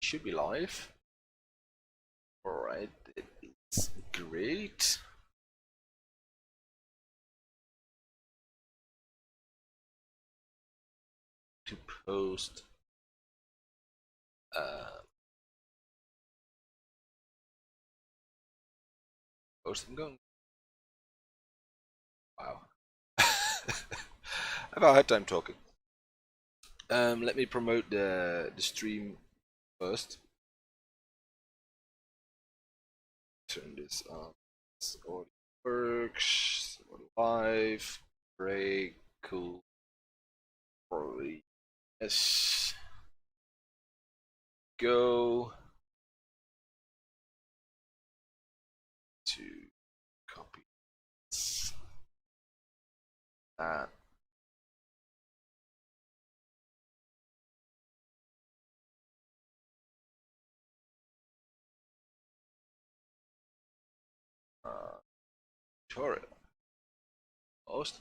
should be live. Alright, it's great. To post posting going. Wow. I have a hard time talking. Let me promote the stream first. Turn this on. This audio works. Live. Great. Cool. Probably. Yes. Go to copy that. Tutorial. Post.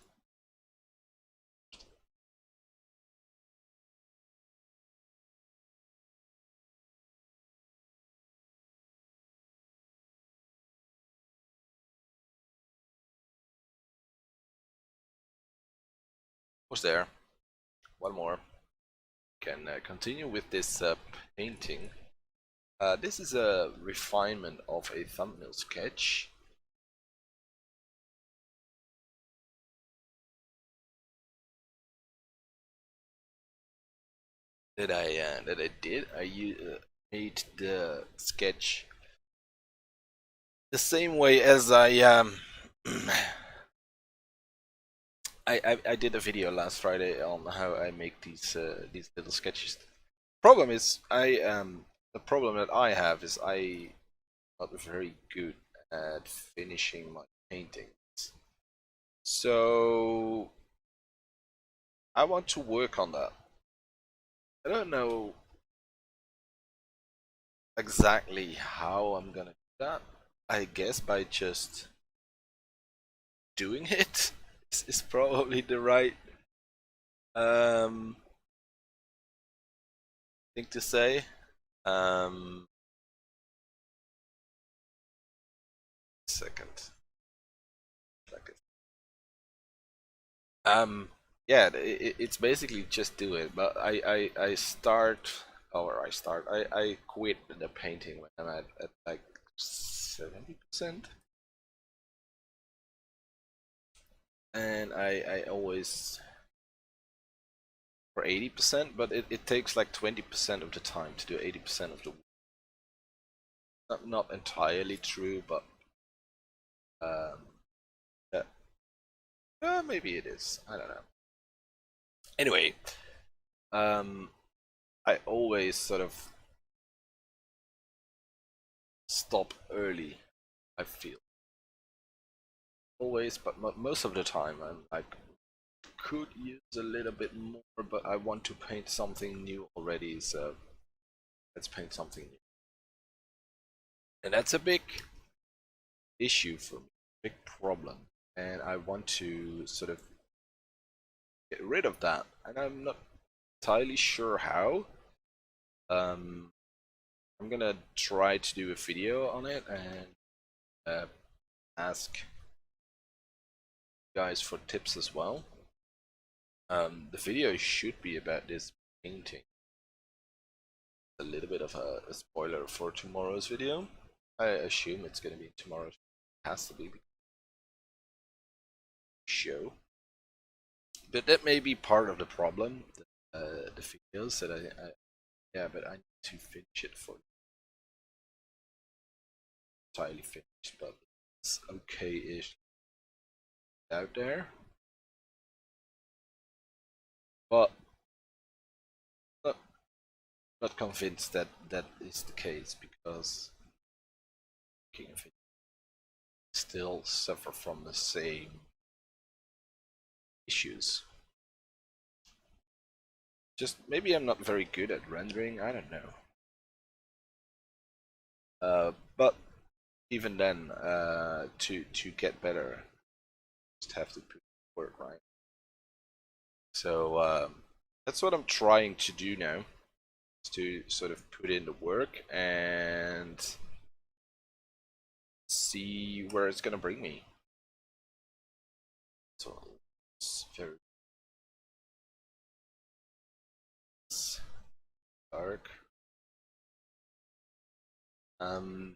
Was there? One more. Can continue with this painting. This is a refinement of a thumbnail sketch. That I did. I made the sketch the same way as I did a video last Friday on how I make these little sketches. Problem is the problem that I have is I'm not very good at finishing my paintings. So I want to work on that. I don't know exactly how I'm gonna do that. I guess by just doing it is probably the right thing to say. Second. Yeah, it's basically just do it, but I quit the painting when I'm at like 70%, and I always for 80%, but it takes like 20% of the time to do 80% of the work. Not entirely true, but yeah, maybe it is. I don't know. Anyway, I always sort of stop early, I feel. Always, but most of the time I'm like, could use a little bit more, but I want to paint something new already, so let's paint something new. And that's a big issue for me, big problem, and I want to sort of get rid of that, and I'm not entirely sure how. I'm gonna try to do a video on it and ask guys for tips as well. The video should be about this painting. A little bit of a spoiler for tomorrow's video. I assume it's gonna be tomorrow's. It has to be show. But that may be part of the problem. The videos that yeah, but I need to finish it for entirely finished, but it's okay-ish out there. But not convinced that that is the case, because King of It still suffer from the same issues. Just maybe I'm not very good at rendering, I don't know. But even then, to get better, just have to put work, right? So that's what I'm trying to do now. to sort of put in the work and see where it's gonna bring me. So it's very dark. So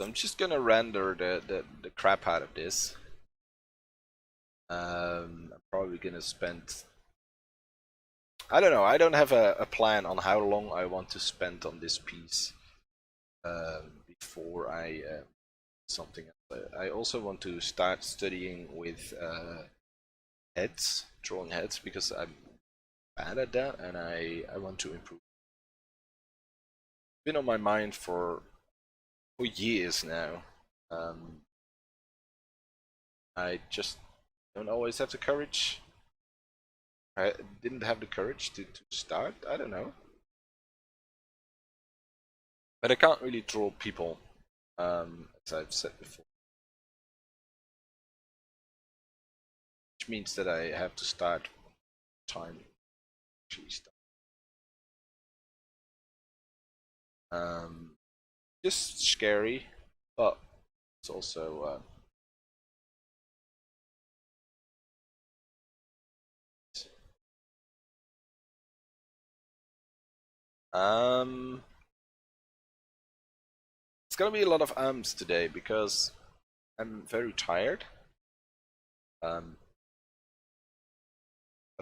I'm just gonna render the crap out of this. I'm probably gonna spend. I don't know. I don't have a plan on how long I want to spend on this piece before I something else. I also want to start studying with heads, drawing heads, because I'm bad at that, and I want to improve. It's been on my mind for years now. I just don't always have the courage. I didn't have the courage to start. I don't know. But I can't really draw people, as I've said before. Which means that I have to start time actually start. Just scary, but it's also it's gonna be a lot of today because I'm very tired. But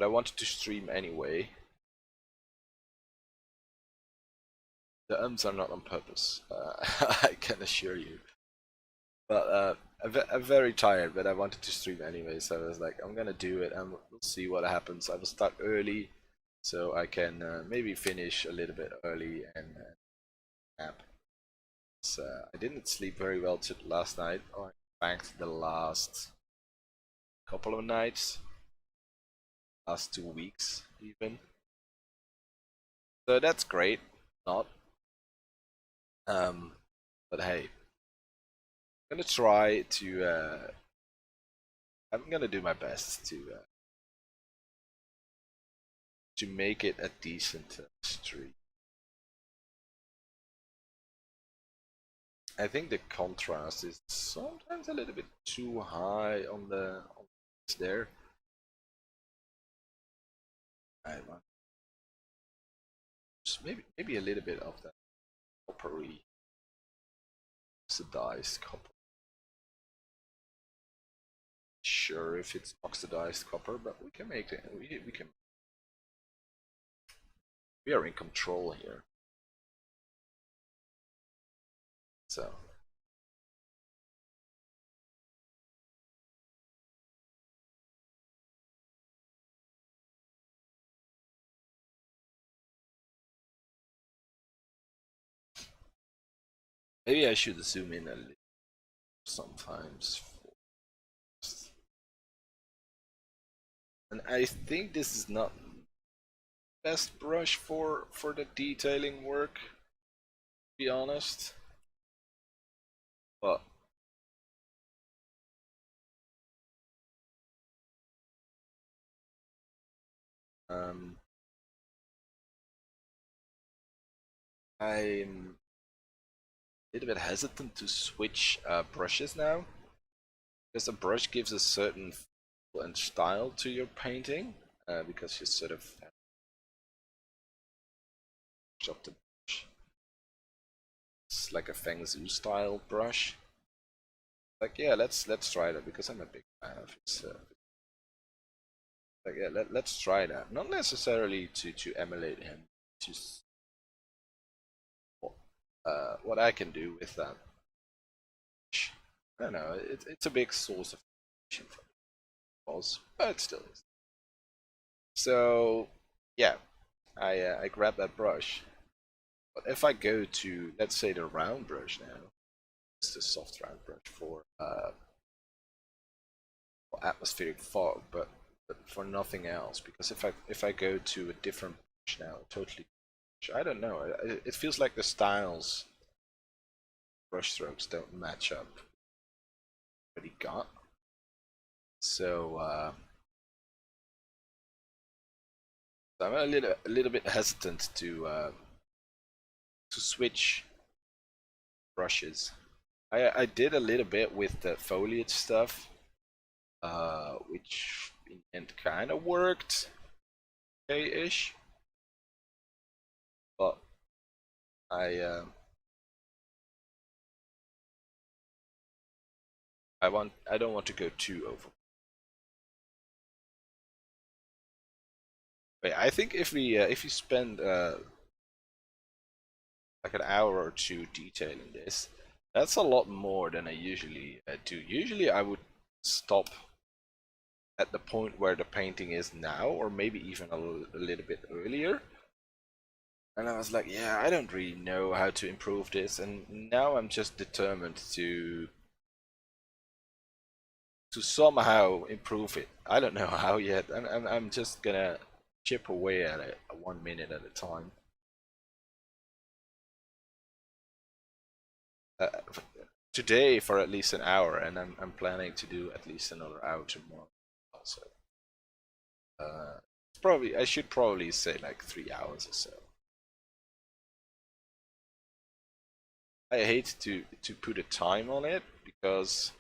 I wanted to stream anyway. The are not on purpose, I can assure you. But I'm very tired, but I wanted to stream anyway, so I was like, I'm gonna do it and we'll see what happens. I will start early so I can maybe finish a little bit early and nap. So I didn't sleep very well last night, or in fact the last couple of nights, last 2 weeks even. So that's great, not. But hey, I'm gonna try to. I'm gonna do my best to make it a decent stream. I think the contrast is sometimes a little bit too high on the there. I want just maybe a little bit of that coppery, oxidized copper. Sure, if it's oxidized copper, but we can make it. We can. We are in control here. So. Maybe I should zoom in a little sometimes. And I think this is not the best brush for the detailing work, to be honest. But I'm a little bit hesitant to switch brushes now, because a brush gives a certain feel and style to your painting, because you sort of up the brush. It's like a Feng Zhu style brush. Like, yeah, let's try that, because I'm a big fan of it. Like, yeah, let's try that. Not necessarily to emulate him, just what I can do with that. I don't know. It's a big source of information for me, but it still is. So yeah, I grab that brush. But if I go to, let's say, the round brush now, it's the soft round brush for atmospheric fog, but for nothing else. Because if I go to a different brush now, totally, I don't know. It feels like the styles, brush strokes don't match up. What he got. So So I'm a little bit hesitant to switch brushes. I did a little bit with the foliage stuff, which in the end kind of worked okay-ish, but I uh, I don't want to go too over. But I think if we spend like an hour or two detailing this, that's a lot more than I usually do. Usually I would stop at the point where the painting is now, or maybe even a little bit earlier. And I was like, yeah, I don't really know how to improve this, and now I'm just determined to somehow improve it. I don't know how yet. I'm just gonna chip away at it 1 minute at a time. Uh, Today for at least an hour, and I'm planning to do at least another hour tomorrow. Also, it's probably I should probably say like 3 hours or so. I hate to put a time on it because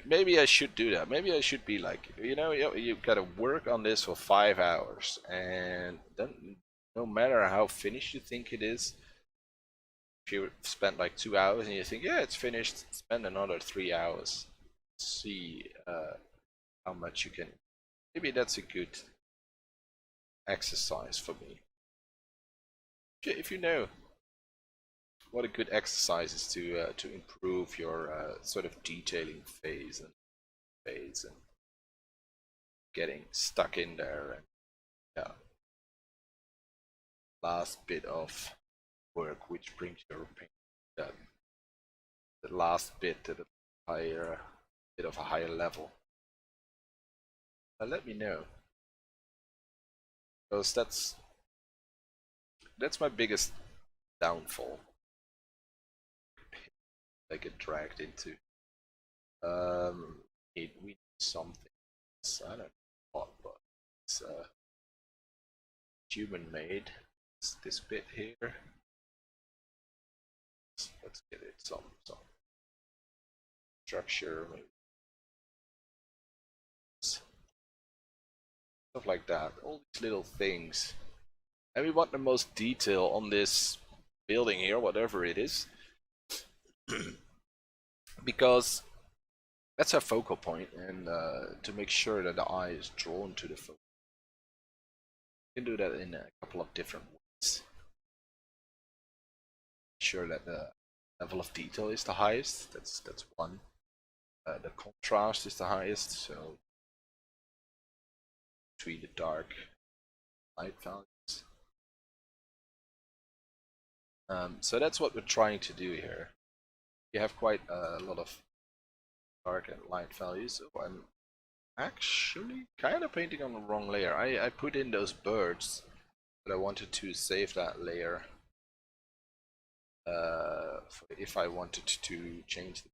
maybe I should do that. Maybe I should be like, you gotta work on this for 5 hours, and then no matter how finished you think it is, if you spent like 2 hours and you think, yeah, it's finished, spend another 3 hours, see how much you can. Maybe that's a good exercise for me. If you know what a good exercise is to improve your sort of detailing phase and getting stuck in there, and yeah, last bit of work which brings your paint done. The last bit at a higher bit of a higher level. Let me know, because that's my biggest downfall. I get dragged into. We need something. I don't know what, but it's human made. It's this bit here. Let's get it some structure, maybe stuff like that. All these little things, and we want the most detail on this building here, whatever it is, because that's our focal point, and to make sure that the eye is drawn to the focal. You can do that in a couple of different ways. Sure that the level of detail is the highest. That's one. The contrast is the highest, so between the dark light values. So that's what we're trying to do here. You have quite a lot of dark and light values. Oh, I'm actually kind of painting on the wrong layer. I put in those birds, but I wanted to save that layer if I wanted to change the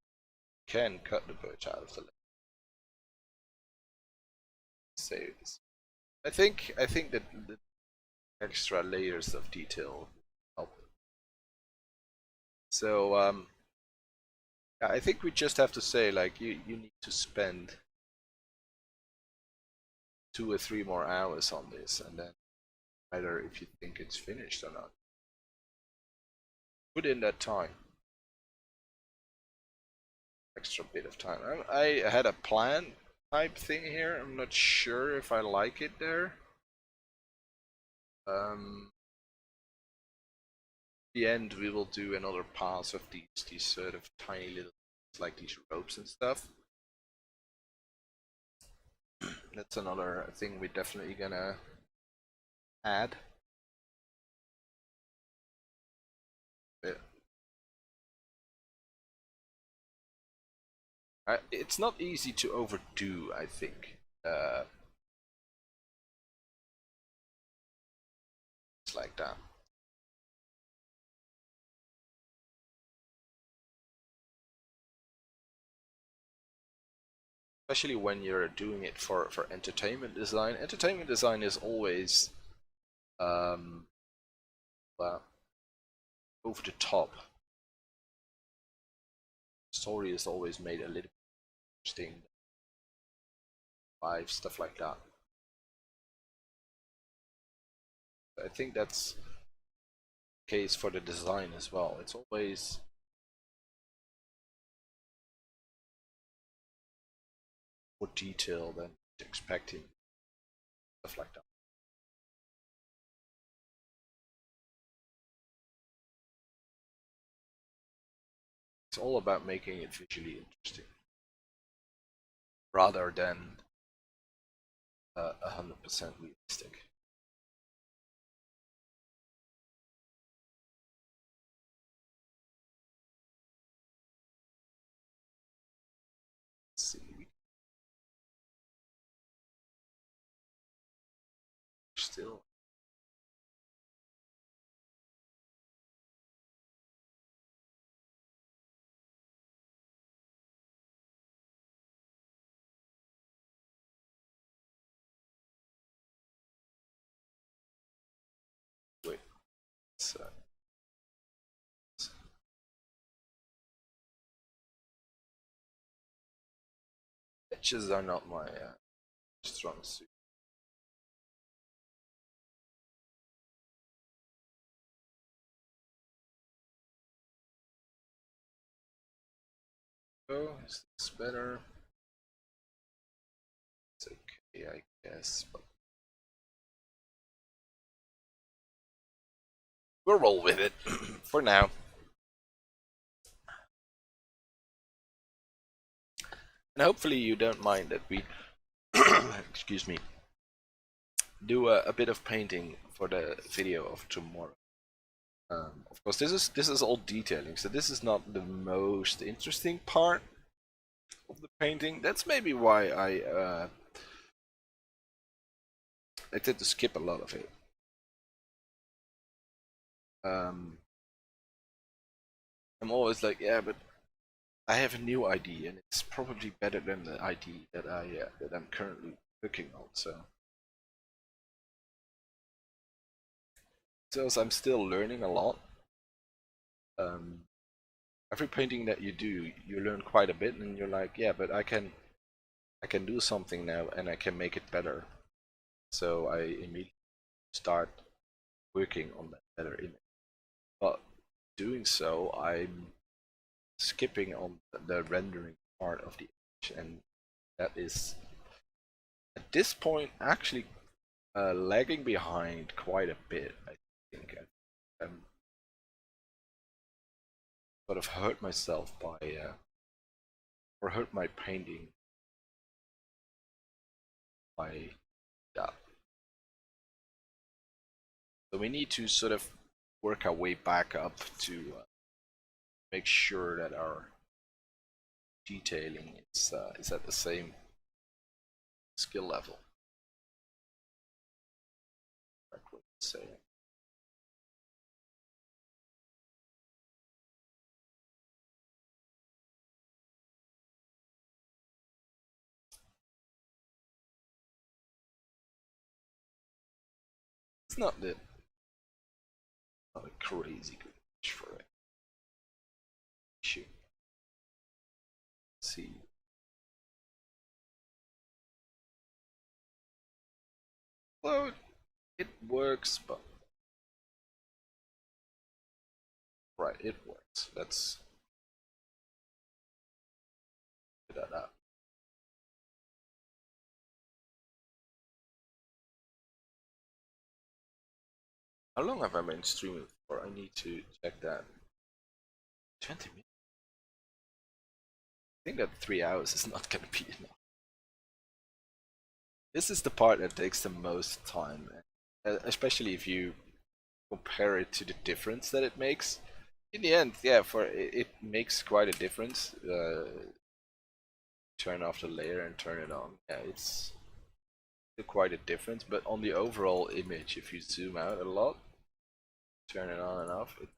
can cut the birds out of the layer. Save this. I think that the extra layers of detail help. So I think we just have to say, like, you need to spend 2 or 3 more hours on this, and then either if you think it's finished or not, put in that time, extra bit of time. I had a plan type thing here. I'm not sure if I like it there. The end we will do another pass of these sort of tiny little, like these ropes and stuff. That's another thing we're definitely gonna add. But it's not easy to overdo, I think. It's like that. especially when you're doing it for entertainment design. Entertainment design is always well, over the top. Story is always made a little interesting, live stuff like that. I think that's the case for the design as well. It's always more detailed than expecting, stuff like that. It's all about making it visually interesting rather than 100% realistic. Let's see, still. Wait, so sketches are not my strong suit. Oh, is this better? It's okay, I guess, but we'll roll with it for now. And hopefully you don't mind that we, excuse me, do a bit of painting for the video of tomorrow. Of course, this is all detailing, so this is not the most interesting part of the painting. That's maybe why I tend to skip a lot of it. I'm always like, yeah, but I have a new idea, and it's probably better than the idea that I'm currently working on. So I'm still learning a lot. Every painting that you do, you learn quite a bit, and you're like, yeah, but I can do something now, and I can make it better. So I immediately start working on that better image. But doing so, I'm skipping on the rendering part of the image, and that is at this point actually lagging behind quite a bit. I think I'm sort of hurt myself by or hurt my painting by that. So we need to sort of work our way back up to make sure that our detailing is at the same skill level. Correct way to say it. It's not a crazy good image for it. Shoot. See. Well, it works, but right, it works. Let's do that. How long have I been streaming for? I need to check that. 20 minutes. I think that 3 hours is not gonna be enough. This is the part that takes the most time, especially if you compare it to the difference that it makes. In the end, yeah, for it makes quite a difference. Turn off the layer and turn it on. Yeah, it's quite a difference. But on the overall image, if you zoom out a lot, turn it on and off, it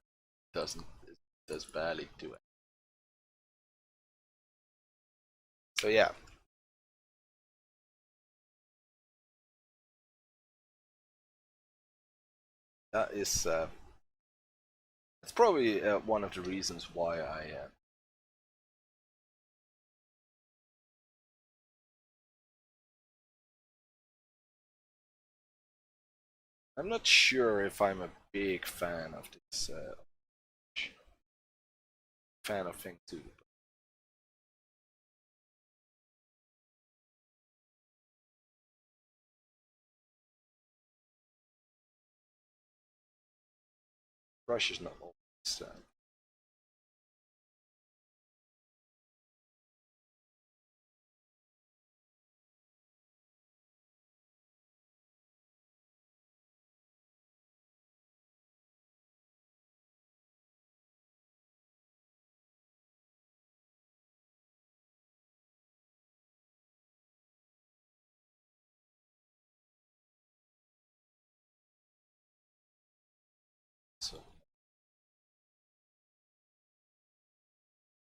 doesn't. It does barely do it. So yeah, that is that's probably one of the reasons why I'm not sure if I'm a big fan of this fan of thing too. Brush is not always so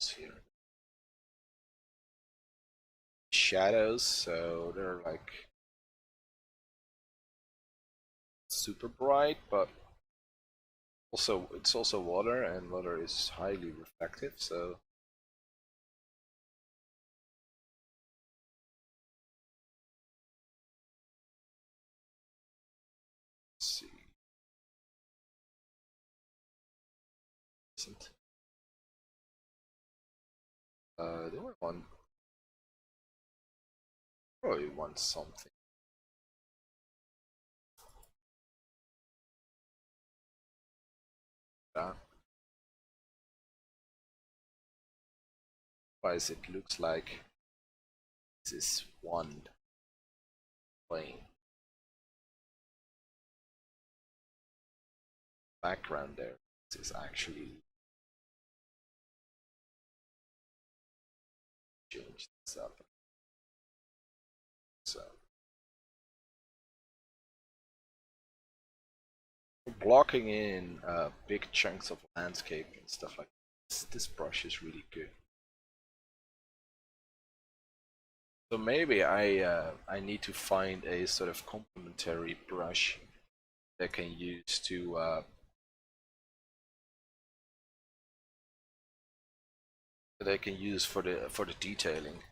it's here. Shadows, so they're like super bright, but also it's also water, and water is highly reflective. So let's see, isn't the other one probably wants something. That otherwise it looks like this is one plane. Background there is actually change this up. So blocking in big chunks of landscape and stuff like this, this brush is really good. So maybe I need to find a sort of complementary brush that I can use to that I can use for the detailing.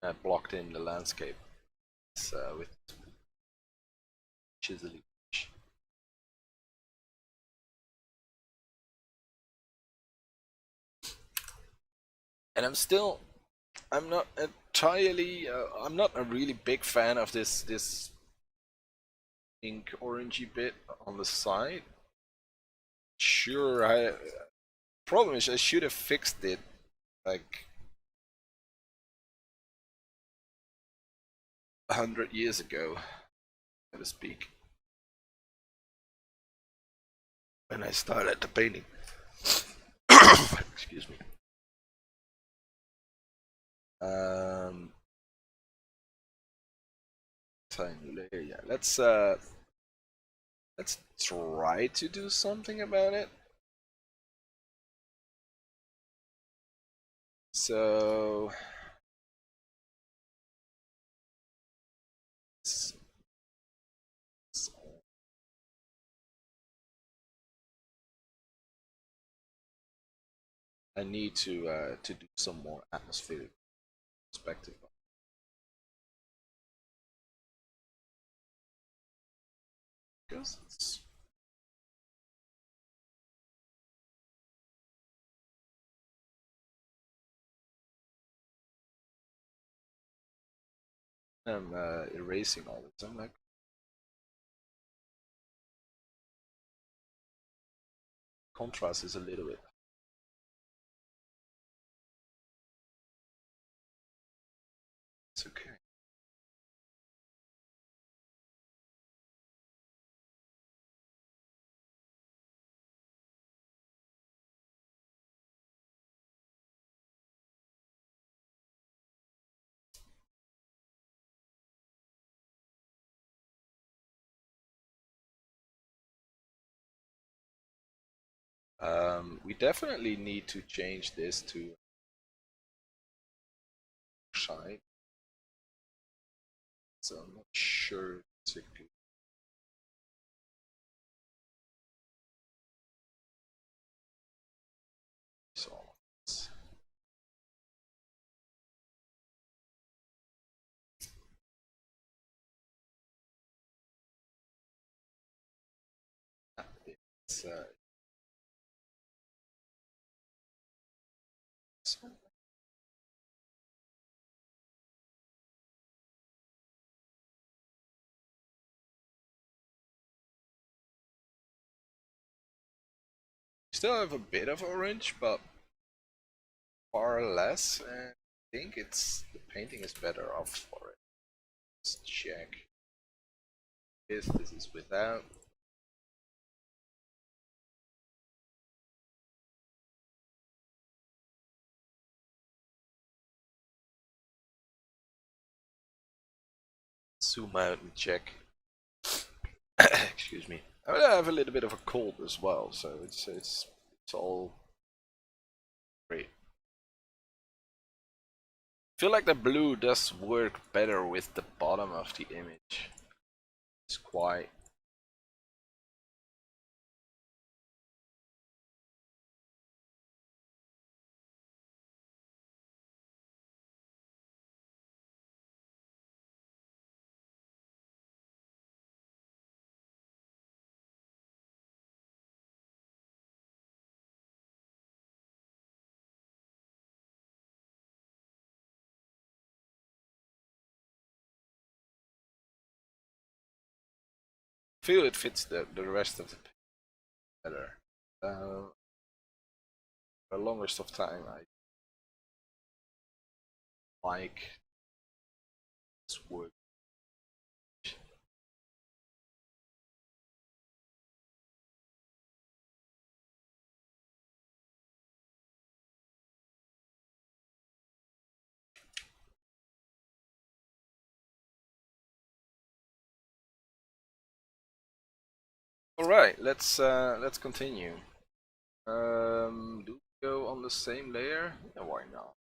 I blocked in the landscape with chiseling. And I'm not entirely, I'm not a really big fan of this ink orangey bit on the side. Sure, I problem is I should have fixed it like 100 years ago, so to speak, when I started the painting. Excuse me. Um, tiny layer, yeah. Let's try to do something about it. So I need to do some more atmospheric perspective. Because it's I'm erasing all the time. Like contrast is a little bit. It's okay. We definitely need to change this to shine. So I'm not sure basically. So it's still have a bit of orange, but far less. And I think it's the painting is better off for it. Let's check. This is without. Zoom out and check. Excuse me. I have a little bit of a cold as well, so it's all great. I feel like the blue does work better with the bottom of the image. It's quite. I feel it fits the rest of the picture better. For the longest of time, I like this work. All right, let's continue. Do we go on the same layer? Yeah, why not?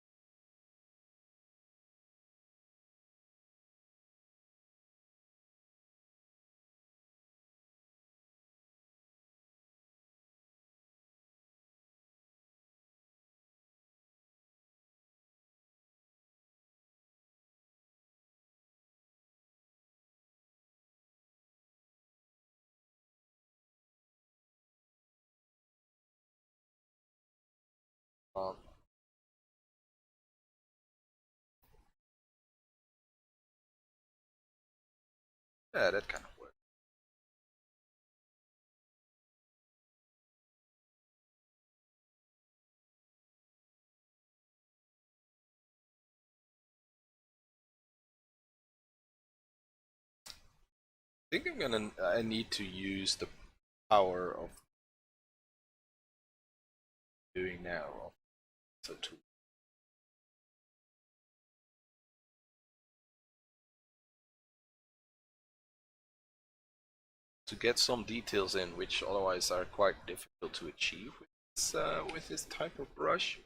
Um, yeah, that kind of works. I think I need to use the power of doing now. So to get some details in, which otherwise are quite difficult to achieve with this type of brush.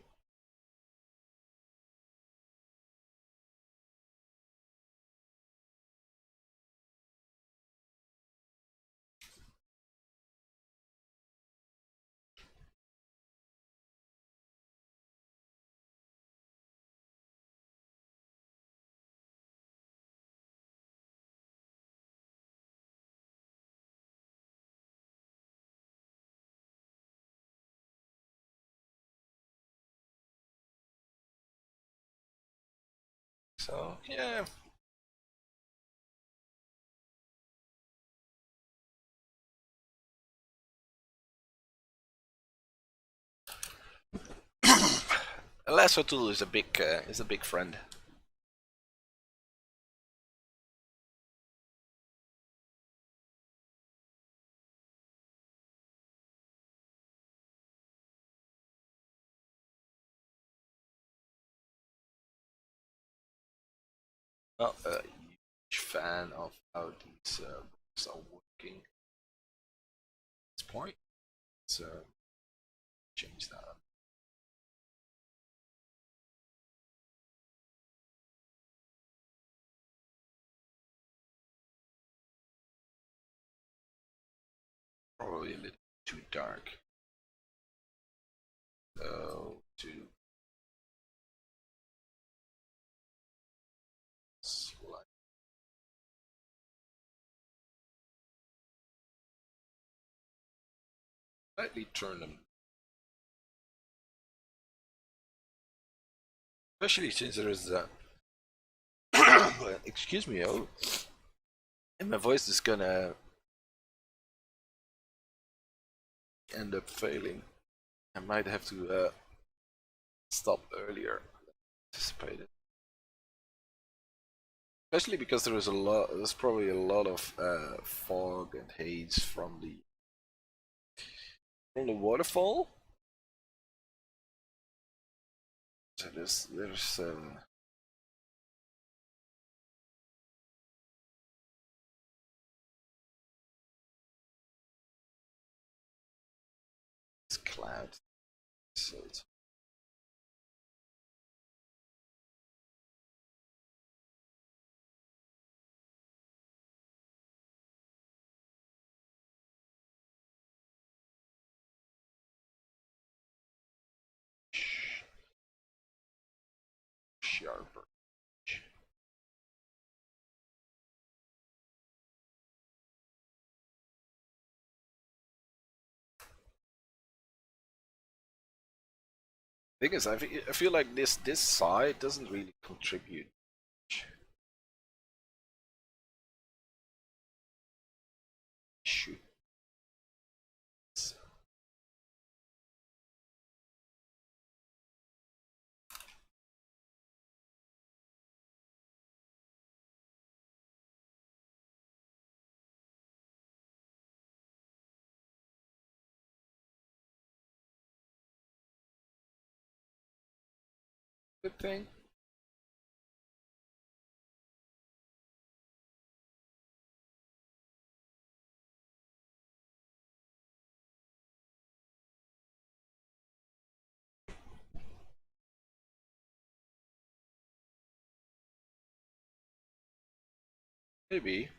So yeah, a lasso tool is a big friend. Not a huge fan of how these books are working at this point, so change that. Probably a little too dark. So to slightly turn them, especially since there is a excuse me, oh, and my voice is gonna end up failing. I might have to stop earlier than anticipated. Especially because there's probably a lot of fog and haze from the waterfall. So there's this cloud, so it's sharper. Thing is, I feel like this side doesn't really contribute. Shoot. Good thing. Maybe.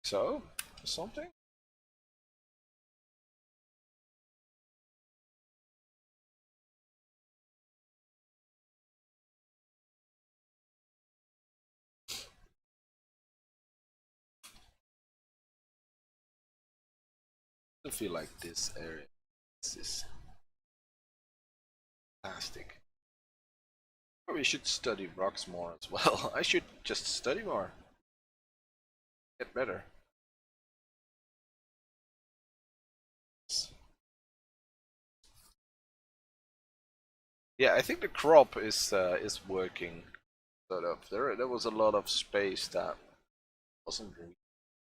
So, something? I feel like this area is plastic. Probably should study rocks more as well. I should just study more. Get better. Yeah, I think the crop is working. Sort of. There was a lot of space that wasn't really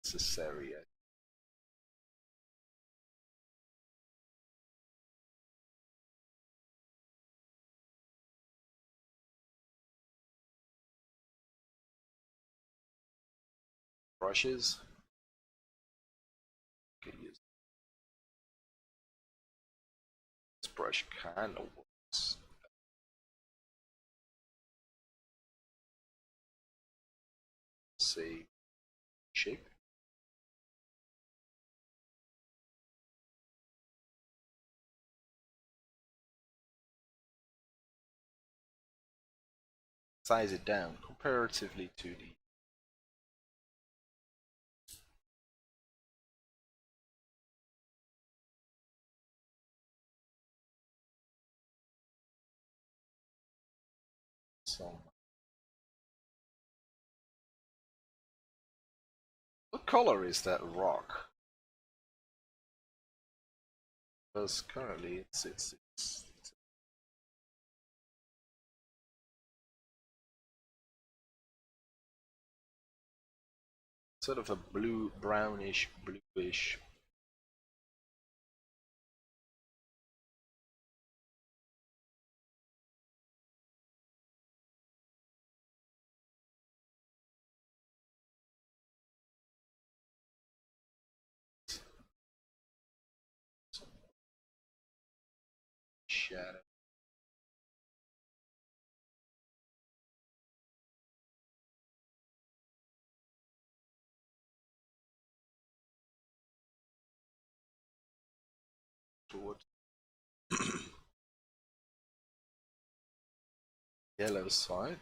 necessary. Brushes. Could use this brush kind of works. Say shape. Size it down comparatively to the some. What color is that rock? Because currently it's sort of a blue, brownish, bluish. shadow. Towards yellow side,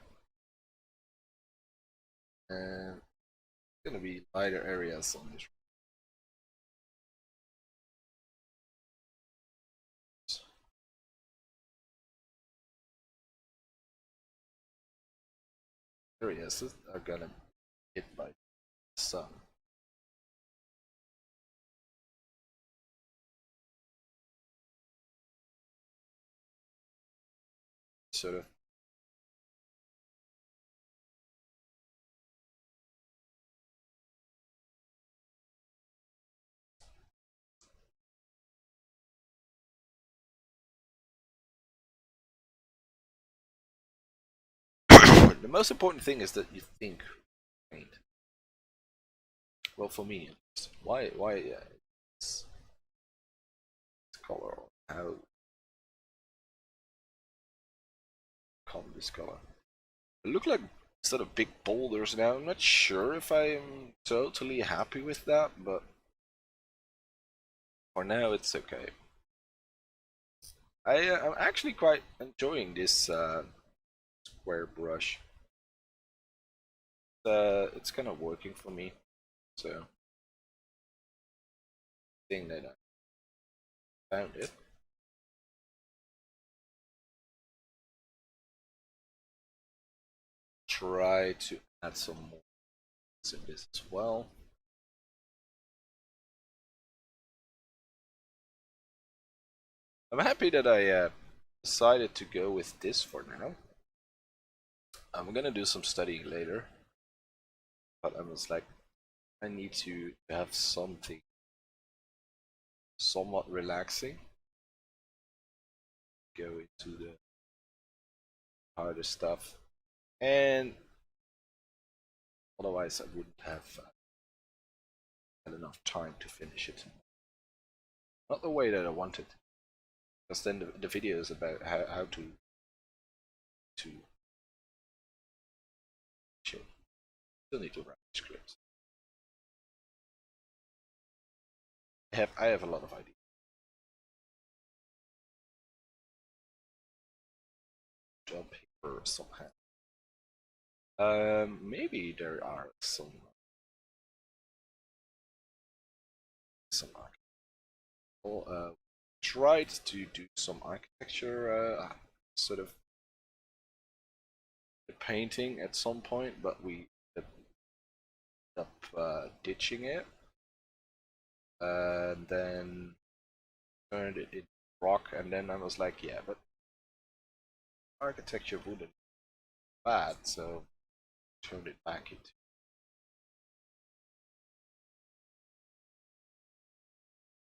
and it's gonna be lighter areas on this areas that are gonna be hit by the sun. Sort of the most important thing is that you think paint. Well, for me, at least. Why it's color, how come this color? It look like instead of big boulders now. I'm not sure if I'm totally happy with that, but for now it's okay. I'm actually quite enjoying this square brush. It's kind of working for me, so thing that I found it. Try to add some more in this as well. I'm happy that I decided to go with this for now. I'm gonna do some studying later, but I was like, I need to have something somewhat relaxing. Go into the harder stuff, and otherwise I wouldn't have had enough time to finish it. Not the way that I wanted, because then the video is about how to shape. Still need to write scripts. I have a lot of ideas. Job paper somehow. Maybe there are some tried to do some architecture sort of painting at some point, but we ended up ditching it, and then turned it into rock, and then I was like, yeah, but architecture wouldn't be bad, so turned it back into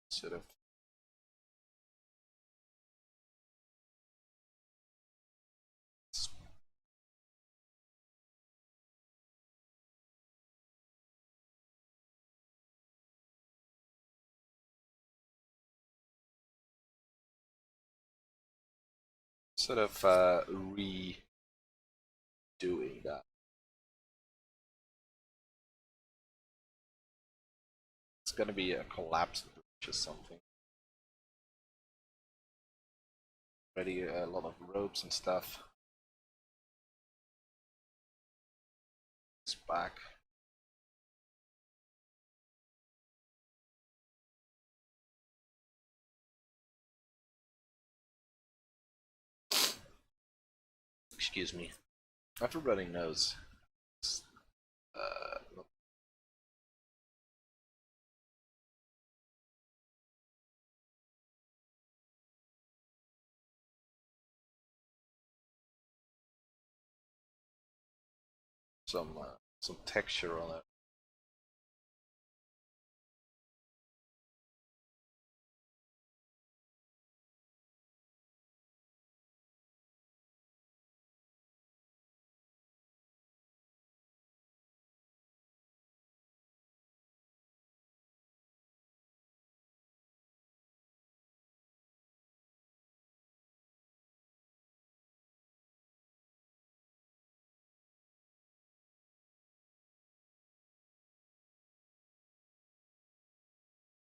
sort of redoing that. It's gonna be a collapsed bridge or something. Already a lot of ropes and stuff. It's back. Excuse me. I have a running nose. Uh, some texture on it.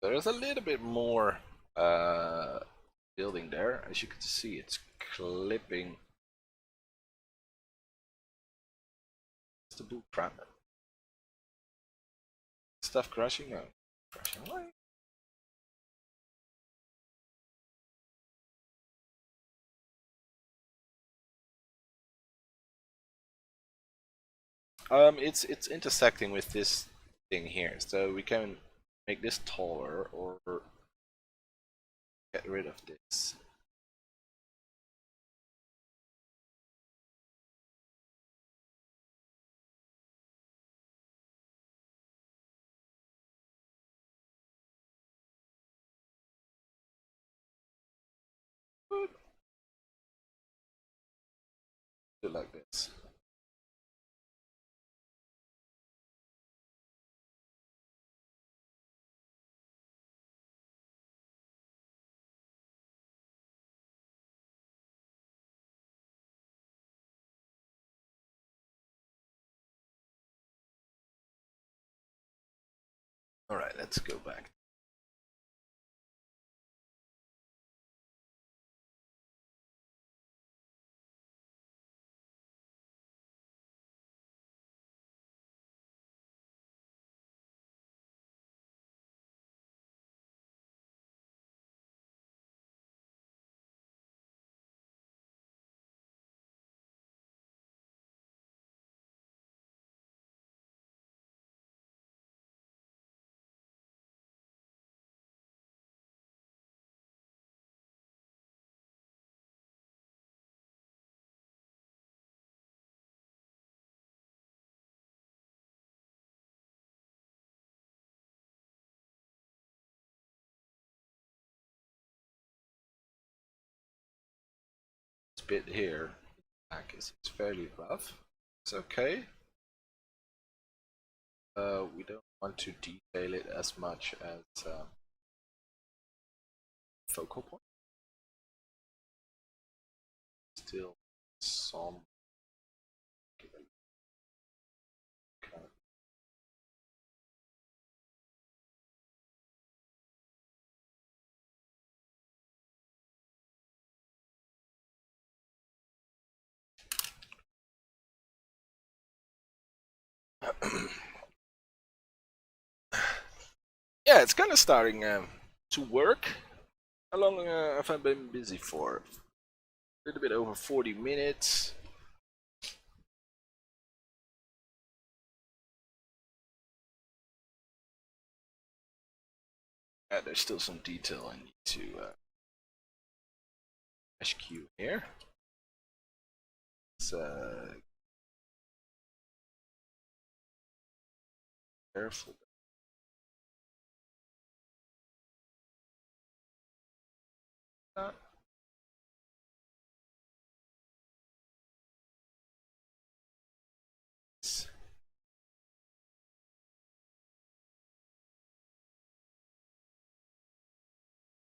There's a little bit more uh, building there. As you can see, it's clipping. It's the boot crap. Stuff crashing? No. Crashing away. It's intersecting with this thing here, so we can make this taller or get rid of this. Do it like this. Alright, let's go back. This bit here, back is it's fairly rough. It's okay. We don't want to detail it as much as focal point. Still some kind of yeah, it's kind of starting to work. How long have I been busy for? A little bit over 40 minutes. There's still some detail I need to SQ here. It's careful.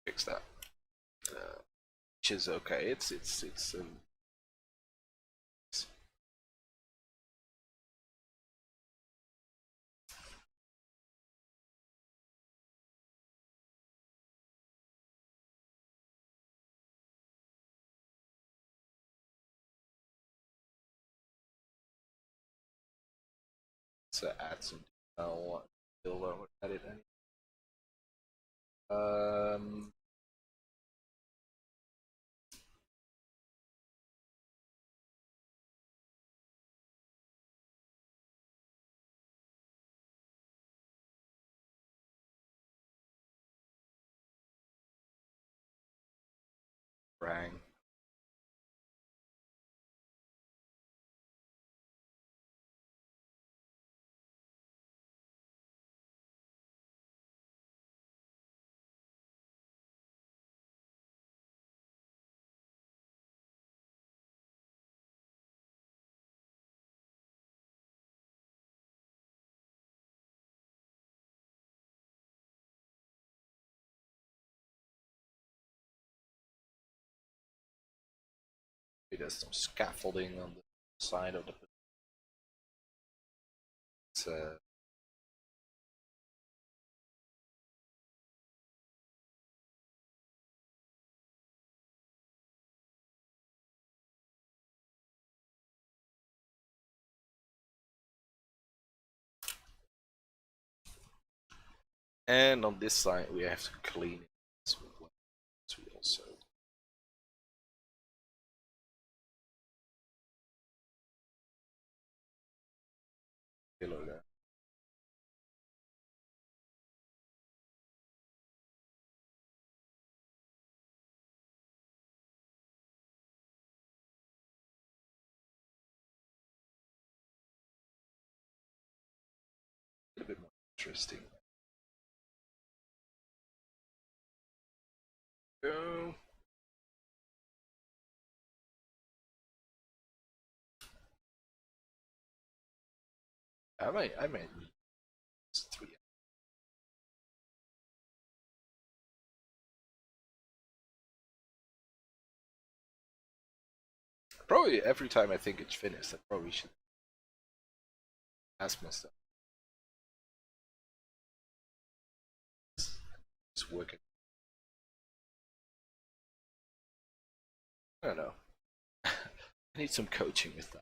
Fix that. Which is okay. It's add some detail. Still edit any. Rang. There's some scaffolding on the side of the. It's And on this side we have to clean it as well. So we also pillar there. A little bit more interesting. Go. I might use 3. Probably every time I think it's finished, I probably should ask myself, it's working. I don't know. I need some coaching with that.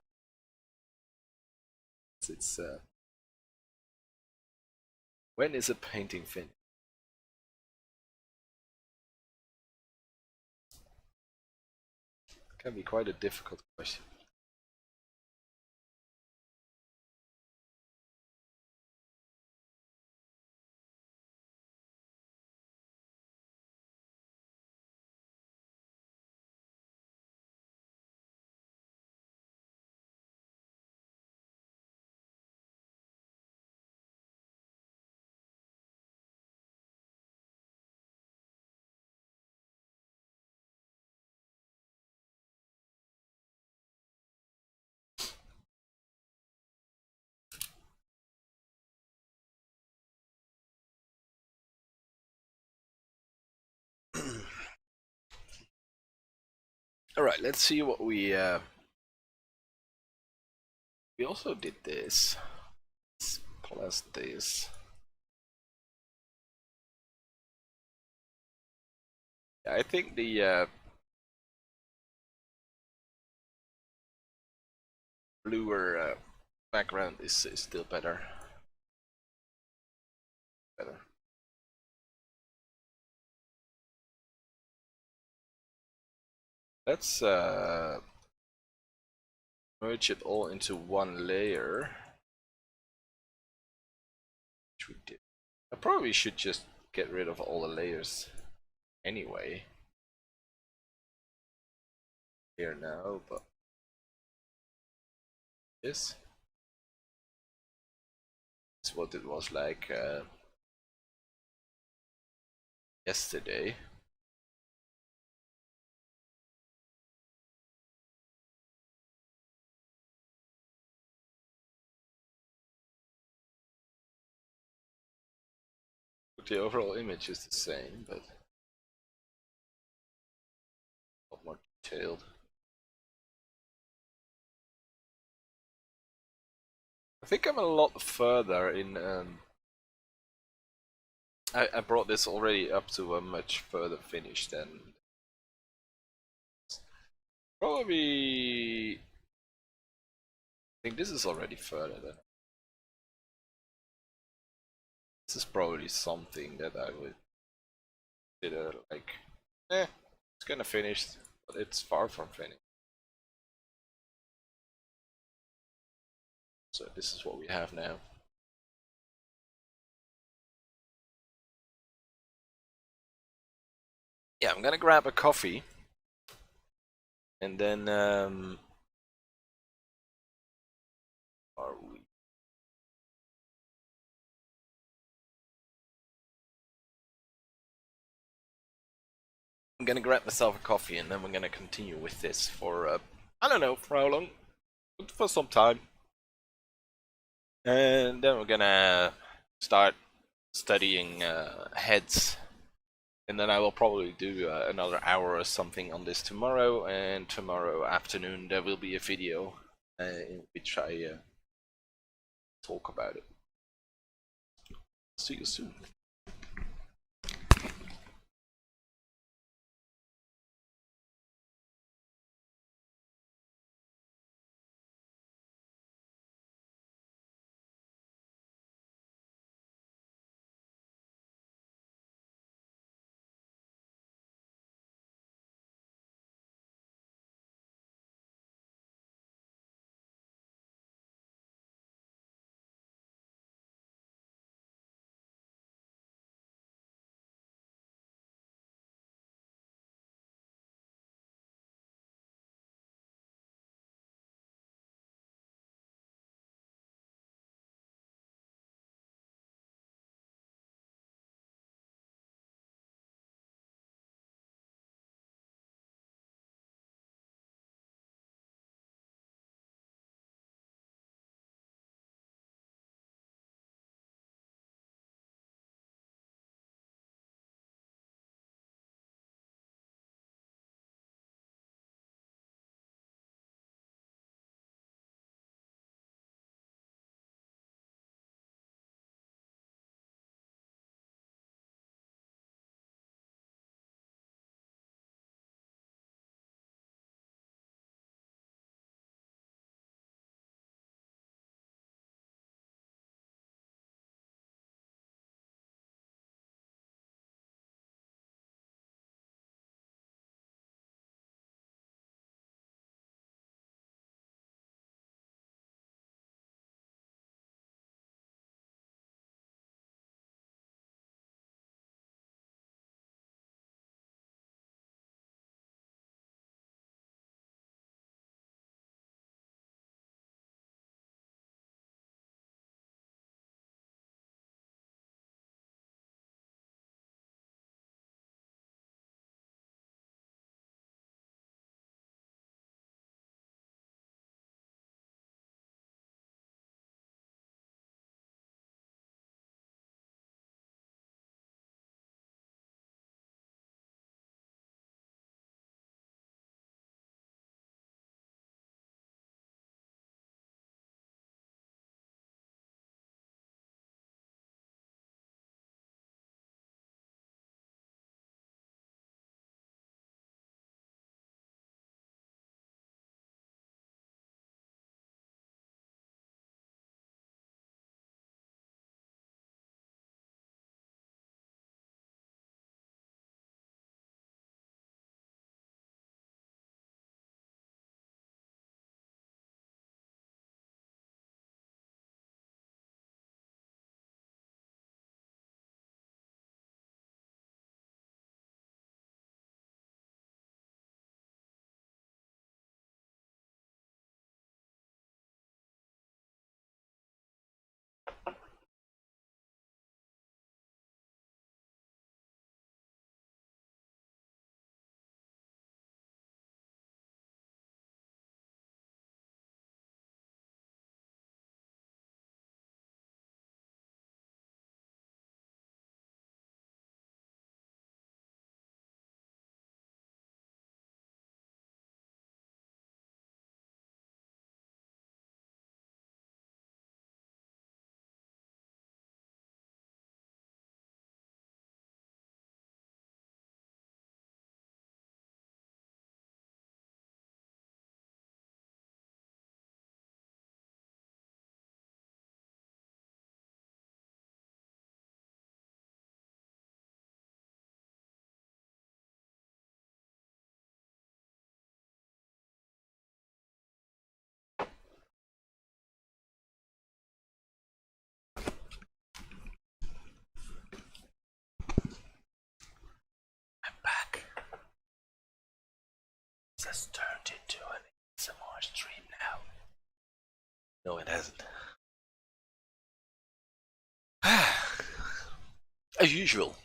It's when is a painting finished? Can be quite a difficult question. All right, let's see what we also did this plus this. Yeah, I think the bluer background is still better. Let's merge it all into one layer, which we did. I probably should just get rid of all the layers anyway here now, but this is what it was like yesterday. The overall image is the same, but a lot more detailed. I think I'm a lot further in. I brought this already up to a much further finish than probably. I think this is already further than. This is probably something that I would consider like, it's gonna finish, but it's far from finished. So this is what we have now. Yeah, I'm gonna grab a coffee, and then are we? I'm gonna grab myself a coffee, and then we're gonna continue with this for I don't know for how long, but for some time, and then we're gonna start studying heads. And then I will probably do another hour or something on this tomorrow, and tomorrow afternoon there will be a video in which I talk about it. See you soon. has turned into an ASMR stream now. No, it hasn't. As usual,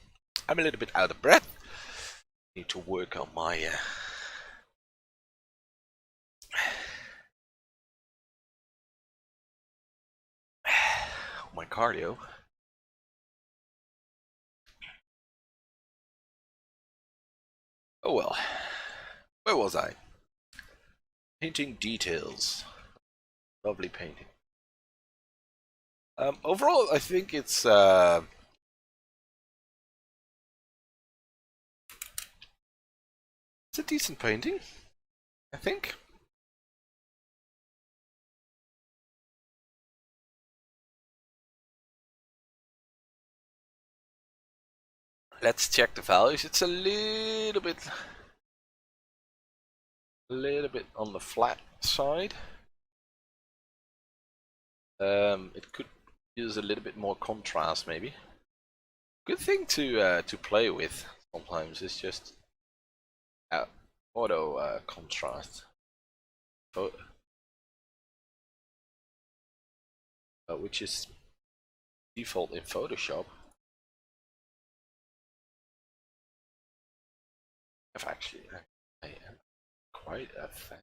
I'm a little bit out of breath. Need to work on my cardio. Oh well. Where was I? Painting details. Lovely painting. Overall, I think it's a decent painting. I think. Let's check the values. It's a little bit on the flat side. It could use a little bit more contrast, maybe. Good thing to play with sometimes is just auto contrast, which is default in Photoshop. I am quite a fan.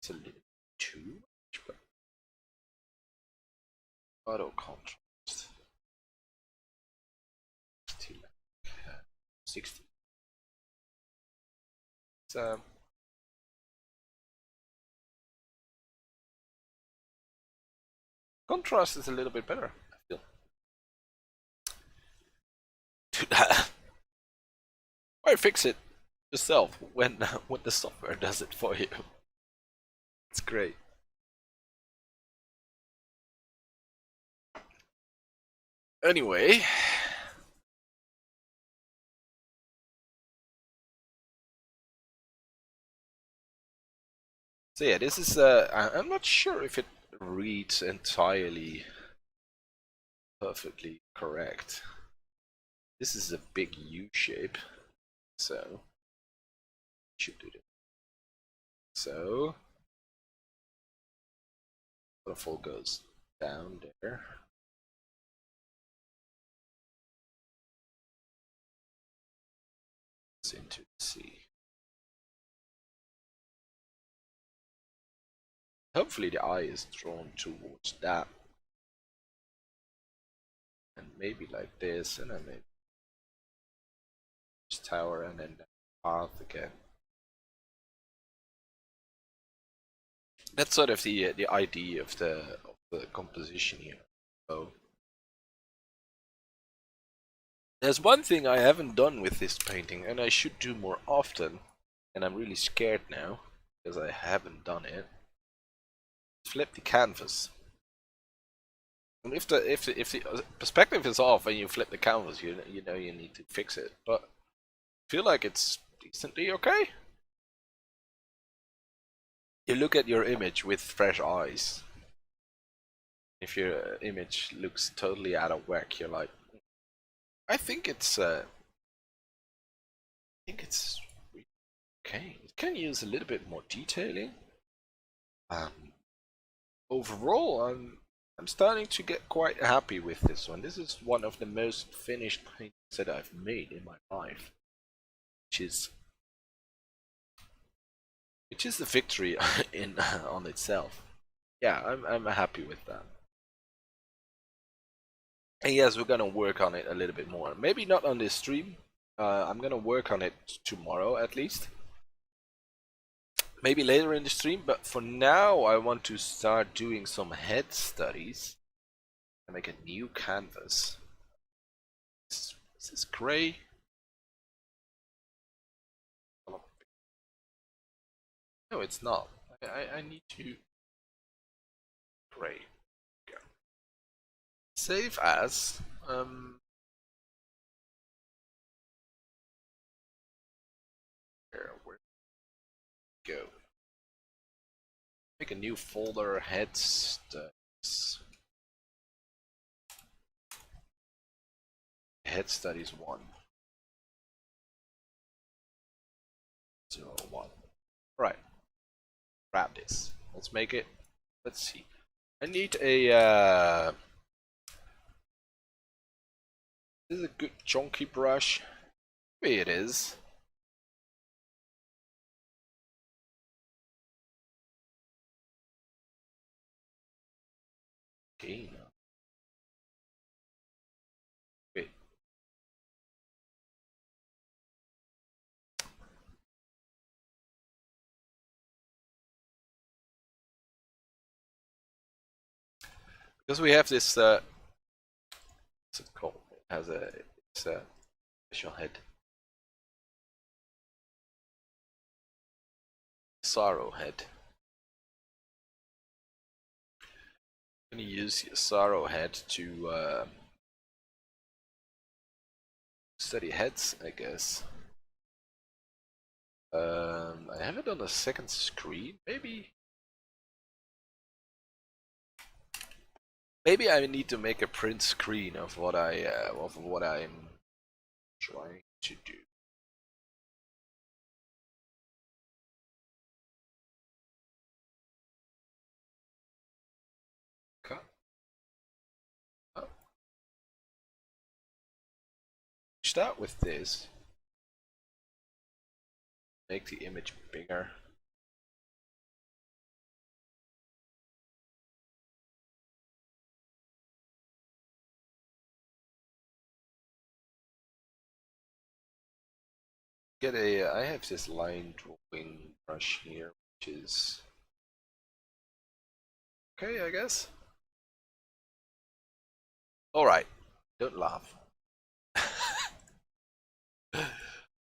It's a little too much, but auto contrast to like 60. It's, contrast is a little bit better, I feel. Why fix it yourself when the software does it for you? It's great. Anyway, so yeah, this is I'm not sure if it reads entirely perfectly correct. This is a big U shape, so should do it. So waterfall goes down there. It's into the sea. Hopefully the eye is drawn towards that. And maybe like this, and then maybe this tower, and then the path again. That's sort of the idea of the composition here. So there's one thing I haven't done with this painting, and I should do more often, and I'm really scared now because I haven't done it. Flip the canvas. And if the perspective is off and you flip the canvas, you know you need to fix it. But I feel like it's decently okay. You look at your image with fresh eyes. If your image looks totally out of whack, you're like, I think it's okay. It can use a little bit more detailing. Overall, I'm starting to get quite happy with this one. This is one of the most finished paintings that I've made in my life, which is a victory in on itself. Yeah, I'm happy with that. And yes, we're gonna work on it a little bit more. Maybe not on this stream. I'm gonna work on it tomorrow at least. Maybe later in the stream, but for now I want to start doing some head studies and make a new canvas. Is this gray? No, it's not. I need to gray. Go. Save as. Where go? Make a new folder. Head studies. Head studies 1. 0, 1. Right. Grab this. Let's make it. Let's see. I need a. This is a good chunky brush. Maybe it is. Okay. No. Wait. Because we have this. What's it called? It has a. It's a special head. Sorrow head. I'm gonna use Sorrow head to study heads, I guess. I have it on the second screen. Maybe I need to make a print screen of what I'm trying to do. Cut. Oh. Start with this. Make the image bigger. I have this line drawing brush here, which is okay, I guess. All right, don't laugh.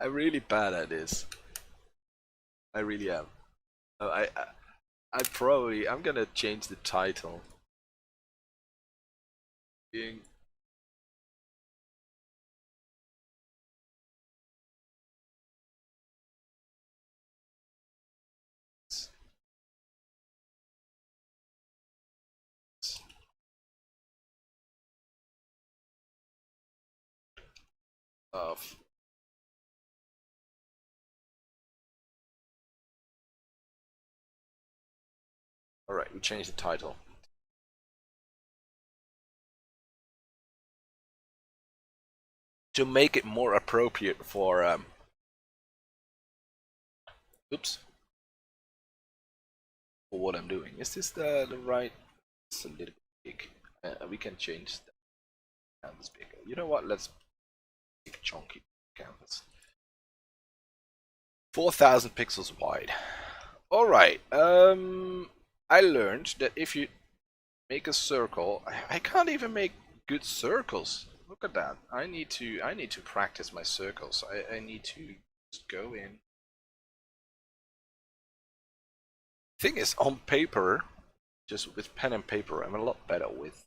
I'm really bad at this. I really am. I'm gonna change the title. Being of all right, we changed the title to make it more appropriate for oops, for what I'm doing. Is this the right? It's a little bit big. We can change the canvas bigger. You know what? Let's make a chunky canvas. 4,000 pixels wide. All right. I learned that if you make a circle, I can't even make good circles. Look at that. I need to practice my circles. I need to just go in. Thing is, on paper, just with pen and paper, I'm a lot better with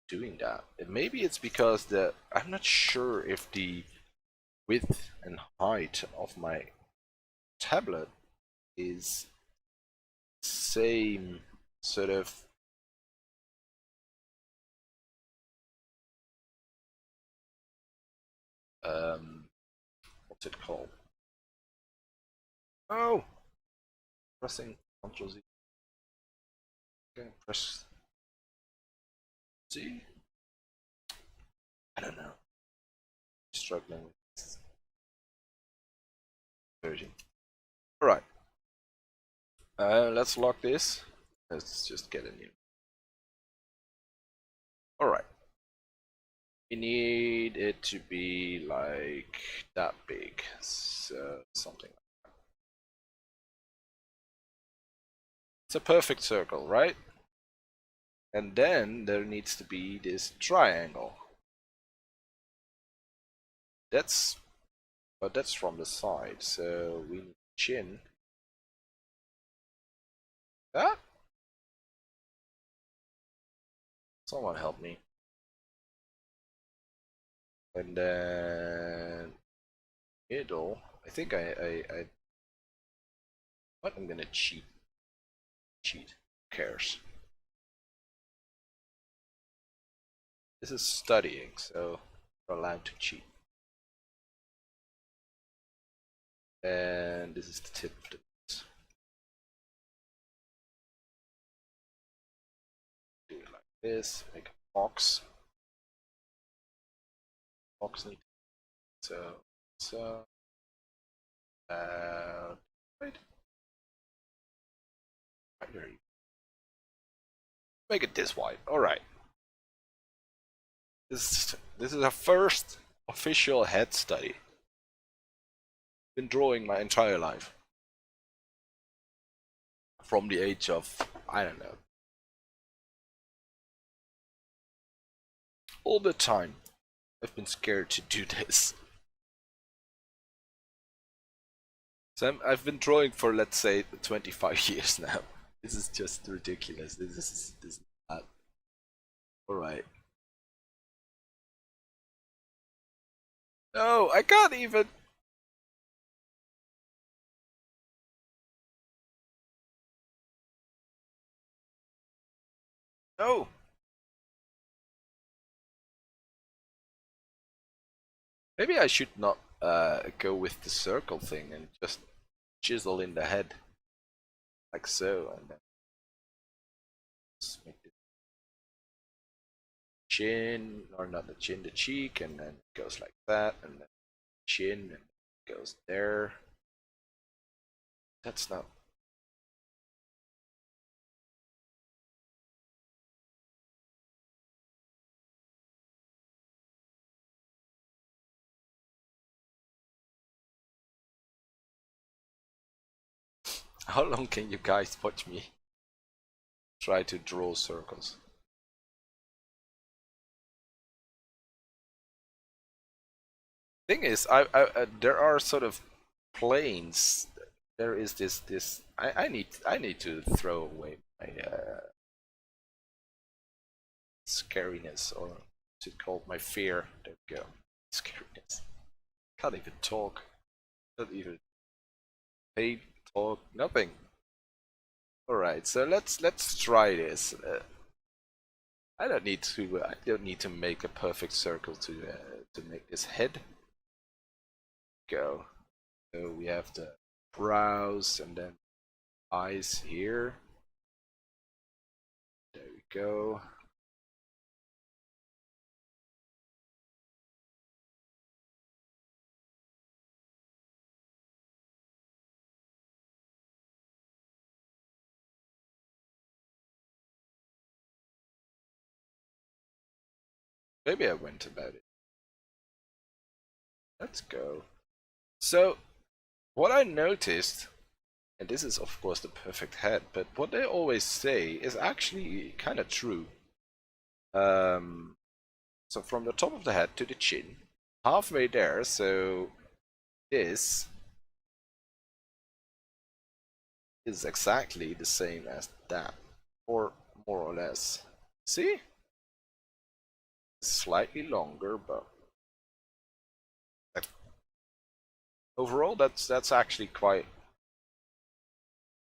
doing that. And maybe it's because I'm not sure if the width and height of my tablet is same sort of what's it called? Oh, pressing Ctrl Z. Okay, press Z. I don't know. Struggling with this version. All right. Let's lock this. Let's just get a new. All right. We need it to be like that big, so something like that. It's a perfect circle, right? And then there needs to be this triangle. But that's from the side, so we need chin. That? Someone help me. And then middle. I think what I'm gonna cheat. Cheat. Who cares? This is studying, so we're allowed to cheat. And this is the tip of the nose. Do it like this, make a box. Box need so right. Right there. Make it this wide. Alright. This is our first official head study. Been drawing my entire life. From the age of, I don't know. All the time. I've been scared to do this. So I've been drawing for, let's say, 25 years now. This is just ridiculous. This is not. Alright. No, I can't even. No. Maybe I should not go with the circle thing and just chisel in the head. Like so, and then just make the chin, or not the chin, the cheek, and then it goes like that, and then chin, and it goes there. That's not. How long can you guys watch me try to draw circles? Thing is, there are sort of planes. There is this. I need to throw away my scariness, or what's it called? My fear. There we go. Scariness. Can't even talk. Not even pay, talk, nothing. Alright, so let's try this. I don't need to make a perfect circle to make this head go. So we have the brows and then eyes here. There we go. Maybe I went about it. Let's go. So what I noticed, and this is of course the perfect head, but what they always say is actually kind of true. So from the top of the head to the chin, halfway there, so this is exactly the same as that, or more or less. See? Slightly longer, but overall that's actually quite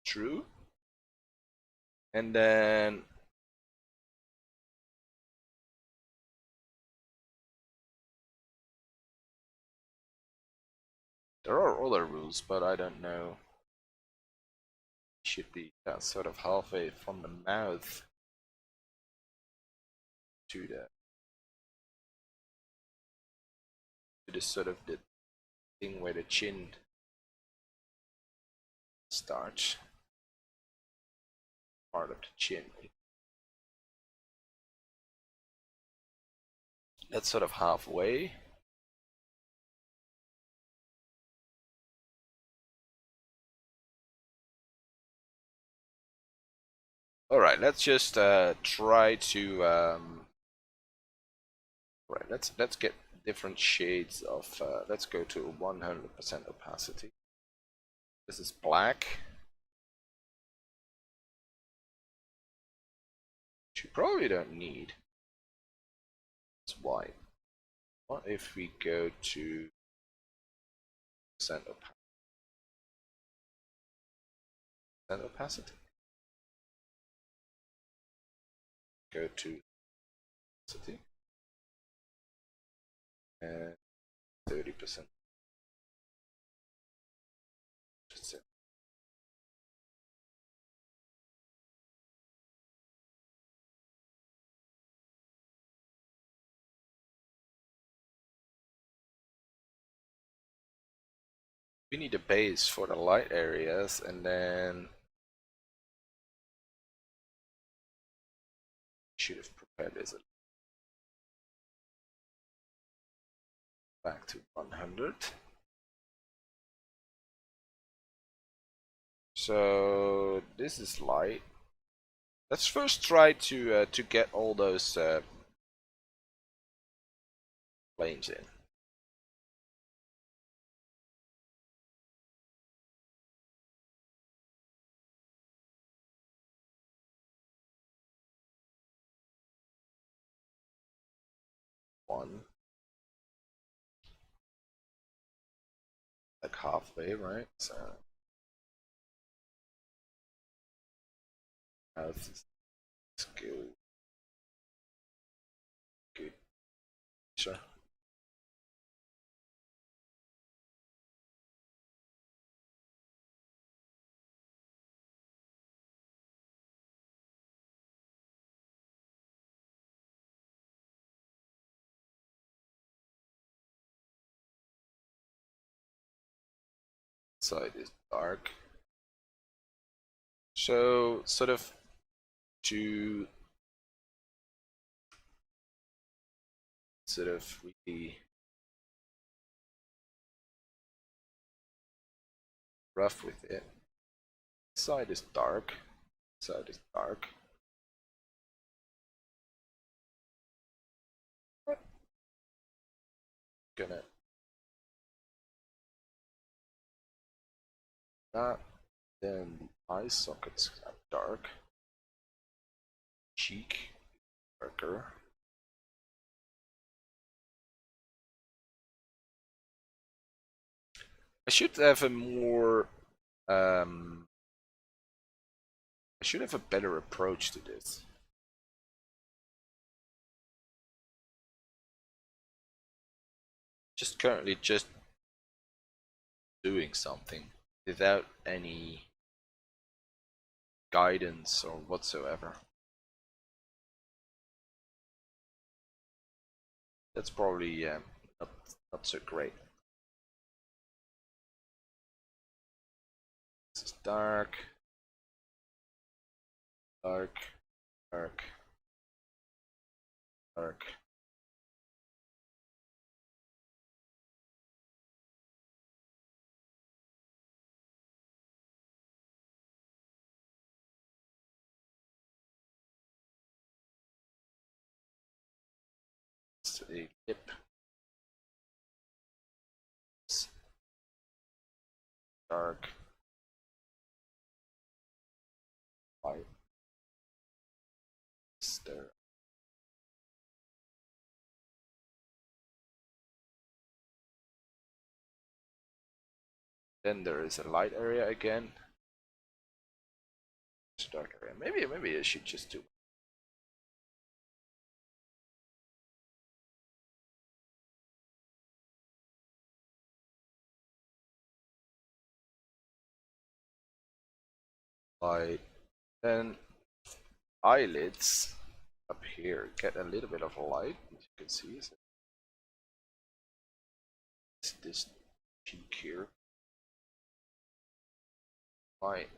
true. And then there are other rules, but I don't know. Should be sort of halfway from the mouth to the sort of the thing where the chin starts, part of the chin. That's sort of halfway. Alright, let's just try to right, let's get different shades of let's go to 100% opacity. This is black. Which you probably don't need. It's white. What if we go to percent opacity? Go to opacity and 30%. we need a base for the light areas, and then should have prepared this back to 100. So this is light. Let's first try to get all those planes in. One, like halfway, right? So let's go. Good. Sure. Side is dark. So sort of to really rough with it. Side is dark. Side is dark. Gonna that. Then the eye sockets are dark. Cheek darker. I should have a more I should have a better approach to this. Just currently just doing something without any guidance or whatsoever. That's probably not so great. This is dark, dark, dark, dark. It's a lip. It's dark, white. There. Then there is a light area again. It's a dark area. Maybe I should just do light. Then eyelids up here get a little bit of light, as you can see. So it's this cheek here. Light.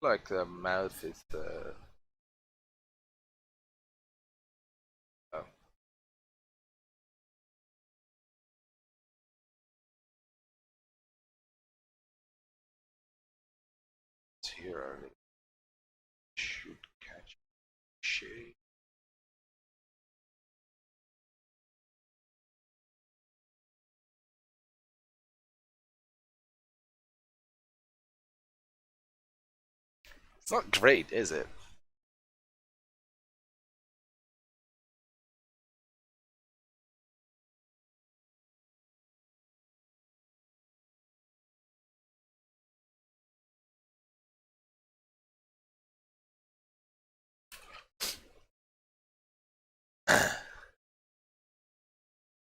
Like the mouth is the oh, it's here. I should catch shade. It's not great, is it?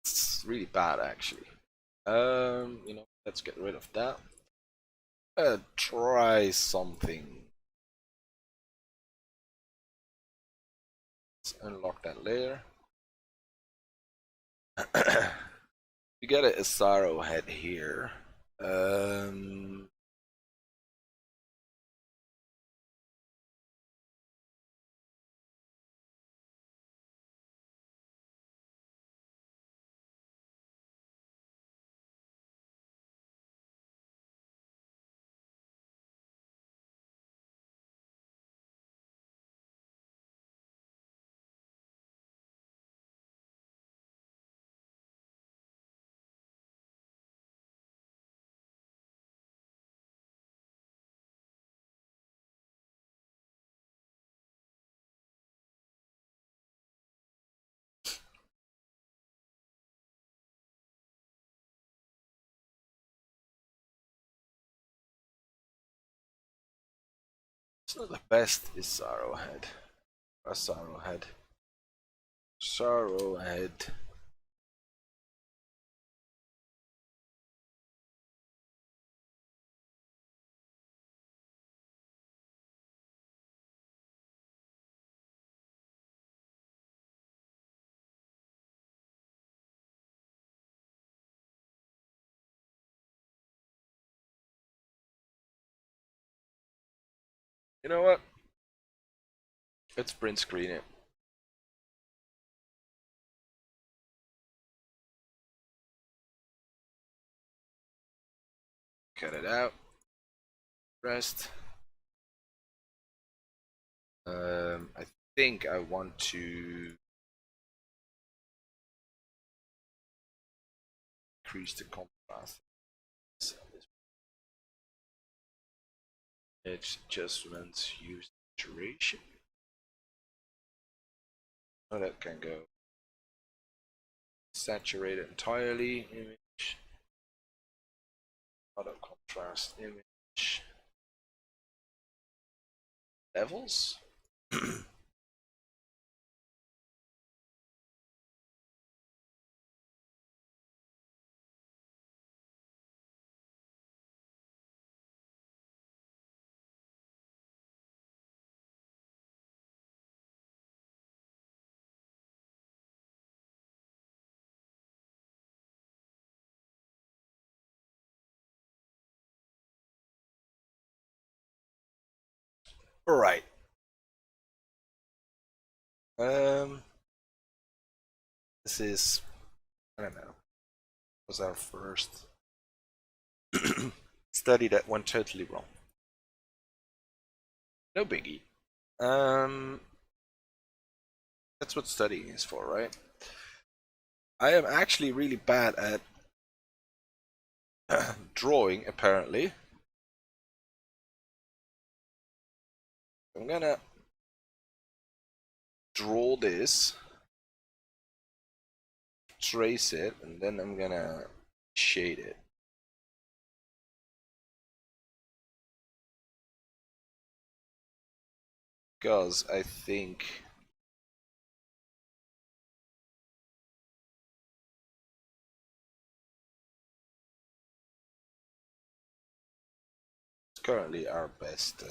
It's really bad, actually. Let's get rid of that. Try something. Let's unlock that layer. We got a sorrow head here. Um, it's not the best is sorrow head. A sorrow head. Sorrow head. You know what? Let's print screen it. Cut it out. Rest. I think I want to increase the contrast. Edge adjustments, use saturation. Oh, that can go. Saturate it entirely. Image. Auto contrast image. Levels. All right. This is, I don't know, was our first study that went totally wrong. No biggie. That's what studying is for, right? I am actually really bad at drawing, apparently. I'm gonna draw this, trace it, and then I'm gonna shade it. Because I think it's currently our best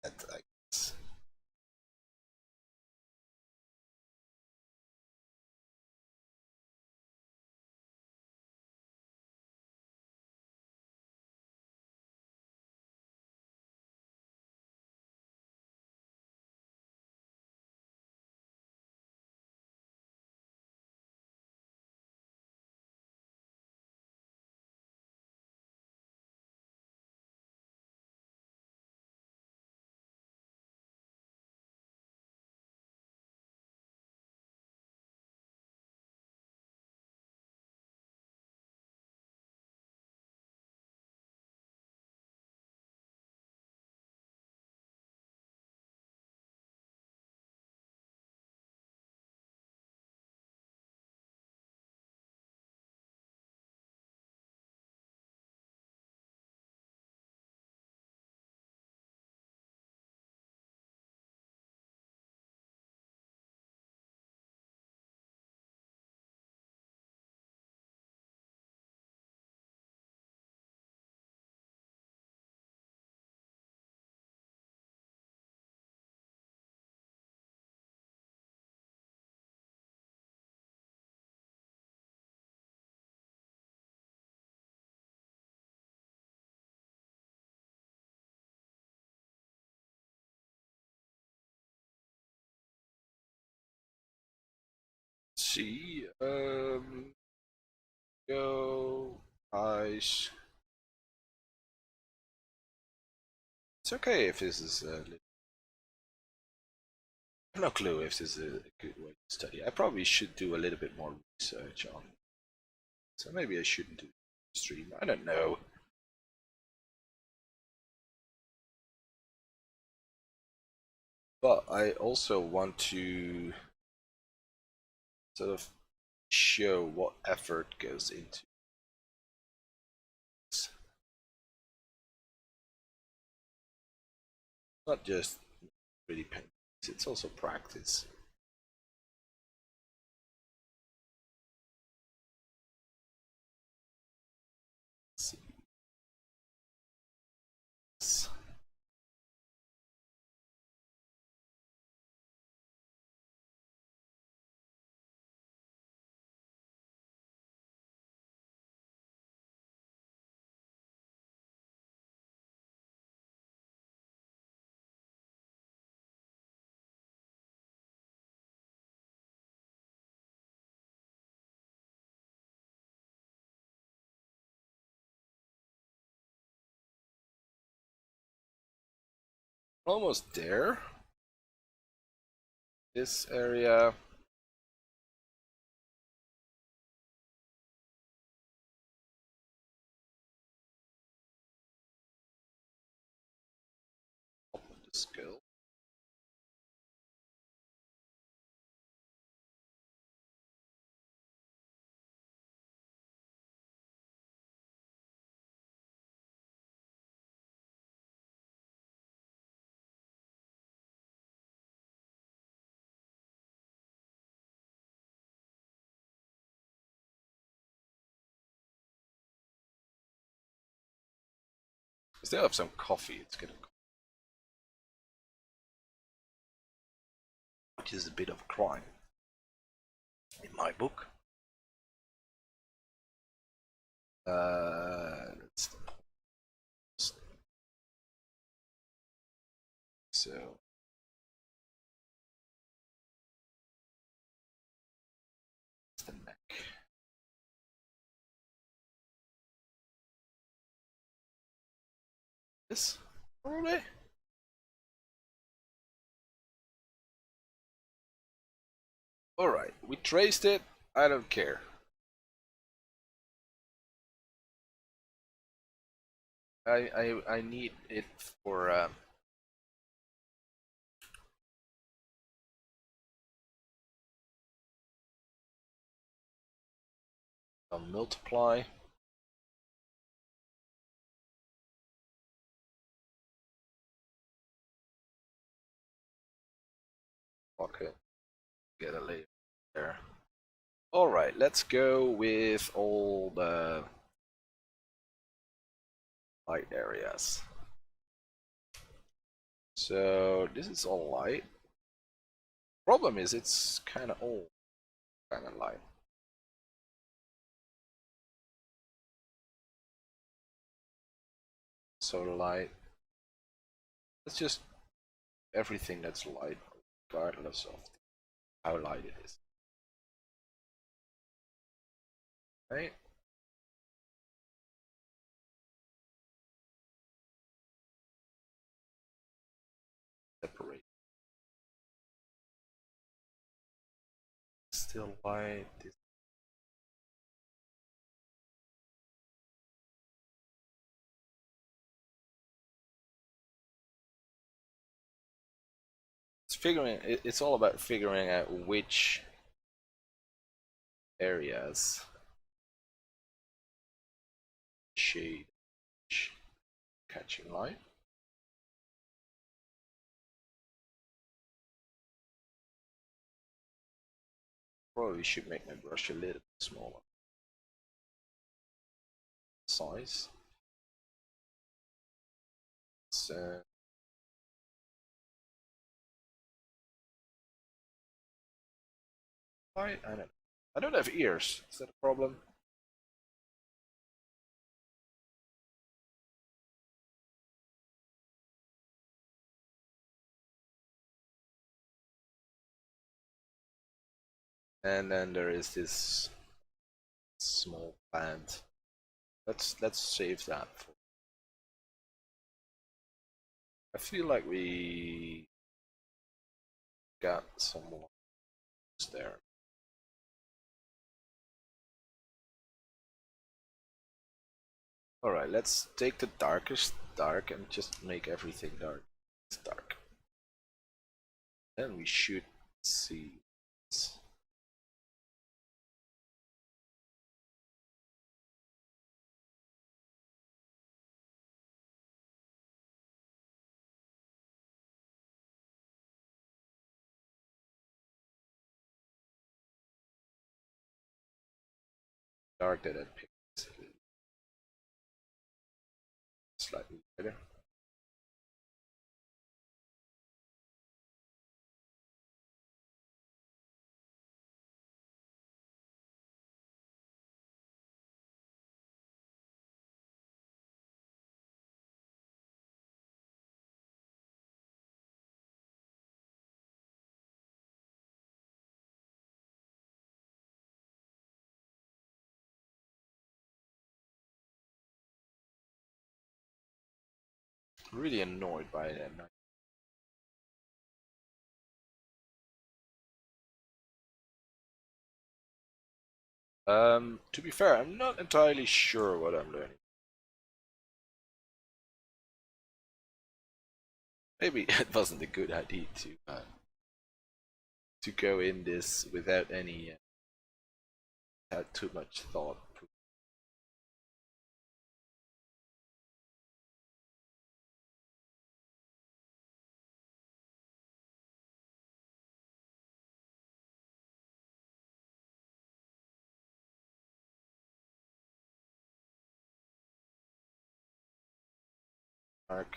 at, I guess. see. Go ice. It's okay if this is I have no clue if this is a good way to study. I probably should do a little bit more research on it. So maybe I shouldn't do stream. I don't know. But I also want to sort of show what effort goes into this. Not just really paint, it's also practice. Let's see. Almost there. This area. Top of the skill. I still have some coffee. It's getting which is a bit of a crime in my book. That's the point. So it's the neck. This probably. All right, we traced it. I don't care. I need it for a multiply. Okay, get a layer there. All right, let's go with all the light areas. So this is all light. Problem is it's kind of all kind of light. Solar light. It's just everything that's light, regardless of how light it is. Right? Separate. Still light. This. It's all about figuring out which areas shade catching light. Probably should make my brush a little bit smaller. Size. So I don't have ears. Is that a problem? And then there is this small plant. Let's save that for. I feel like we got some more there. Alright, let's take the darkest dark and just make everything dark. It's dark. Then we should see. Dark that I picked slightly better. Really annoyed by that. To be fair, I'm not entirely sure what I'm learning. Maybe it wasn't a good idea to go in this without any without too much thought. Mark.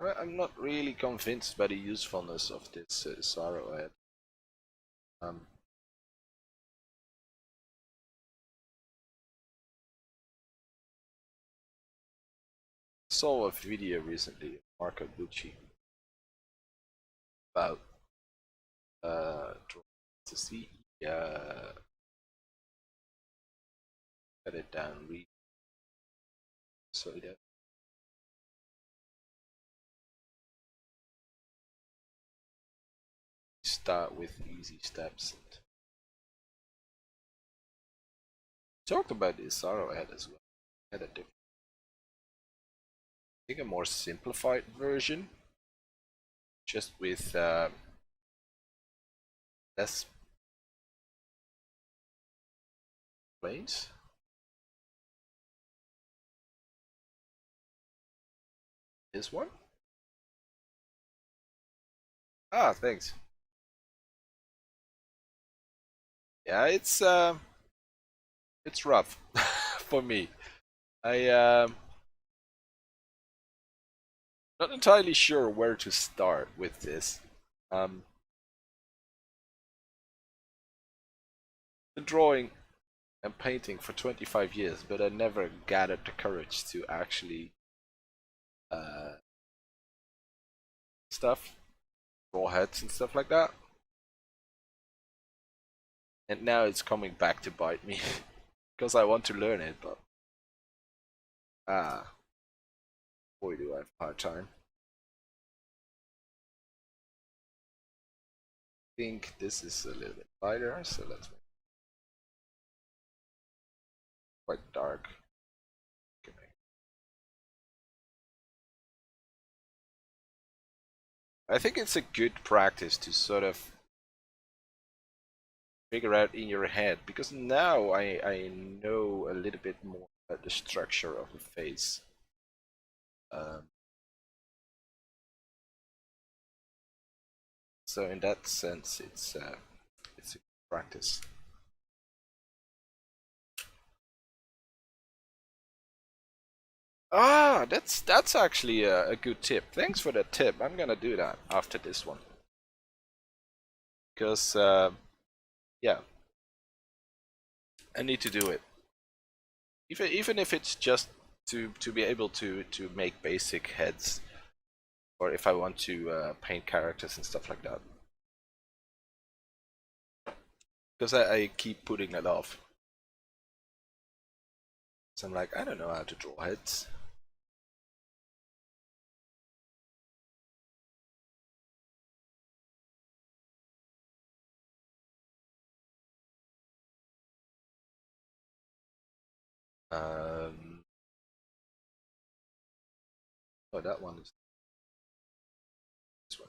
I'm not really convinced by the usefulness of this arrowhead. Saw a video recently of Marco Bucci about to see cut it down read so that start with easy steps. Talked about this arrowhead as well. Had a different, I think a more simplified version, just with less planes. This one? Ah, thanks. Yeah, it's rough for me. Not entirely sure where to start with this. Been drawing and painting for 25 years, but I never gathered the courage to actually stuff, draw heads and stuff like that. And now it's coming back to bite me because I want to learn it, but boy do I have a hard time. I think this is a little bit lighter, so let's make it quite dark. I think it's a good practice to sort of figure out in your head, because now I know a little bit more about the structure of the face. So in that sense, it's a practice. Ah, that's actually a good tip. Thanks for that tip. I'm gonna do that after this one. because yeah, I need to do it. Even if it's just to be able to make basic heads, or if I want to paint characters and stuff like that. Because I keep putting it off. So I'm like, I don't know how to draw heads. Oh, that one is this one.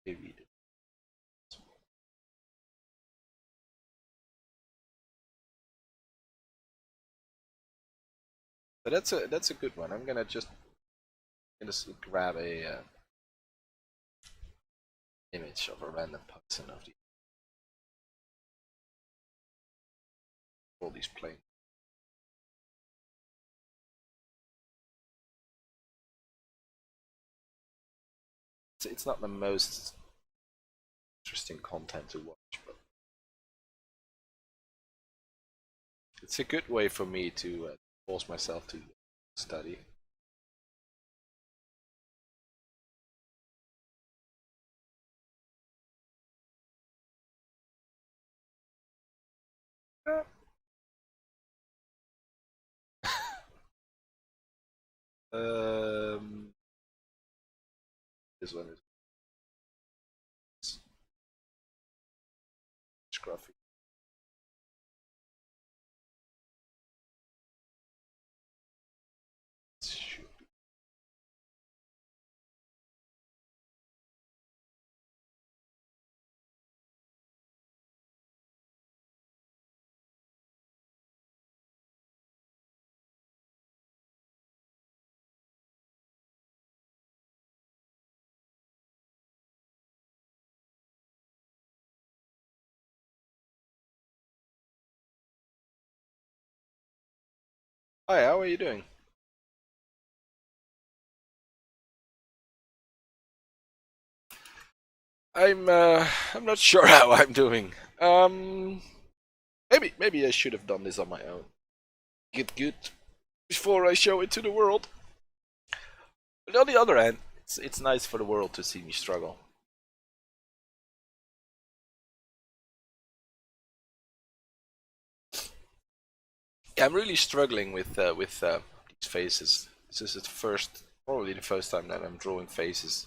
Maybe but that's a good one. I'm gonna just grab a image of a random person of all these planes. It's not the most interesting content to watch, but it's a good way for me to force myself to study. Um, this one is scruffy. Hi, how are you doing? I'm not sure how I'm doing. Maybe I should have done this on my own. Get good before I show it to the world. But on the other hand, it's nice for the world to see me struggle. Yeah, I'm really struggling with these faces. This is probably the first time that I'm drawing faces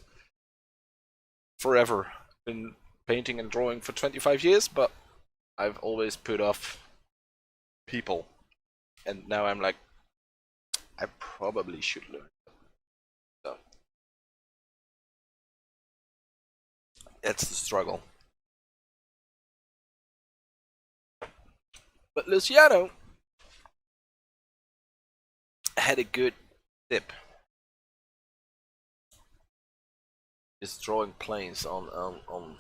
forever. Been painting and drawing for 25 years, but I've always put off people, and now I'm like, I probably should learn. So that's the struggle. But Luciano had a good tip. Is drawing planes on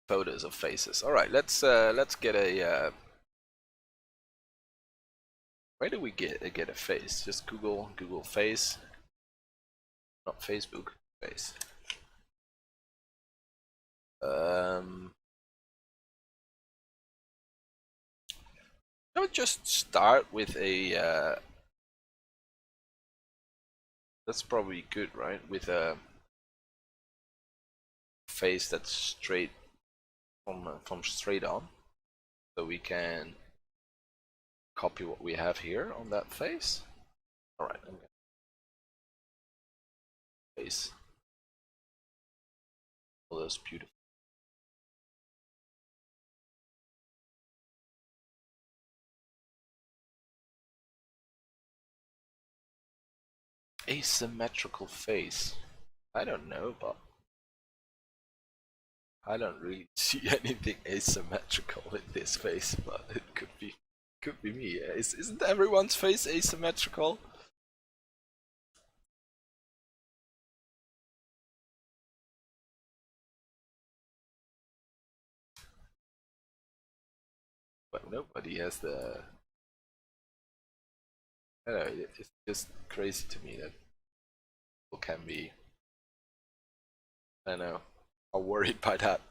photos of faces. All right, let's get a. Where do we get a face? Just Google face, not Facebook face. I would just start with a. That's probably good, right? With a face that's straight from straight on, so we can copy what we have here on that face. All right, I'm gonna face all those beautiful. Asymmetrical face. I don't know, but I don't really see anything asymmetrical in this face, but it could be me. Isn't everyone's face asymmetrical? But nobody has the. I don't know. It's just crazy to me that people can be. I don't know. Are worried by that.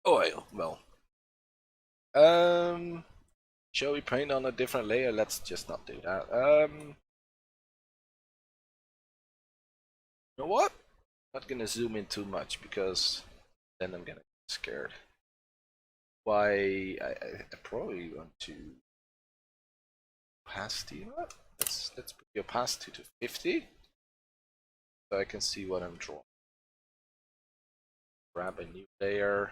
Oh well. Shall we paint on a different layer? Let's just not do that. You know what? Not gonna zoom in too much because then I'm gonna get scared. Why? I probably want to opacity. Let's put the opacity to 50, so I can see what I'm drawing. Grab a new layer.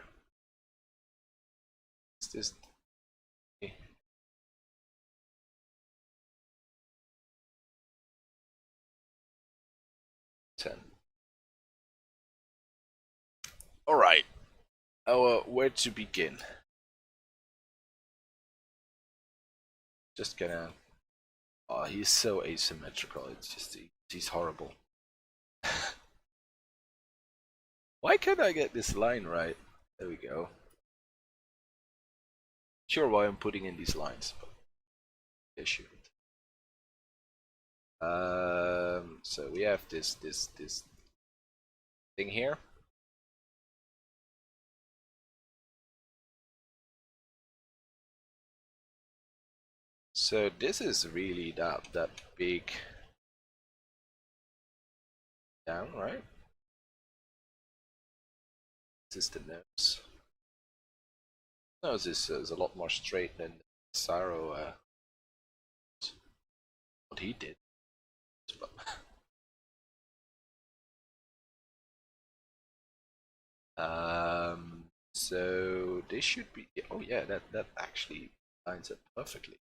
Is this? 10. All right. Where to begin? Just gonna. Oh, he's so asymmetrical. It's just he's horrible. Why can't I get this line right? There we go. Sure, why I'm putting in these lines, but they shouldn't. So we have this thing here. So this is really that big down, right? This is the nose. Nose is a lot more straight than Saro. What he did. So this should be. Oh yeah, that actually lines up perfectly.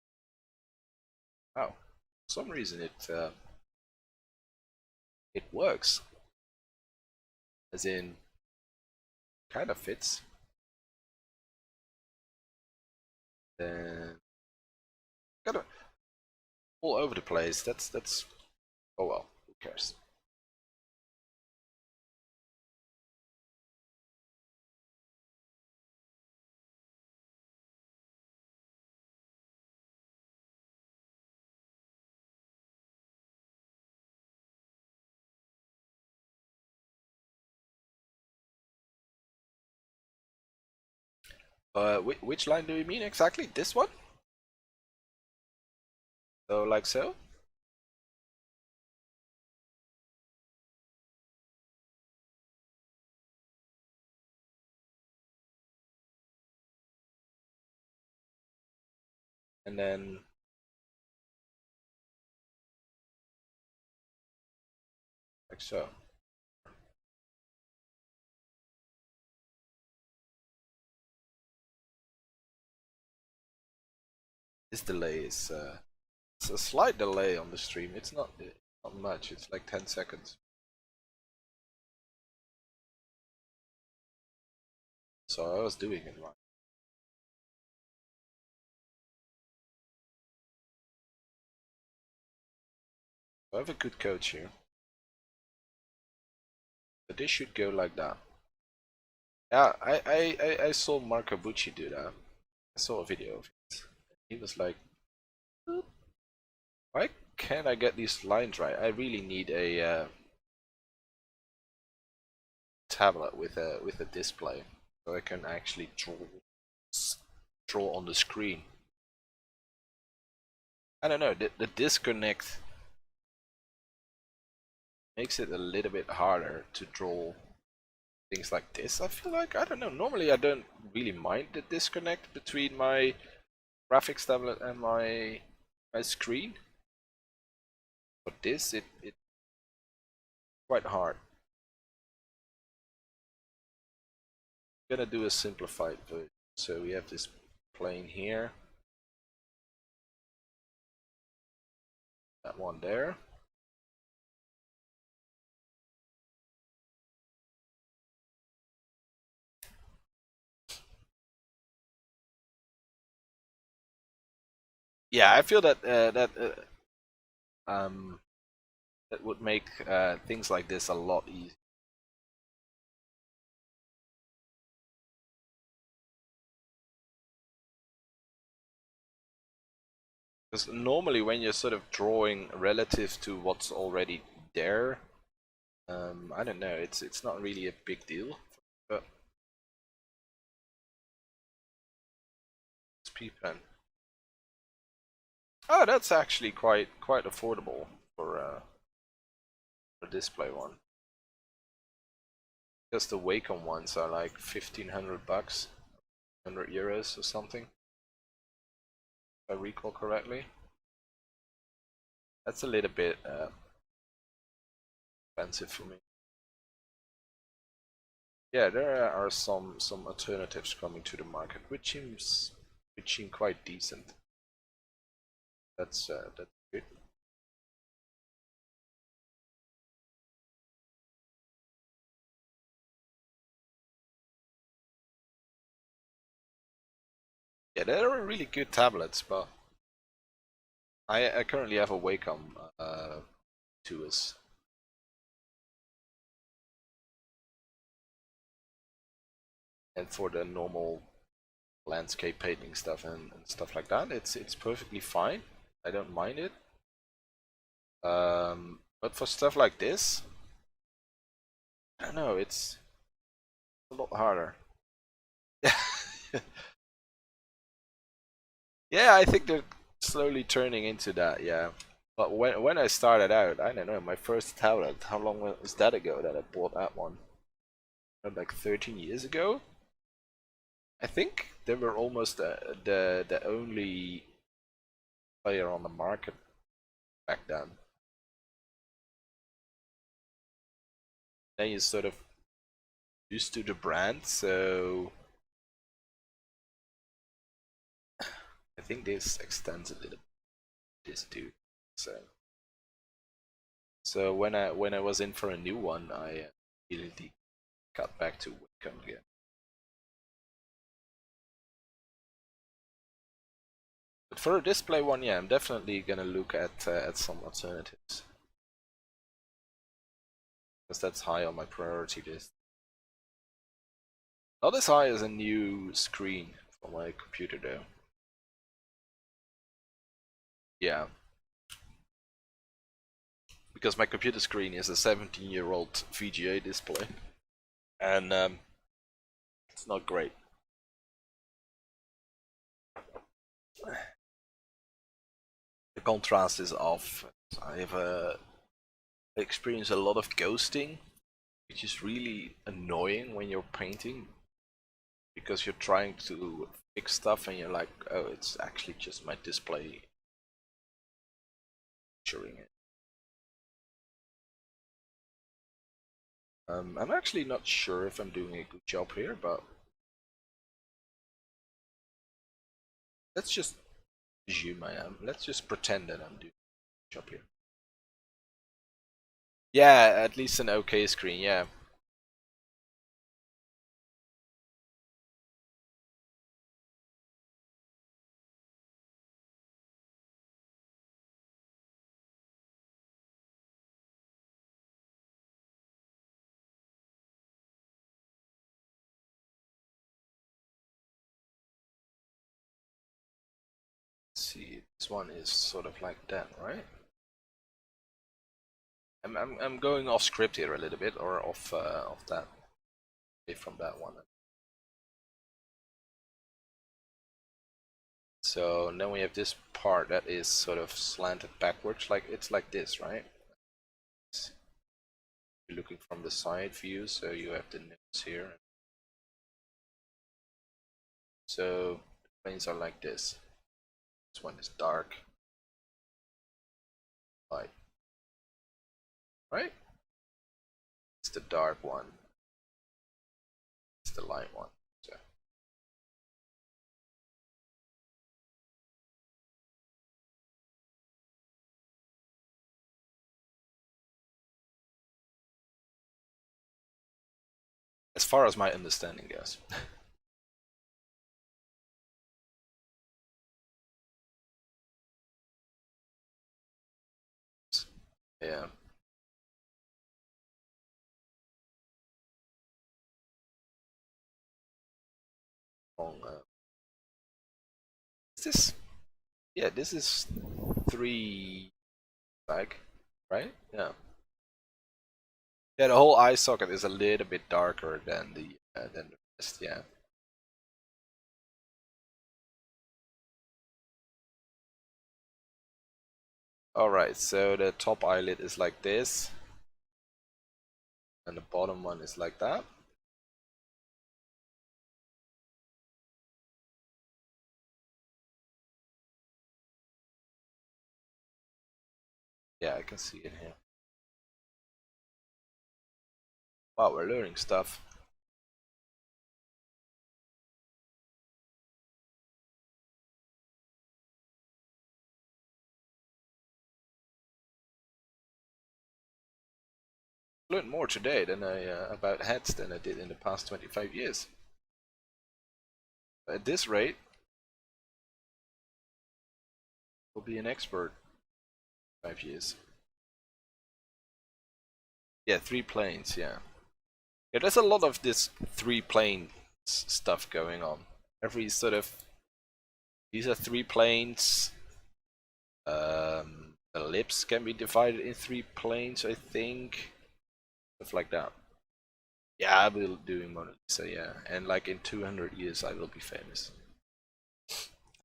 Wow, for some reason it works. As in, kind of fits. Then kind of all over the place. That's. Oh well, who cares? Which line do you mean exactly? This one? So like so? And then like so. This delay is it's a slight delay on the stream. It's not much. It's like 10 seconds. So I was doing it right. I have a good coach here. But this should go like that. Yeah, I saw Marco Bucci do that. I saw a video of it. He was like, why can't I get these lines right? I really need a tablet with a display so I can actually draw on the screen. I don't know, the disconnect makes it a little bit harder to draw things like this. I feel like, I don't know, normally I don't really mind the disconnect between my graphics tablet and my screen, but this it's quite hard. I'm gonna do a simplified version. So we have this plane here, that one there. Yeah, I feel that that would make things like this a lot easier. Because normally when you're sort of drawing relative to what's already there, I don't know, it's not really a big deal. But it's P pen. Oh, that's actually quite affordable for a display one. Because the Wacom ones are like 1,500 bucks, 100 euros or something, if I recall correctly. That's a little bit expensive for me. Yeah, there are some alternatives coming to the market, which seem quite decent. That's good. Yeah, they're really good tablets, but I currently have a Wacom 2s. And for the normal landscape painting stuff and stuff like that, it's perfectly fine. I don't mind it. But for stuff like this, I don't know, it's a lot harder. Yeah, I think they're slowly turning into that, yeah. But when I started out, I don't know, my first tablet, how long was that ago that I bought that one? Like 13 years ago? I think they were almost the only player on the market back then. Then you sort of used to the brand, so I think this extends a little bit, this too. So when I was in for a new one, I immediately got back to Wacom again. But for a display one, yeah, I'm definitely gonna look at some alternatives, because that's high on my priority list. Not as high as a new screen for my computer though. Yeah, because my computer screen is a 17-year-old VGA display, and it's not great. The contrast is off. I have experienced a lot of ghosting, which is really annoying when you're painting, because you're trying to fix stuff and you're like, oh, it's actually just my display showing it. I'm actually not sure if I'm doing a good job here, but let's just assume I am. Let's just pretend that I'm doing a good job here. Yeah, at least an okay screen, yeah. Let's see, this one is sort of like that, right? I'm going off script here a little bit, or off that, from that one. So then we have this part that is sort of slanted backwards, like it's like this, right? You're looking from the side view, so you have the nose here. So the planes are like this. This one is dark, light, right? It's the dark one. It's the light one. So as far as my understanding goes. Yeah. Wrong. Is this? Yeah, this is 3 like, right? Yeah. Yeah, the whole eye socket is a little bit darker than the rest. Yeah. All right. So the top eyelid is like this, and the bottom one is like that. Yeah, I can see it here. Wow, we're learning stuff. Learned more today than I about heads than I did in the past 25 years. At this rate, we'll be an expert 5 years. Yeah, 3 planes. Yeah. Yeah, there's a lot of this 3 planes stuff going on. Every sort of these are 3 planes. The lips can be divided in 3 planes, I think. Stuff like that. Yeah, I will be doing Mona Lisa, yeah. And like in 200 years, I will be famous.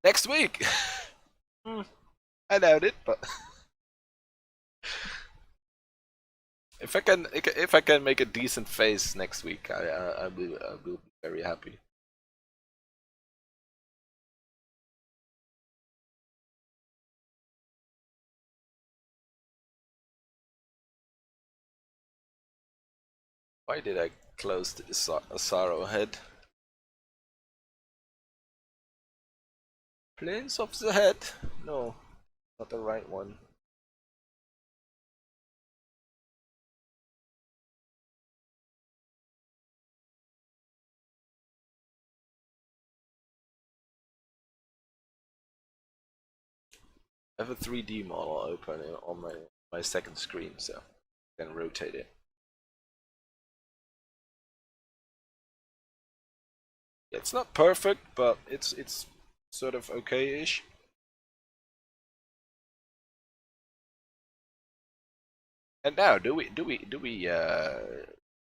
Next week! I doubt it, but if I can make a decent face next week, I will be very happy. Why did I close the Sorrow head? Planes of the head? No, not the right one. I have a 3D model open on my second screen, so I can rotate it. It's not perfect, but it's sort of okay-ish. And now, do we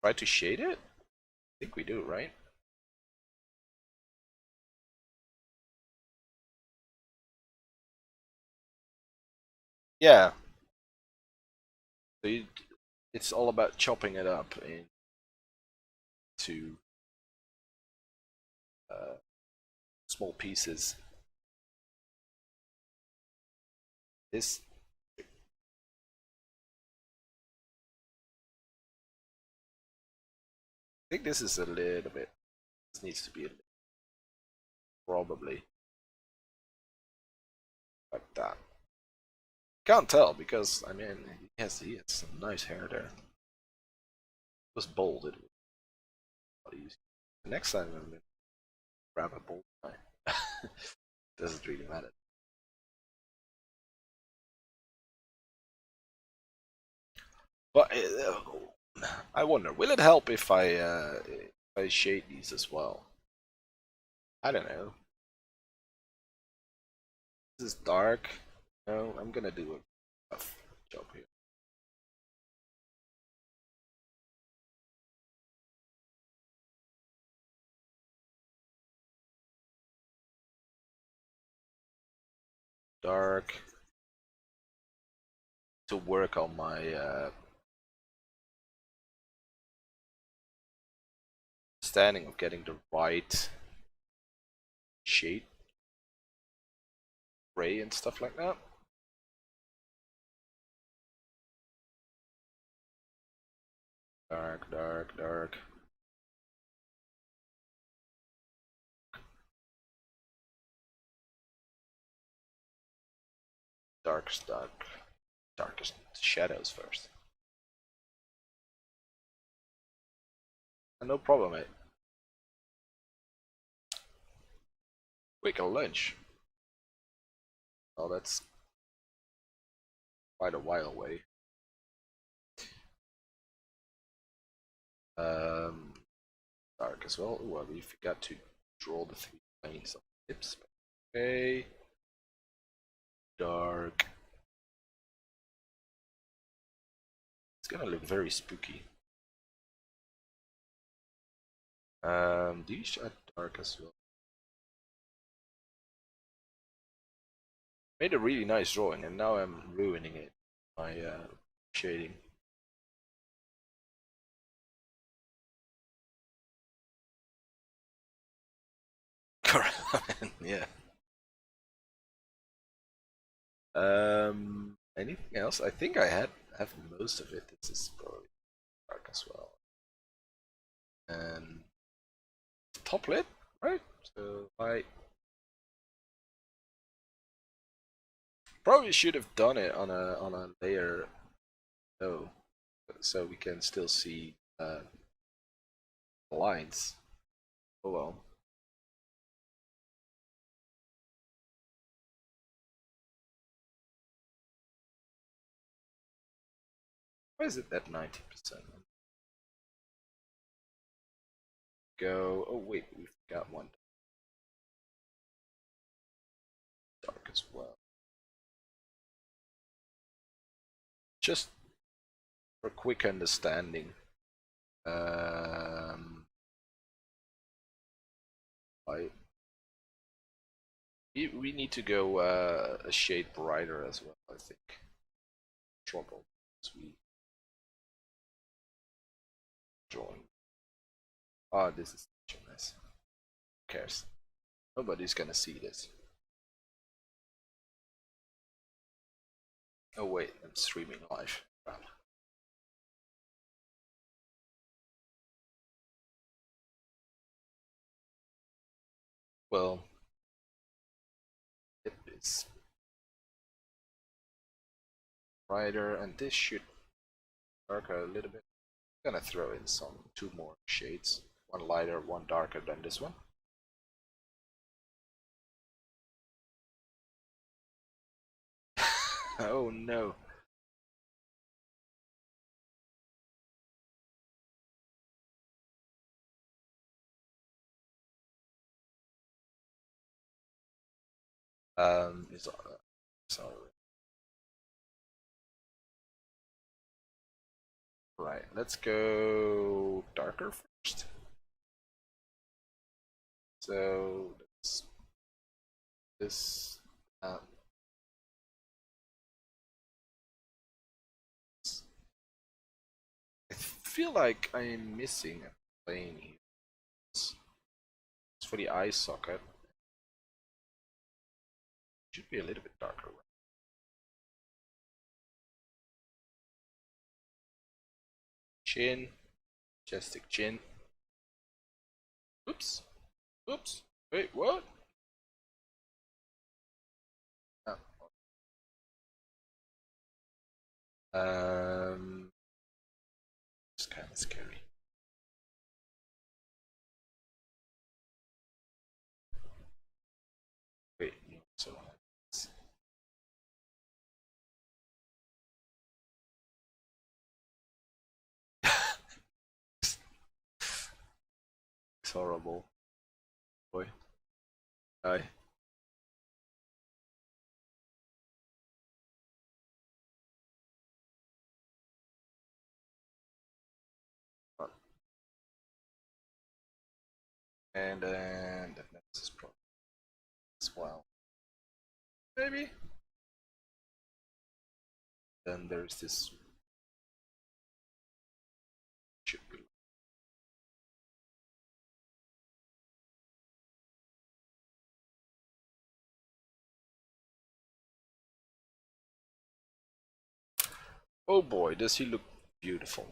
try to shade it? I think we do, right? Yeah. So it's all about chopping it up into uh, small pieces. This I think this is a little bit. This needs to be a probably like that. Can't tell because I mean he has some nice hair there. It was bold. It was not easy. Next time I'm gonna grab a bold guy. Doesn't really matter. But I wonder, will it help if I shade these as well? I don't know. This is dark. No, I'm gonna do a rough job here. Dark to work on my standing of getting the right shade, gray and stuff like that. Dark, dark, dark. Darkest dark. Darkest shadows first. No problem, mate. Quick, a lunch. Oh, that's quite a while away. Um, Dark as well. Ooh, we forgot to draw the 3 planes of tips. Okay. It's gonna look very spooky. These are dark as well. Made a really nice drawing, and now I'm ruining it by shading. Yeah. Anything else? I think I have most of it. This is probably dark as well. And top lid, right? So I probably should have done it on a layer low, so we can still see lines. Oh well. Why is it at 90%? Go. Oh wait, we've got one dark as well. Just for quick understanding. I we need to go a shade brighter as well. I think. Trouble as we drawing. Ah, this is such a mess. Who cares? Nobody's gonna see this. Oh wait, I'm streaming live. Crap. Well, it is brighter, and this should darker a little bit. I'm gonna throw in two more shades. One lighter, one darker than this one. Oh no. It's sorry. Right, let's go darker first. So this I feel like I'm missing a plane here. It's for the eye socket. Should be a little bit darker. Chin, majestic chin. Oops, oops. Wait, what? Oh. It's kind of scary. Wait, so it's horrible. Boy. Hi. And then the next is probably as well. Maybe. Then there's this. Should be. Oh boy, does he look beautiful.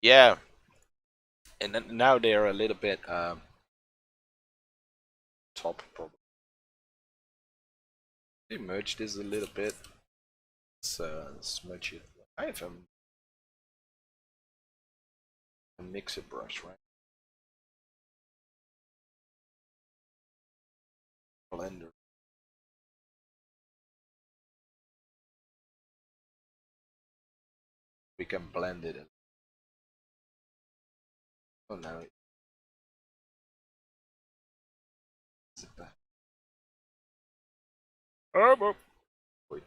Yeah. And then now they're a little bit top probably. They merge this a little bit. Let's smudge it. I have a mixer brush, right? Blender. We can blend it. Oh no. Wait.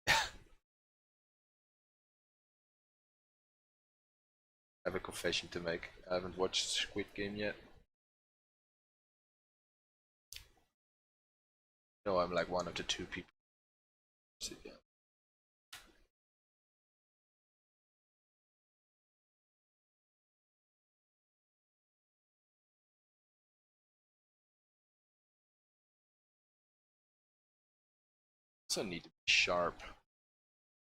I have a confession to make. I haven't watched Squid Game yet. No, I'm like one of the two people. Also need to be sharp,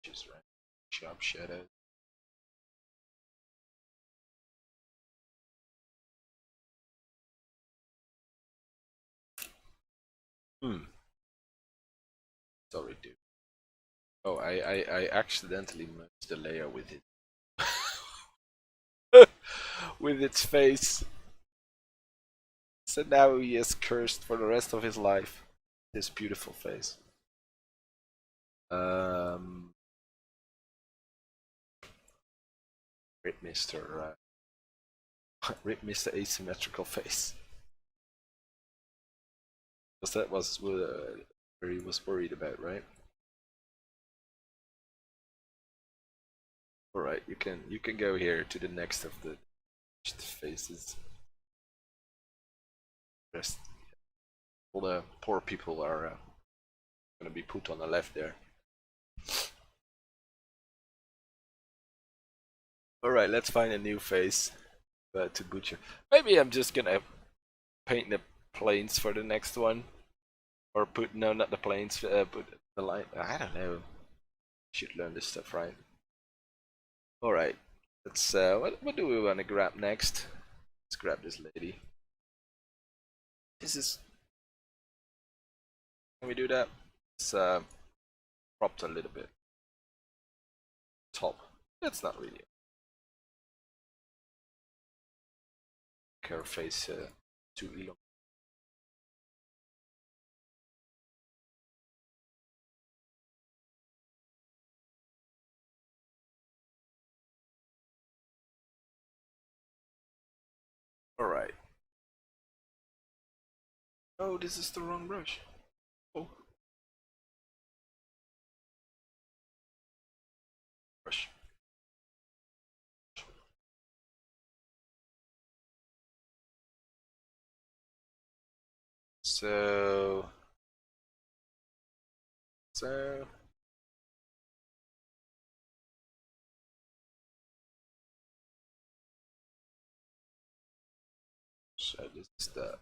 just right. Sharp shadow. Hmm. Sorry, dude. Oh, I accidentally merged the layer with it. With its face. So now he is cursed for the rest of his life. This beautiful face. Rip Mr. Rip Mr. Asymmetrical face. Because that was where he was worried about, right? All right, you can go here to the next of the faces. Rest. All the poor people are gonna be put on the left there. All right, let's find a new face to butcher. Maybe I'm just gonna paint the planes for the next one, or put no, not the planes. Put the line. I don't know. Should learn this stuff, right? All right. Let's. What do we want to grab next? Let's grab this lady. This is. Can we do that? It's propped a little bit. Top. That's not really. Her face too long. All right. Oh, this is the wrong brush. Oh. Brush. So. So. So this is the.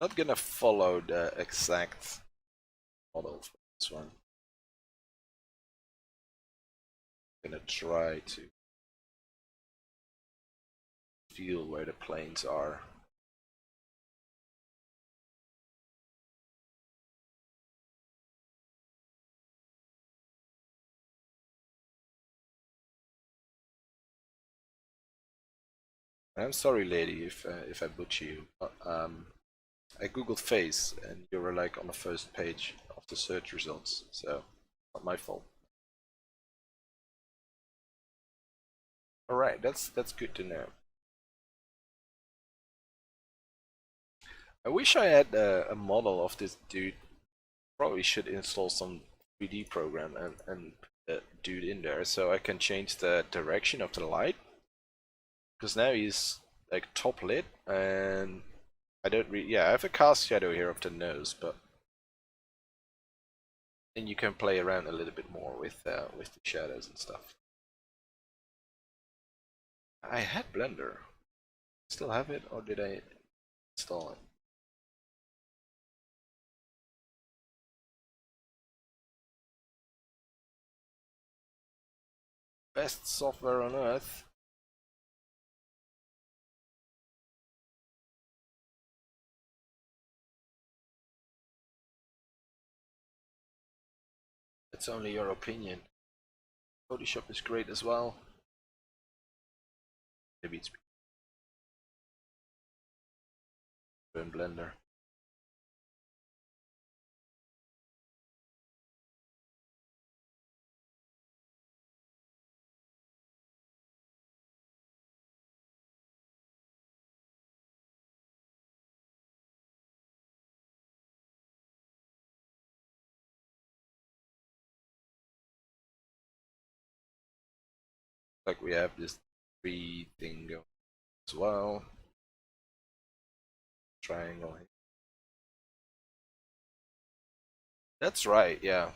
Not gonna follow the exact model for this one. I'm gonna try to feel where the planes are. I'm sorry, lady, if I butcher you. I googled face, and you were like on the first page of the search results, so not my fault. All right, that's good to know. I wish I had a model of this dude. Probably should install some 3D program and put that dude in there so I can change the direction of the light. Because now he's like top lit, and I don't really. Yeah, I have a cast shadow here of the nose, but then you can play around a little bit more with the shadows and stuff. I had Blender. Still have it, or did I install it? Best software on earth. That's only your opinion. Photoshop is great as well. Maybe it's in Blender. Like we have this 3 thing going as well. Triangle. That's right, yeah.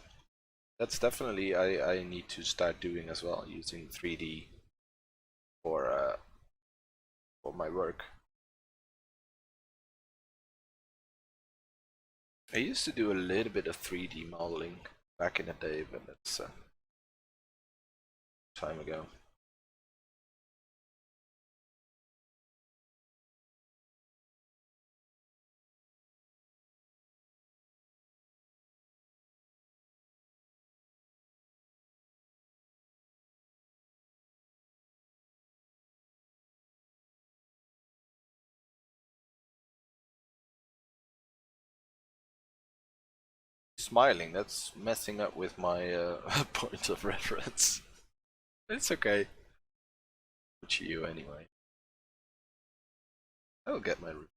That's definitely I need to start doing as well, using 3D for my work. I used to do a little bit of 3D modeling back in the day, but that's time ago. Smiling, that's messing up with my point of reference. It's okay. Which you anyway. I'll get my root.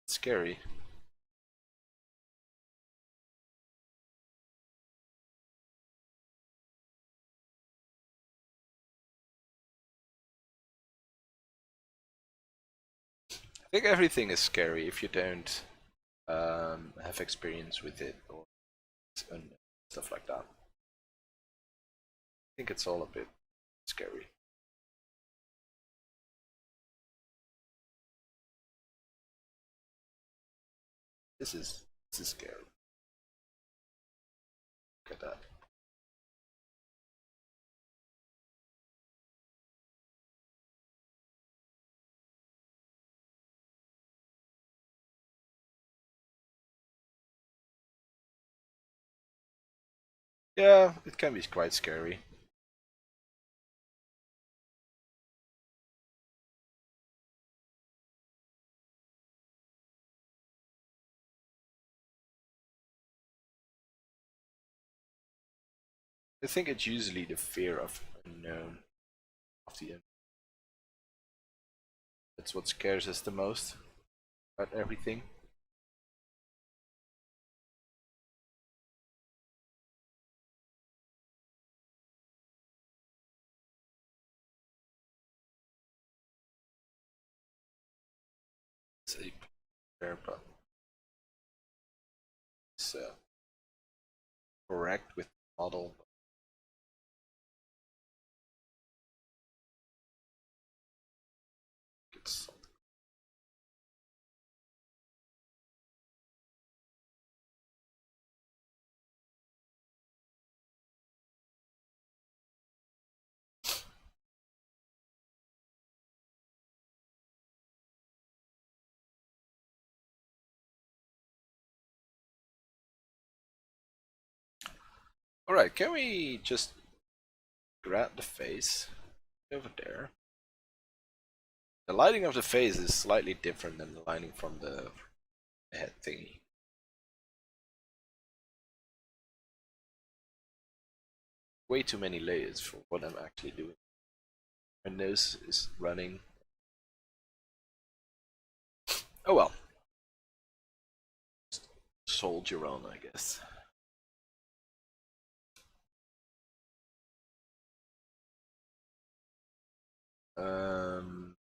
Scary. I think everything is scary if you don't have experience with it or and stuff like that. I think it's all a bit scary. This is scary. Look at that. Yeah, it can be quite scary. I think it's usually the fear of unknown, of the unknown. That's what scares us the most about everything. It's a fair but it's correct with the model. It's alright, can we just grab the face over there? The lighting of the face is slightly different than the lighting from the head thingy. Way too many layers for what I'm actually doing. My nose is running. Oh well. Soldier on, I guess. Um,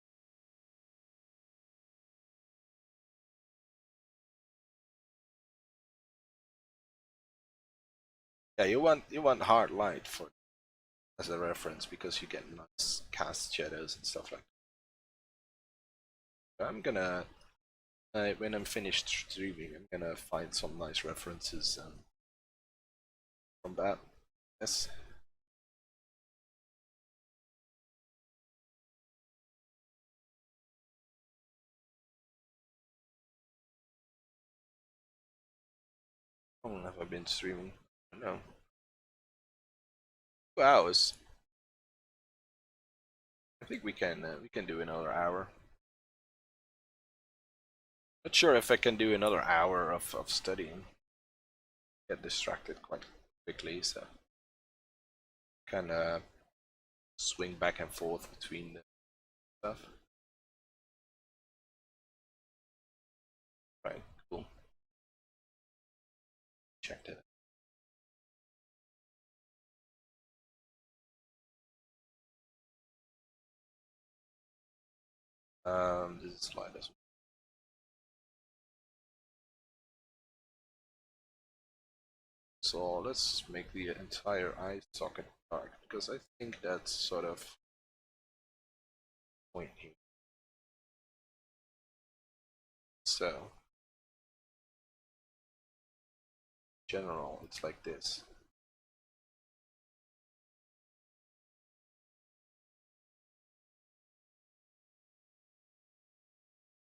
yeah, you want hard light for as a reference because you get nice cast shadows and stuff like that. I'm gonna when I'm finished streaming, I'm gonna find some nice references from that. Yes. How long have I been streaming? I don't know. 2 hours. I think we can do another hour. Not sure if I can do another hour of studying. Get distracted quite quickly, so kind of swing back and forth between the stuff. Right, cool. Checked it. This is slide as well. So let's make the entire eye socket dark because I think that's sort of point here. So, general, it's like this.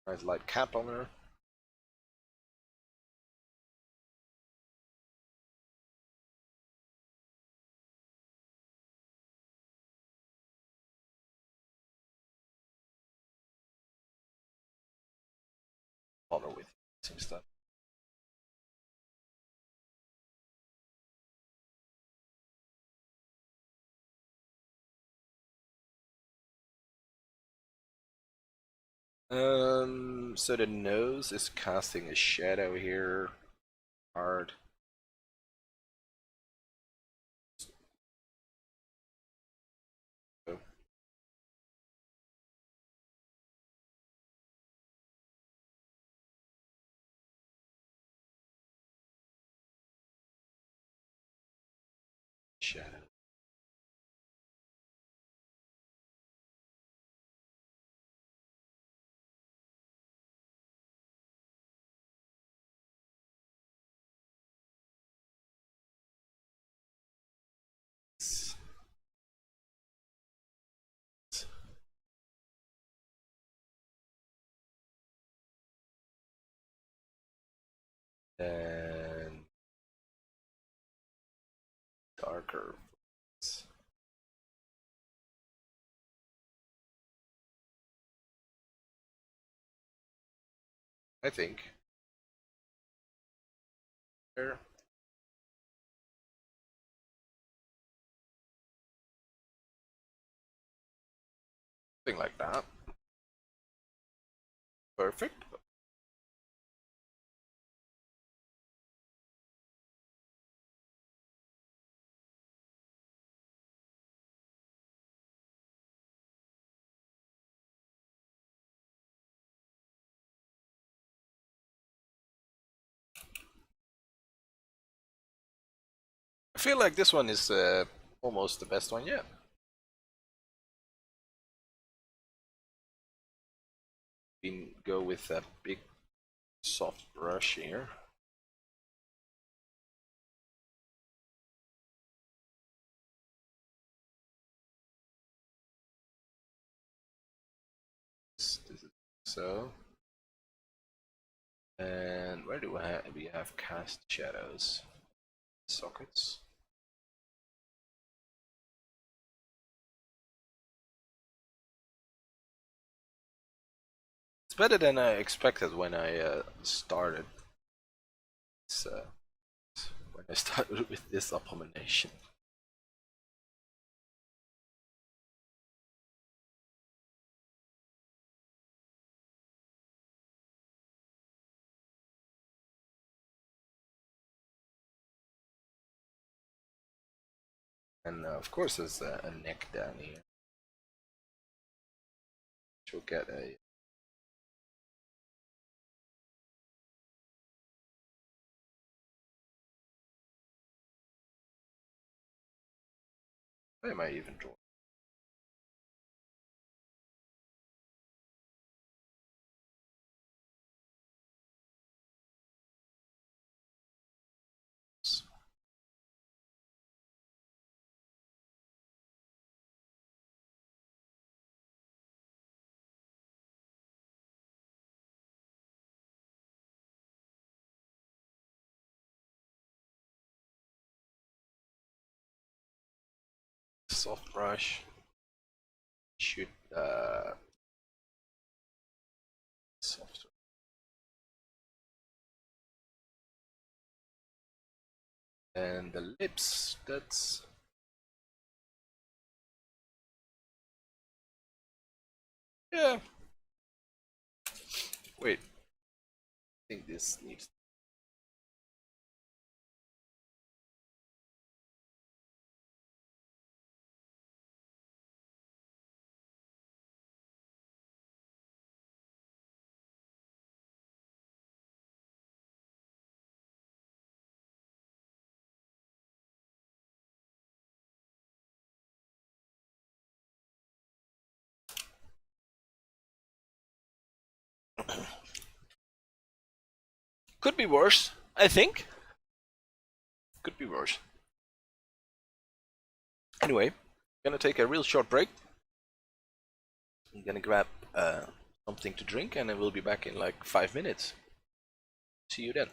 Nice light cap on there. Bother with some stuff. So the nose is casting a shadow here, hard. So, shadow. And darker. I think. There. Something like that. Perfect. I feel like this one is almost the best one yet. We can go with a big soft brush here. This is so. And where do we have cast shadows? Sockets. It's better than I expected when I started. So when I started with this abomination. And of course there's a neck down here. Which will get a I might even draw. soft brush should softer. And the lips, that's yeah. Wait, I think this needs. Could be worse, I think. Could be worse. Anyway, gonna take a real short break. I'm gonna grab something to drink and I will be back in like 5 minutes. See you then.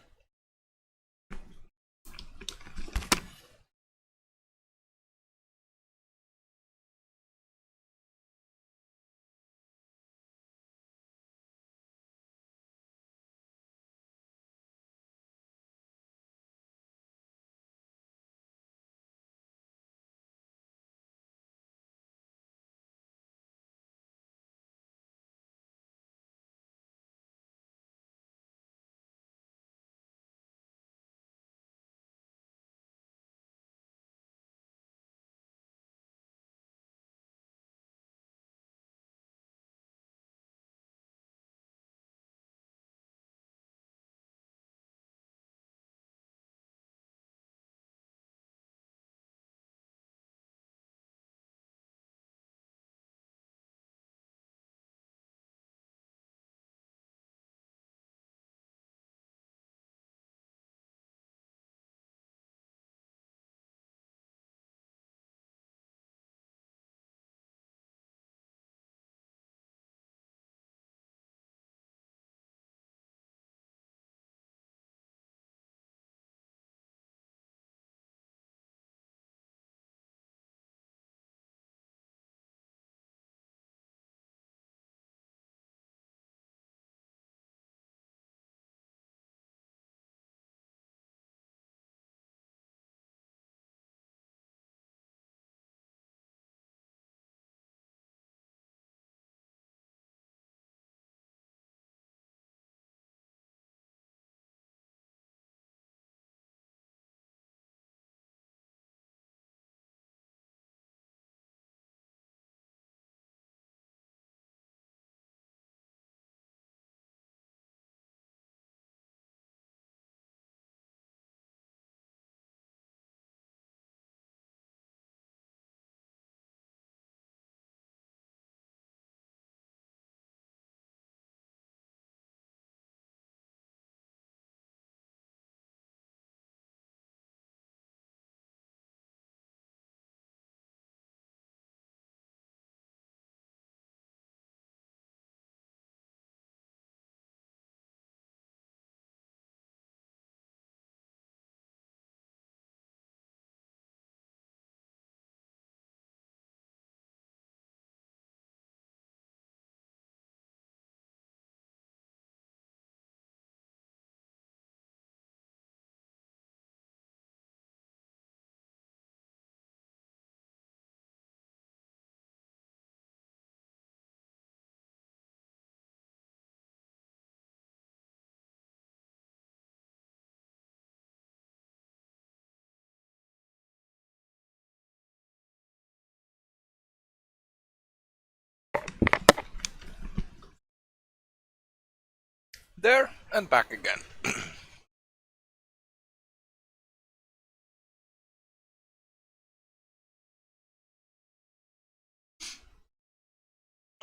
There and back again.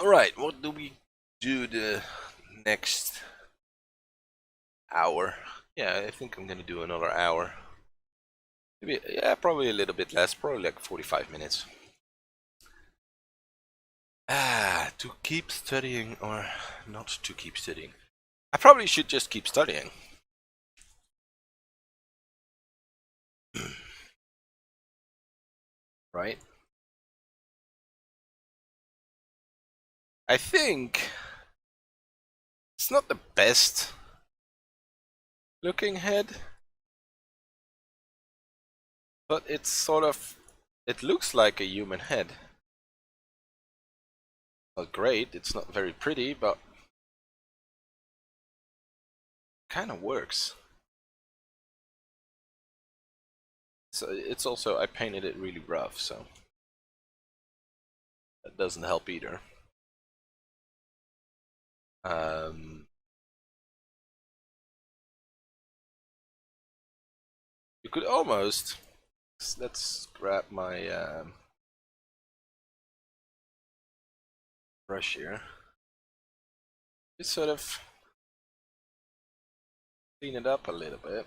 Alright, what do we do the next hour? Yeah, I think I'm gonna do another hour. Maybe, yeah, probably a little bit less, probably like 45 minutes. To keep studying or not to keep studying. I probably should just keep studying. Right? I think it's not the best looking head, but it's sort of, it looks like a human head. Not great, it's not very pretty, but kind of works. So it's also, I painted it really rough, so that doesn't help either. You could almost, let's grab my brush here. Just sort of clean it up a little bit.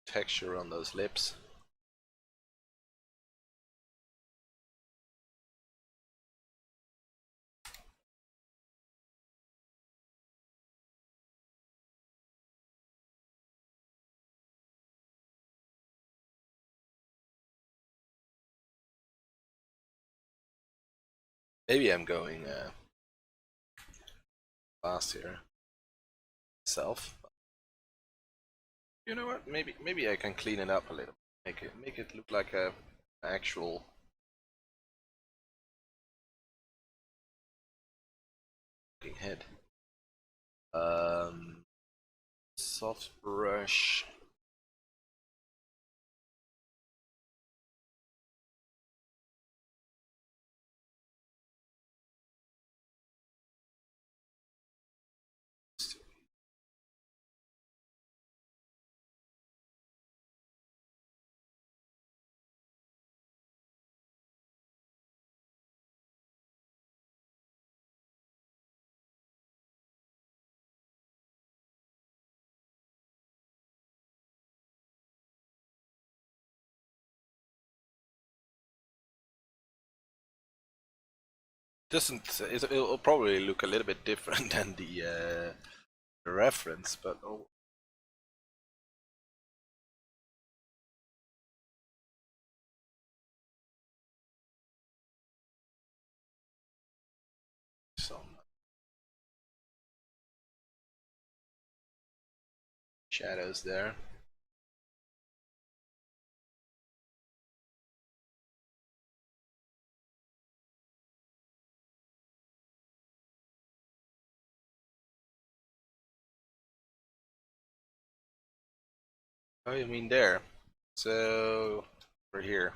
Texture on those lips. Maybe I'm going fast here myself. You know what? Maybe I can clean it up a little. Make it look like a actual looking head. Soft brush. Doesn't it'll probably look a little bit different than the reference, but oh, some shadows there. Oh, you mean there? So over here.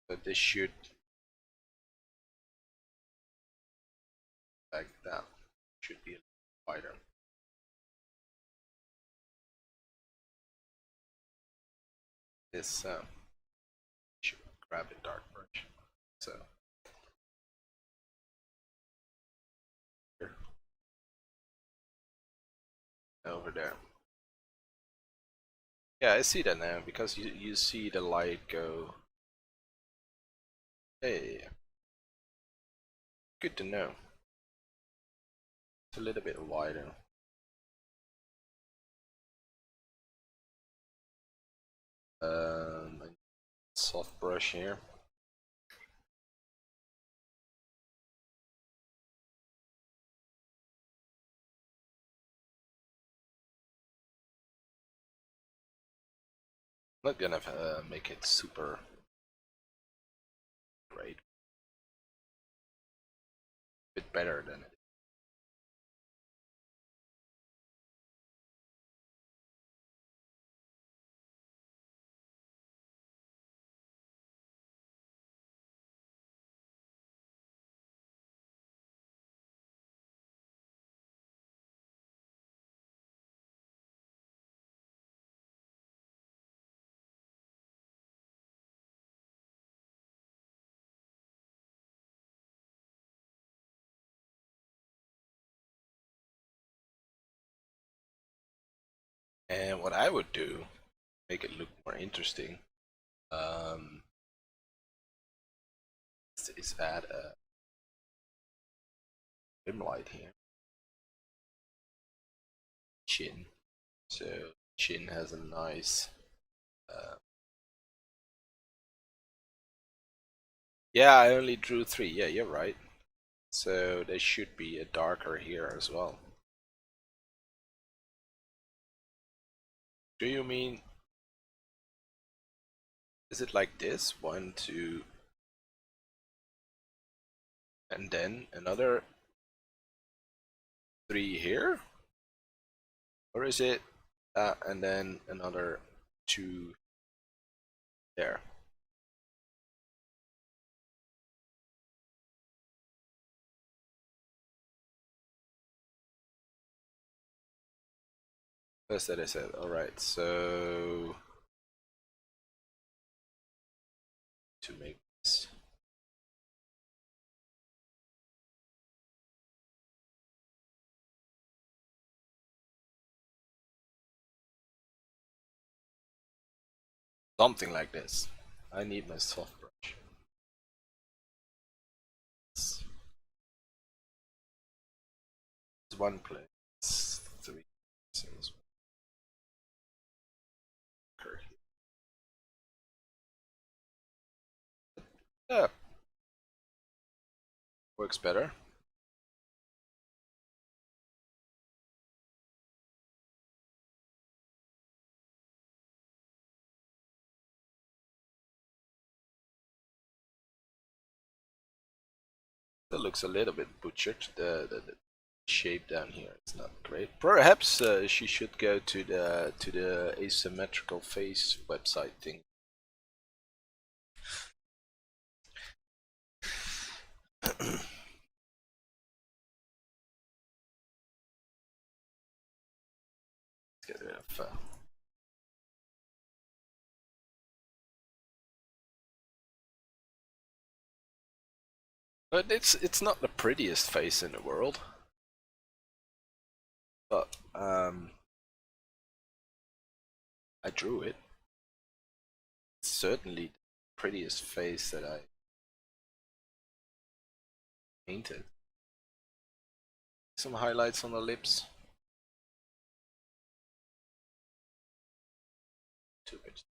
But this should like that. Should be a little wider. This should grab a dark brush. So here, over there. Yeah, I see that now because you see the light go. Hey, good to know. It's a little bit wider. Soft brush here. Not gonna make it super great. Bit better than it. And what I would do, make it look more interesting, um, is add a rim light here. Chin. So chin has a nice. Yeah, I only drew 3. Yeah, you're right. So there should be a darker here as well. Do you mean? Is it like this? 1, 2, and then another 3 here? Or is it that and then another 2 there? That's that I said. Alright, so to make this something like this. I need my soft brush. It's one place, 3 pixels. Yeah, works better. That looks a little bit butchered. The shape down here is not great. Perhaps she should go to the asymmetrical face website thing. Let's get rid of. But it's not the prettiest face in the world. But I drew it. It's certainly the prettiest face that I painted. Some highlights on the lips. Too much.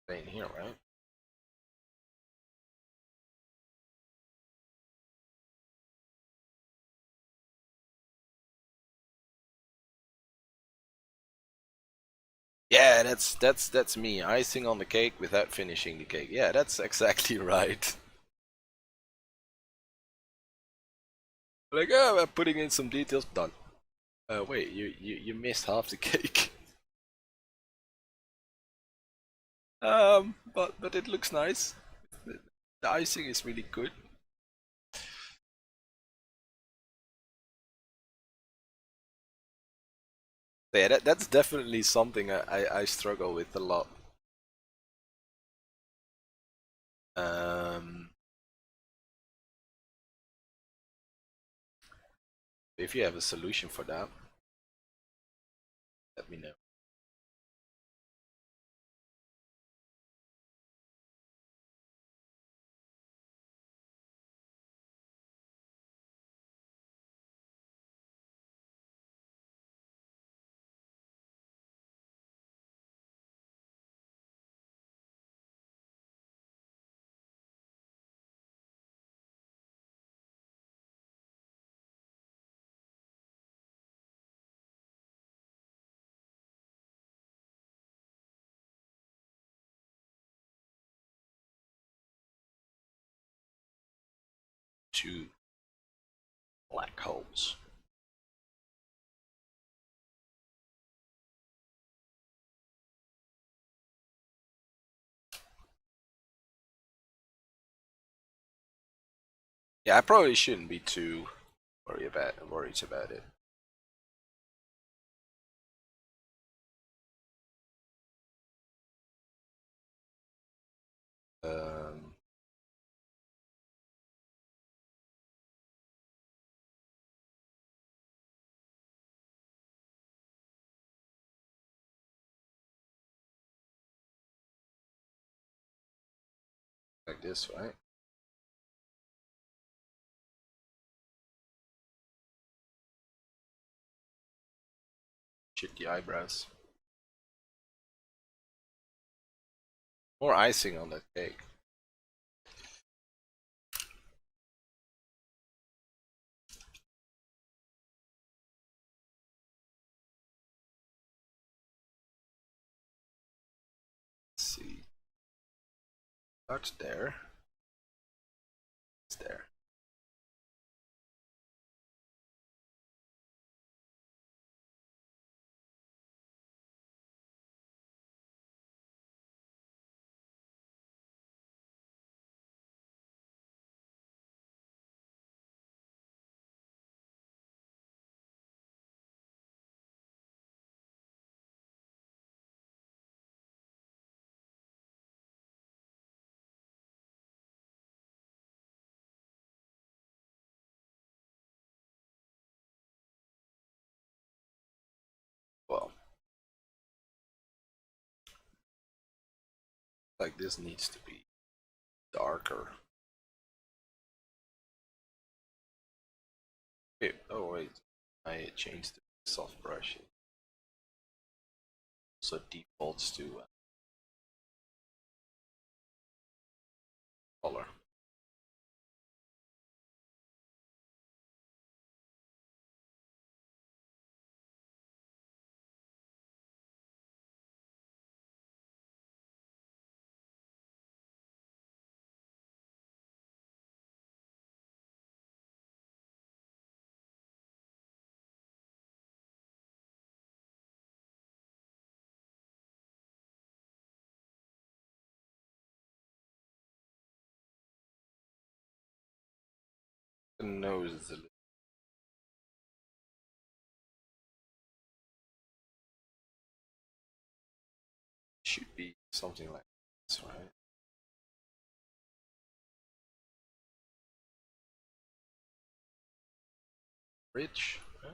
Vein here, right? Yeah, that's me. Icing on the cake without finishing the cake. Yeah, that's exactly right. Like, oh, I'm putting in some details. Done. Wait, you missed half the cake. But it looks nice. The icing is really good. Yeah, that's definitely something I struggle with a lot. Um, if you have a solution for that, let me know. Two black holes. Yeah, I probably shouldn't be too worried about it. Um, Like this, right? Check the eyebrows. More icing on that cake. Let's see. That's there. It's there. Well, like this needs to be darker. Wait, oh wait, I changed the soft brush. So it defaults to color. The nose is a little, should be something like this, right? Rich. Huh?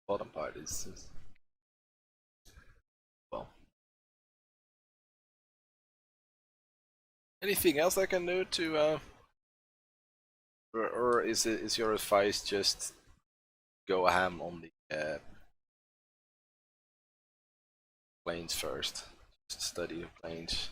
Bottom part is well. Anything else I can do to or is your advice just go ham on the planes first? Just study the planes.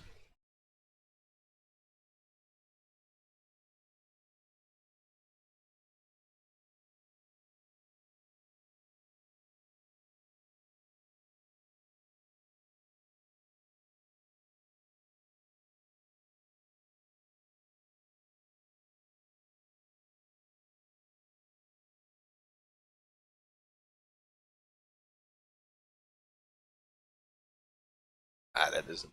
Ah, that isn't.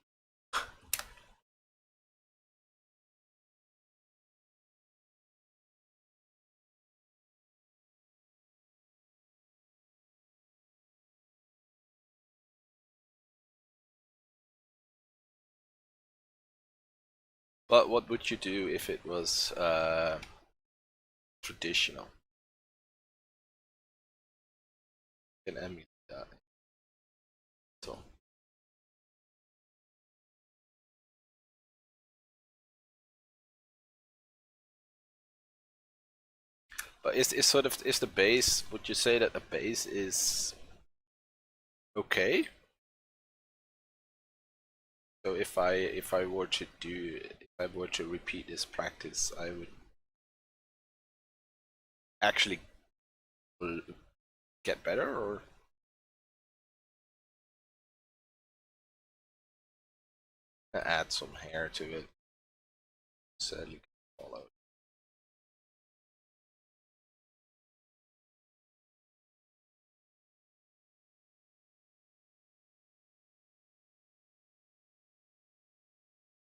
But what would you do if it was traditional? You can emulate that. So, but is sort of is the base? Would you say that the base is okay? So if I were to do if I were to repeat this practice, I would actually get better, or add some hair to it. Sadly, follow.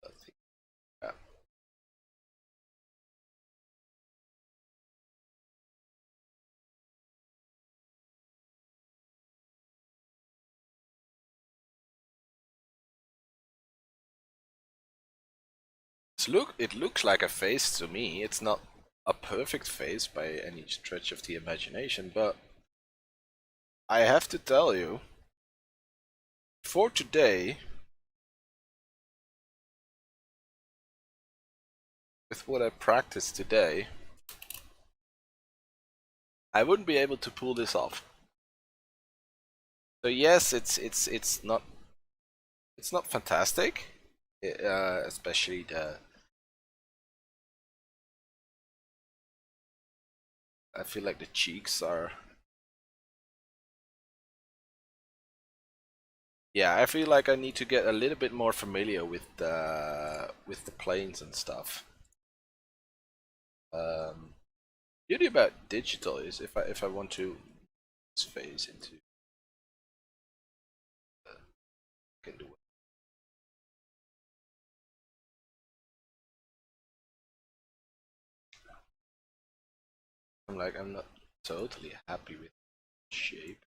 I think, yeah. It looks like a face to me. It's not a perfect face by any stretch of the imagination, but I have to tell you, for today, with what I practiced today, I wouldn't be able to pull this off. So yes, it's not fantastic, especially the. I feel like the cheeks are. Yeah, I feel like I need to get a little bit more familiar with the planes and stuff. Beauty about digital is if I want to phase into can do it. I'm not totally happy with the shape.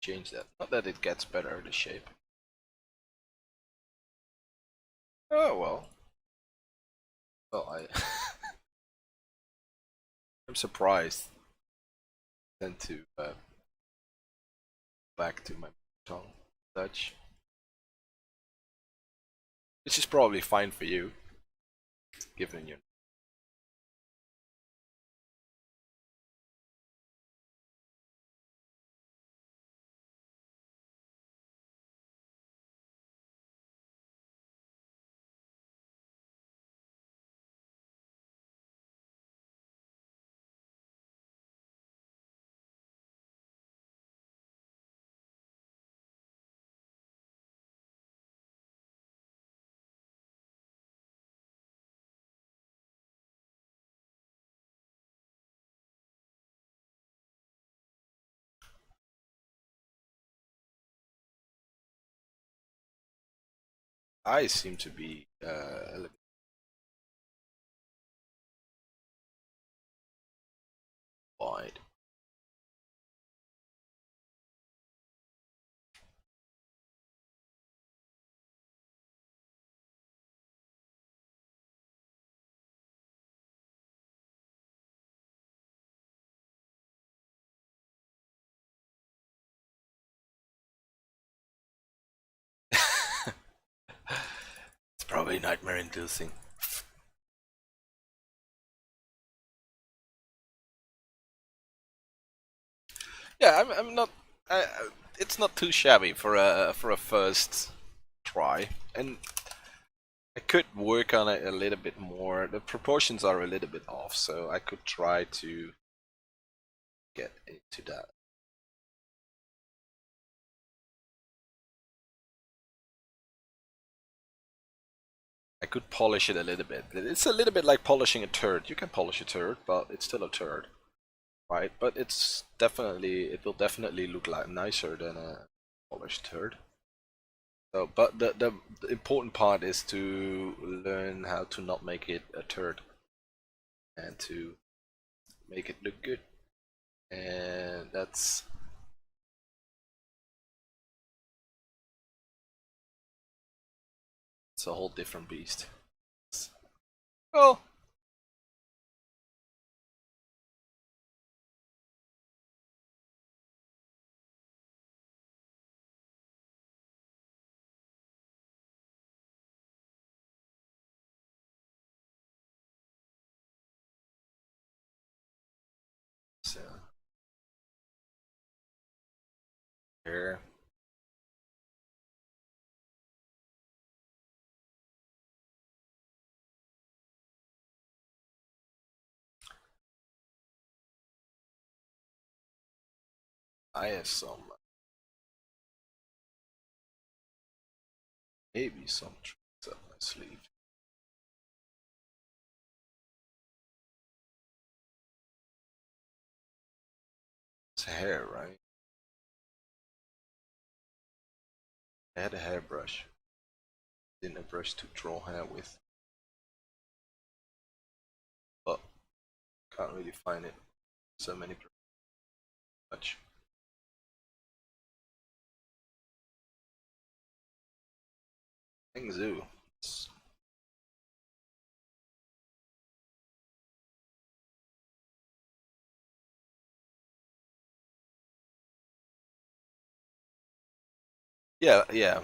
Change that. Not that it gets better the shape. Oh well. Well I I'm surprised. Tend to back to my tongue Dutch, which is probably fine for you, given you. I seem to be a little wide. It's probably nightmare inducing. Yeah, I'm not. It's not too shabby for a first try, and I could work on it a little bit more. The proportions are a little bit off, so I could try to get into that. I could polish it a little bit. It's a little bit like polishing a turd. You can polish a turd, but it's still a turd, right? But it will definitely look like nicer than a polished turd. So, but the important part is to learn how to not make it a turd and to make it look good. And it's a whole different beast. Well, so here I have some maybe some tricks up my sleeve. It's hair, right? I had a hairbrush. Didn't a brush to draw hair with, but can't really find it. So many much. Zoo. Yeah, yeah.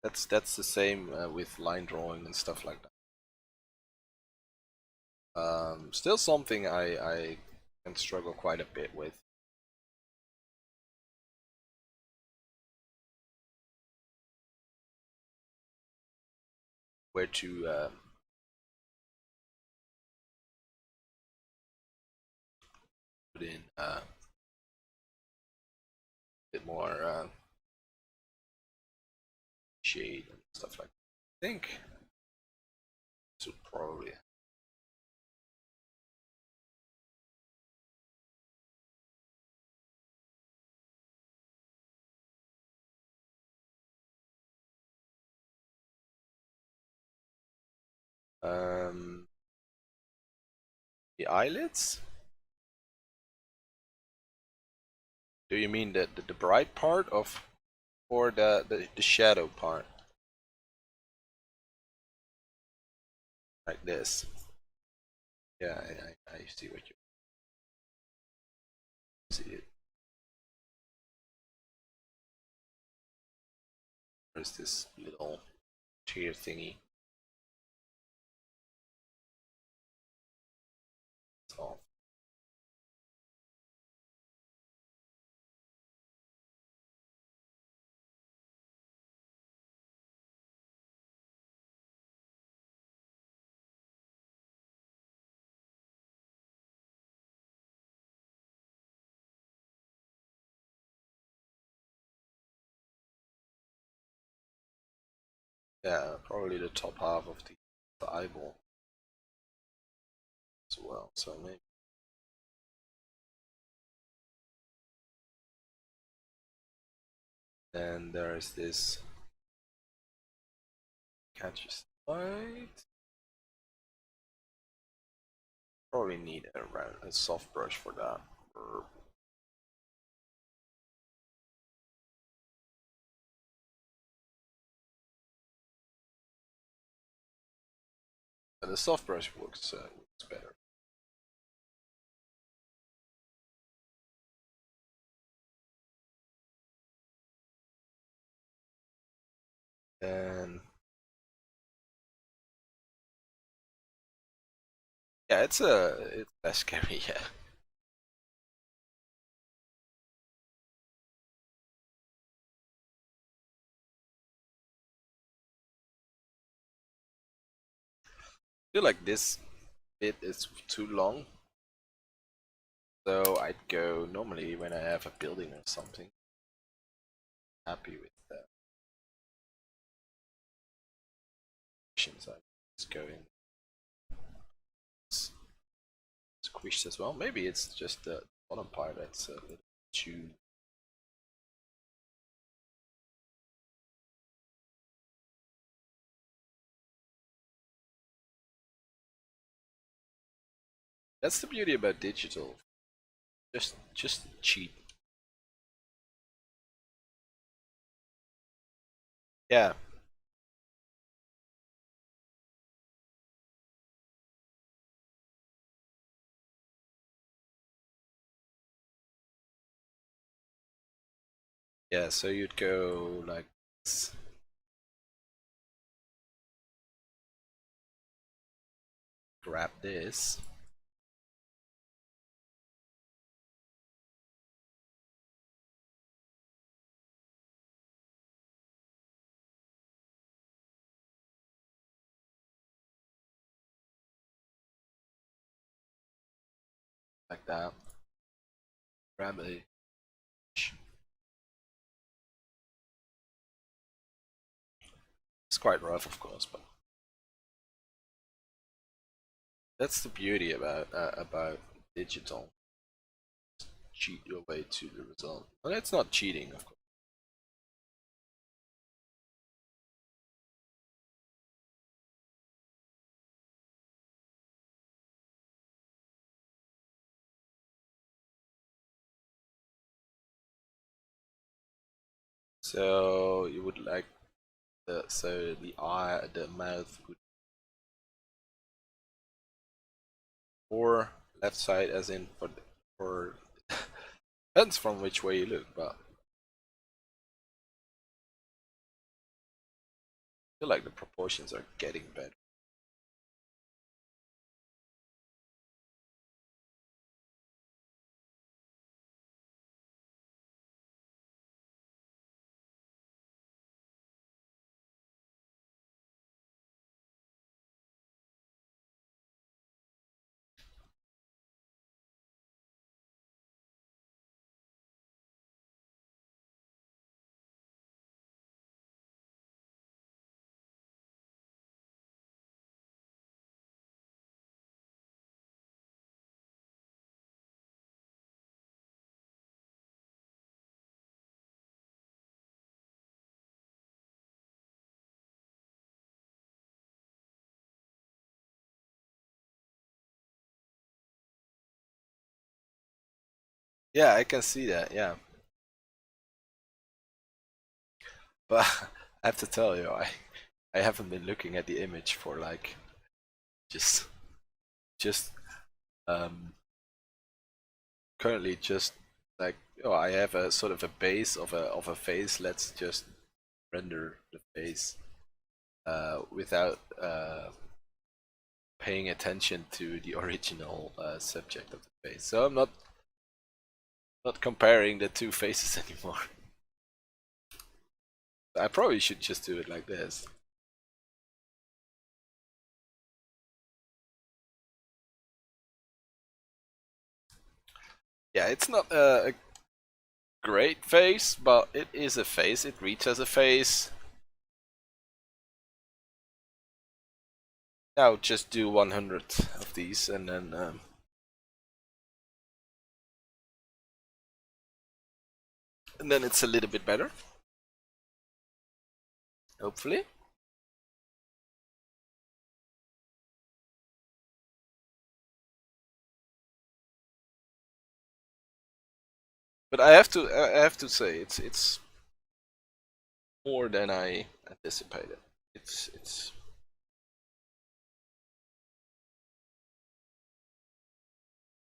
That's the same with line drawing and stuff like that. Still something I can struggle quite a bit with. Where to put in a bit more shade and stuff like that. I think this would probably um the eyelids. Do you mean the bright part of, or the shadow part, like this? Yeah, I see what you see it. There's this little tear thingy. It's off. Yeah, probably the top half of the eyeball as well. So maybe. Then there is this catches light. Probably need a soft brush for that. But the soft brush works better. And yeah, it's less scary. Yeah, I feel like this bit is too long. So I'd go normally when I have a building or something. Happy with the actions I just go in. It's squished as well. Maybe it's just the bottom part that's a little too. That's the beauty about digital. Just cheat. Yeah, yeah. So you'd go like this, grab this, like that. Grab a. It's quite rough, of course, but that's the beauty about digital. Cheat your way to the result. But it's not cheating, of course. So you would like the eye, the mouth would, or left side, as in for depends from which way you look, but feel like the proportions are getting better. Yeah, I can see that, yeah. But I have to tell you, I haven't been looking at the image for like just just um currently just like, oh, I have a sort of a base of a face. Let's just render the face without paying attention to the original subject of the face. So I'm not comparing the two faces anymore. I probably should just do it like this. Yeah, it's not a great face, but it is a face. It reads as a face. Now just do 100 of these and then it's a little bit better. Hopefully. But I have to say it's more than I anticipated. It's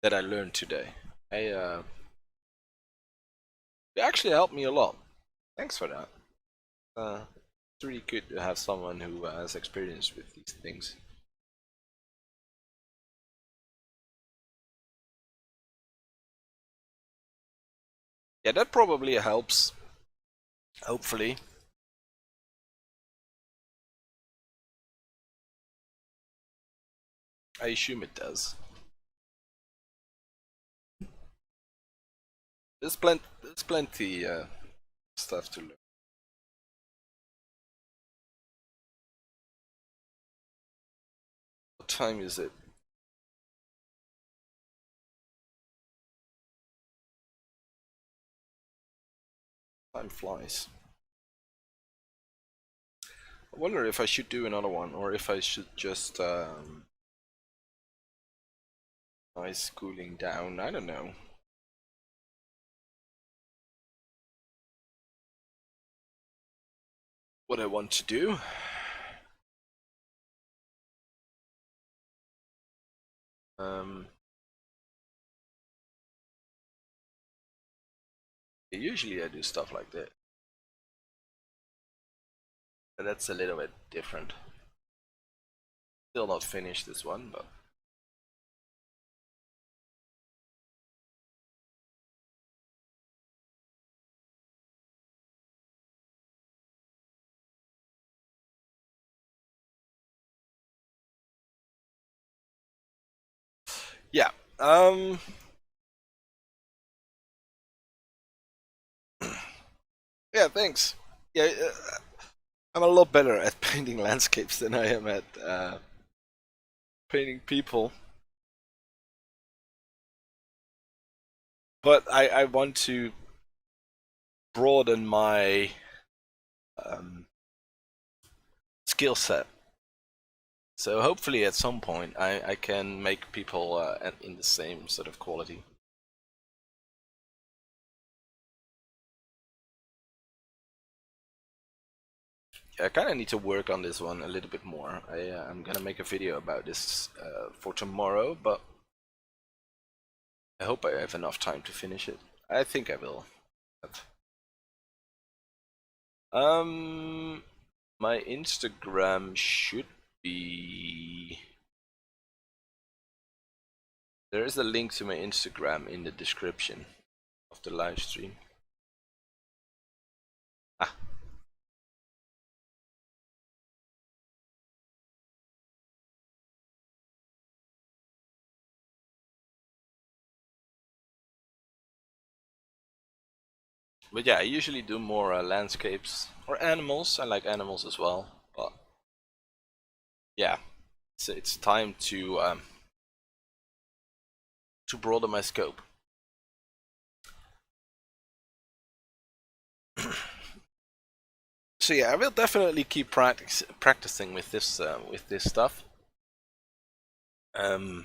that I learned today. I it actually helped me a lot. Thanks for that. It's really good to have someone who has experience with these things. Yeah, that probably helps. Hopefully. I assume it does. There's plenty stuff to learn. What time is it? Time flies. I wonder if I should do another one or if I should just nice cooling down. I don't know. What I want to do. Um, Usually I do stuff like that. But that's a little bit different. Still not finished this one, but yeah. Yeah, thanks. Yeah, I'm a lot better at painting landscapes than I am at painting people. But I want to broaden my um, skill set. So hopefully at some point I can make people in the same sort of quality. I kind of need to work on this one a little bit more. I'm gonna make a video about this for tomorrow, but I hope I have enough time to finish it. I think I will. But, My Instagram should be... There is a link to my Instagram in the description of the live stream. Ah. But yeah, I usually do more landscapes or animals. I like animals as well. But yeah, it's time to broaden my scope. So yeah, I will definitely keep practicing with this stuff. Um,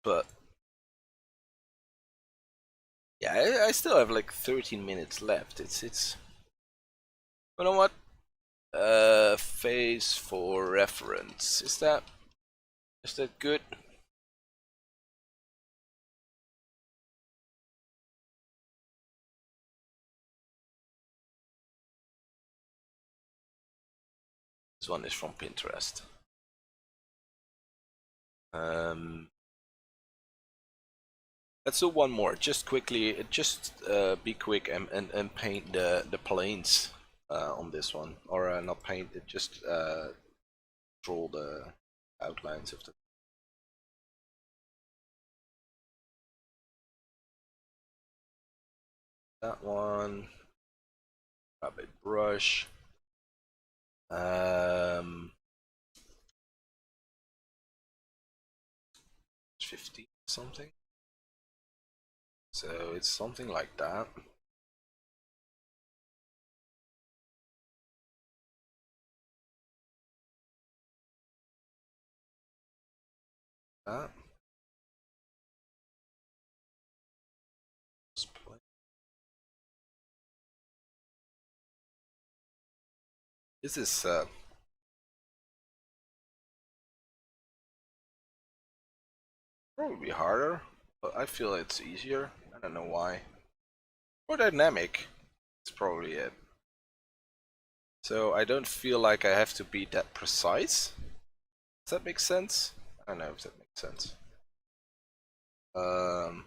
but yeah, I still have like 13 minutes left. It's you know what? Phase for reference. Is that good? This one is from Pinterest. Um, let's do one more. Just quickly, just be quick and paint the planes on this one, or not paint it, just draw the outlines of the. That one. Grab a brush. 50 something. So it's something like that. That. This is probably harder, but I feel it's easier. I don't know why. More dynamic. It's probably it. So I don't feel like I have to be that precise. Does that make sense? I don't know if that makes sense. Um,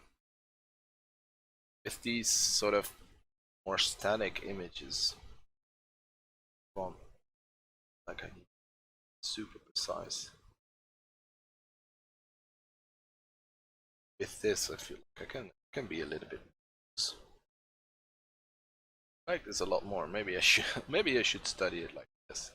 with these sort of more static images, from like I need super precise. With this, I feel like I can be a little bit. I like this a lot more. Maybe I should maybe I should study it like this.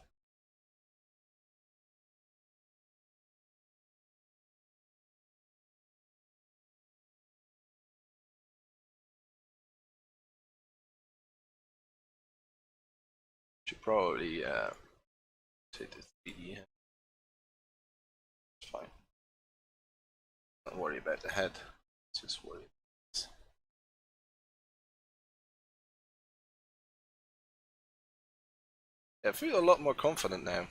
Should probably take the 3D. It's fine. Don't worry about the head. Just worry. Yeah, I feel a lot more confident now.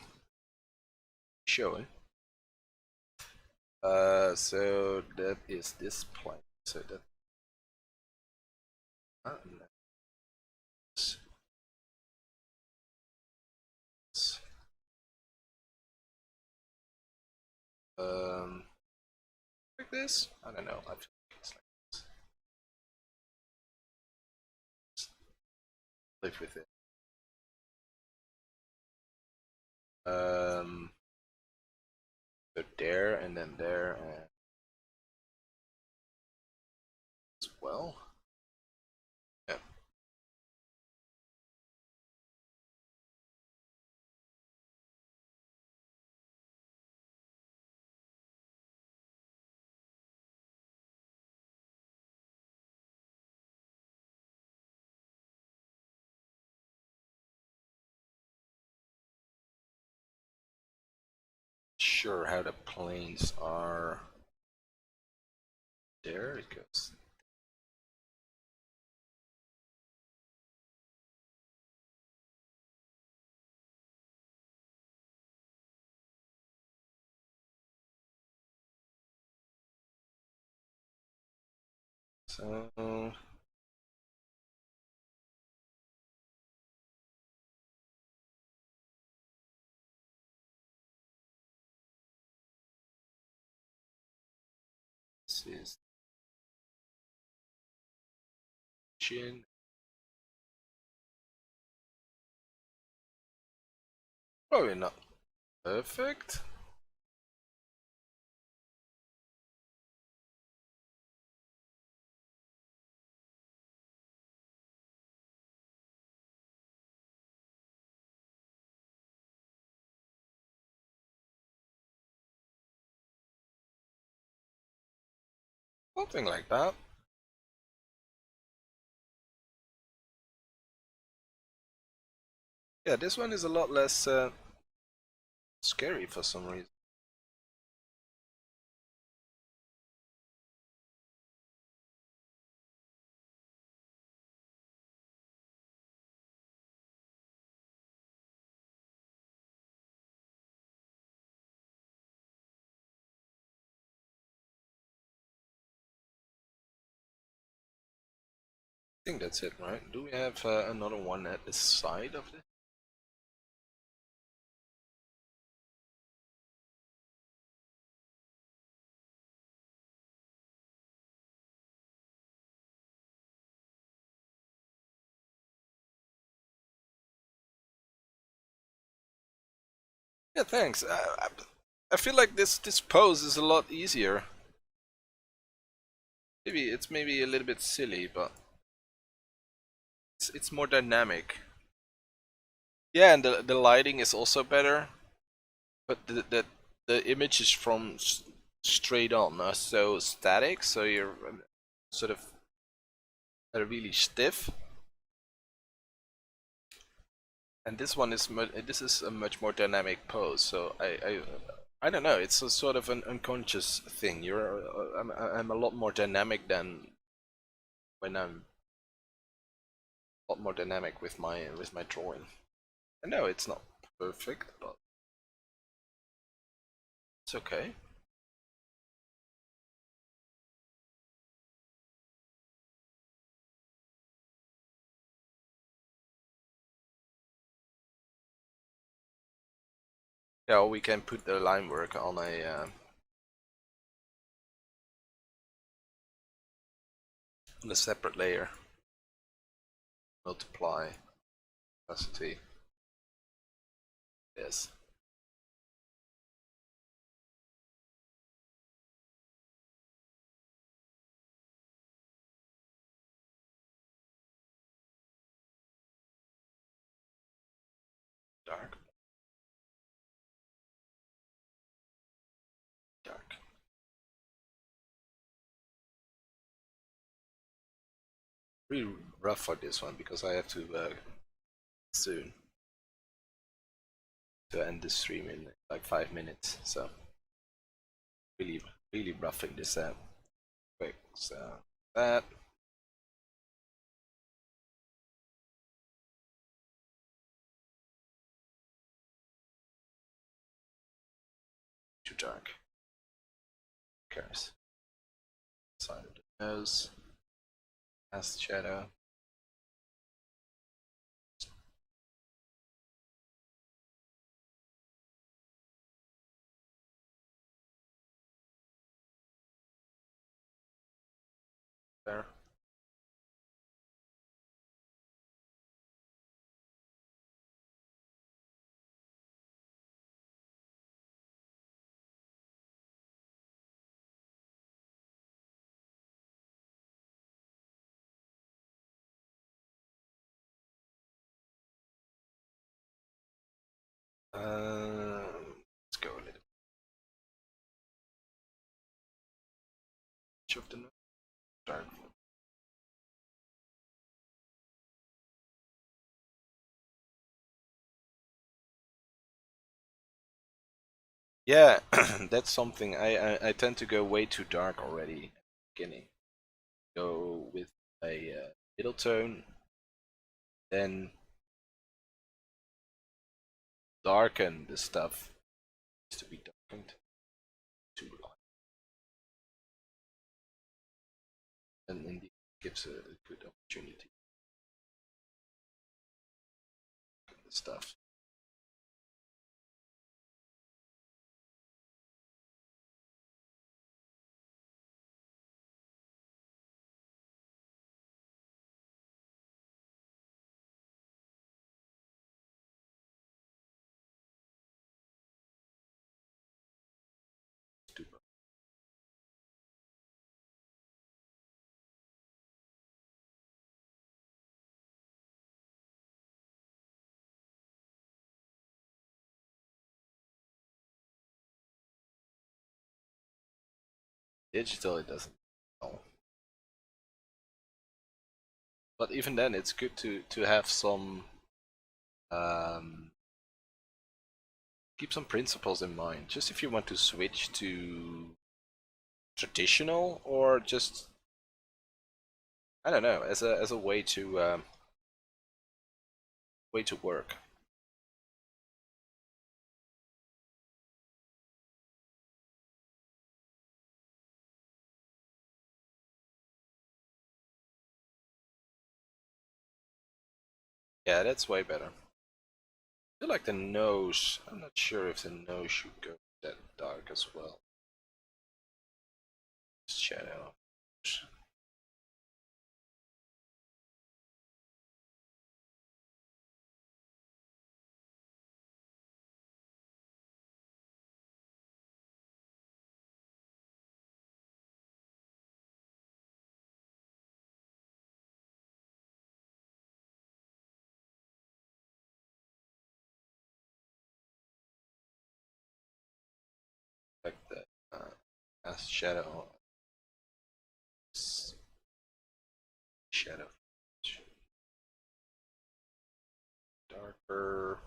Showing. So that is this plane. So that. Nice. Um, like this? I don't know. I feel like it's like this. Just live with it. Um, so there and then there and as well. Yeah. Sure how the planes are. There it goes. So is chin. Probably not perfect. Something like that. Yeah, this one is a lot less scary for some reason. I think that's it, right? Do we have another one at the side of it? Yeah, thanks. I feel like this pose is a lot easier. Maybe it's maybe a little bit silly, but it's more dynamic. Yeah, and the lighting is also better, but the image is from straight on, so static. So you're sort of really stiff. And this one is this is a much more dynamic pose. So I don't know. It's a sort of an unconscious thing. I'm a lot more dynamic than when I'm a lot more dynamic with my drawing. I know it's not perfect, but it's okay. Yeah, we can put the line work on a separate layer. Multiply opacity. Yes. Dark. Dark. Really rough for this one because I have to soon to end the stream in like 5 minutes. So really, really roughing this out quick. So that. Too dark. Who cares? Side of the nose. Cast shadow. There. Let's go a little bit of the nose. Dark. Yeah, that's something. I tend to go way too dark already at the beginning. Go with a middle tone, then darken the stuff. Needs to be darkened too light, and indeed gives a good opportunity for the stuff. Digital, it doesn't. No. But even then, it's good to have some um, keep some principles in mind. Just if you want to switch to traditional, or just I don't know, as a way to work. Yeah, that's way better. I feel like the nose. I'm not sure if the nose should go that dark as well. Shadow. Like that. As shadow. Shadow. Darker.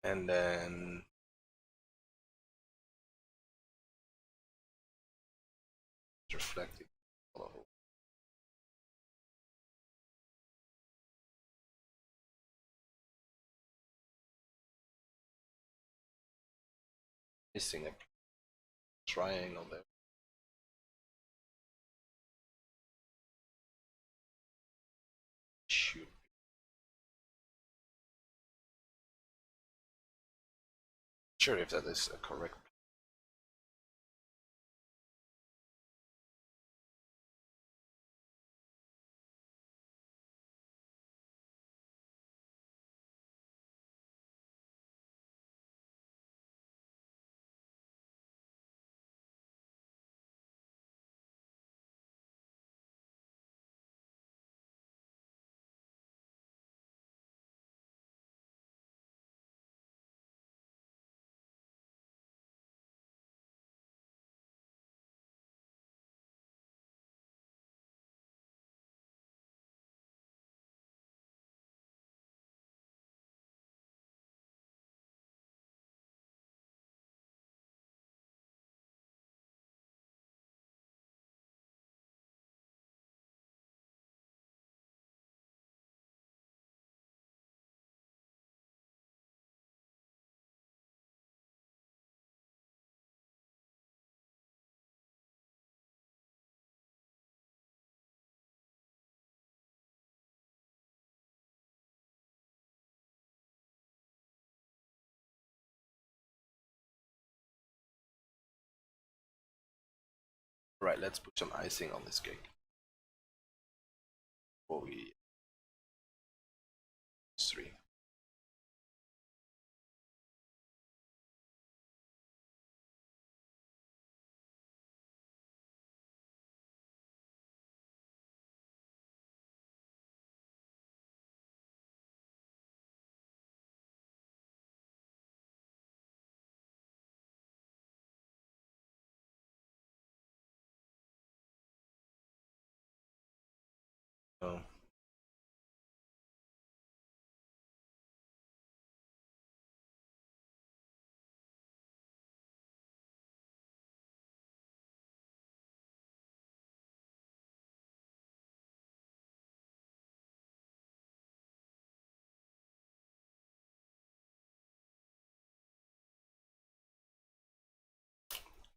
And then reflecting. Missing a triangle there. Shoot. Sure if that is a correct. Right, let's put some icing on this cake. Before we three. Oh.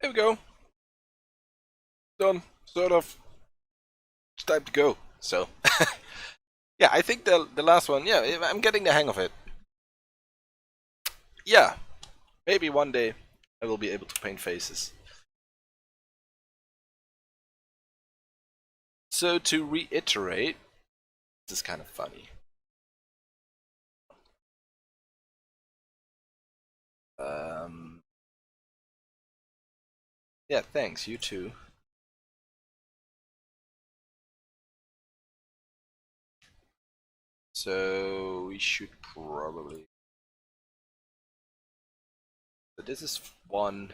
There we go. Done. Sort of. It's time to go. So, yeah, I think the last one, yeah, I'm getting the hang of it. Yeah, maybe one day I will be able to paint faces. So to reiterate, this is kind of funny. Yeah, thanks, you too. So we should probably... So this is 1,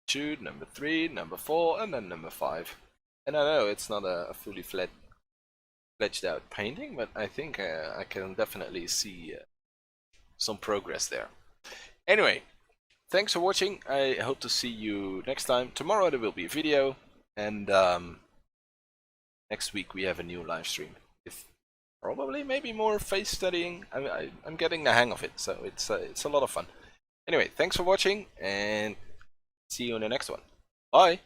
2, number 3, number 4, and then number 5. And I know it's not a fully fledged out painting, but I think I can definitely see some progress there. Anyway, thanks for watching. I hope to see you next time. Tomorrow there will be a video, and next week we have a new live stream with probably maybe more face studying. I'm getting the hang of it, so it's a lot of fun. Anyway, thanks for watching, and see you in the next one. Bye!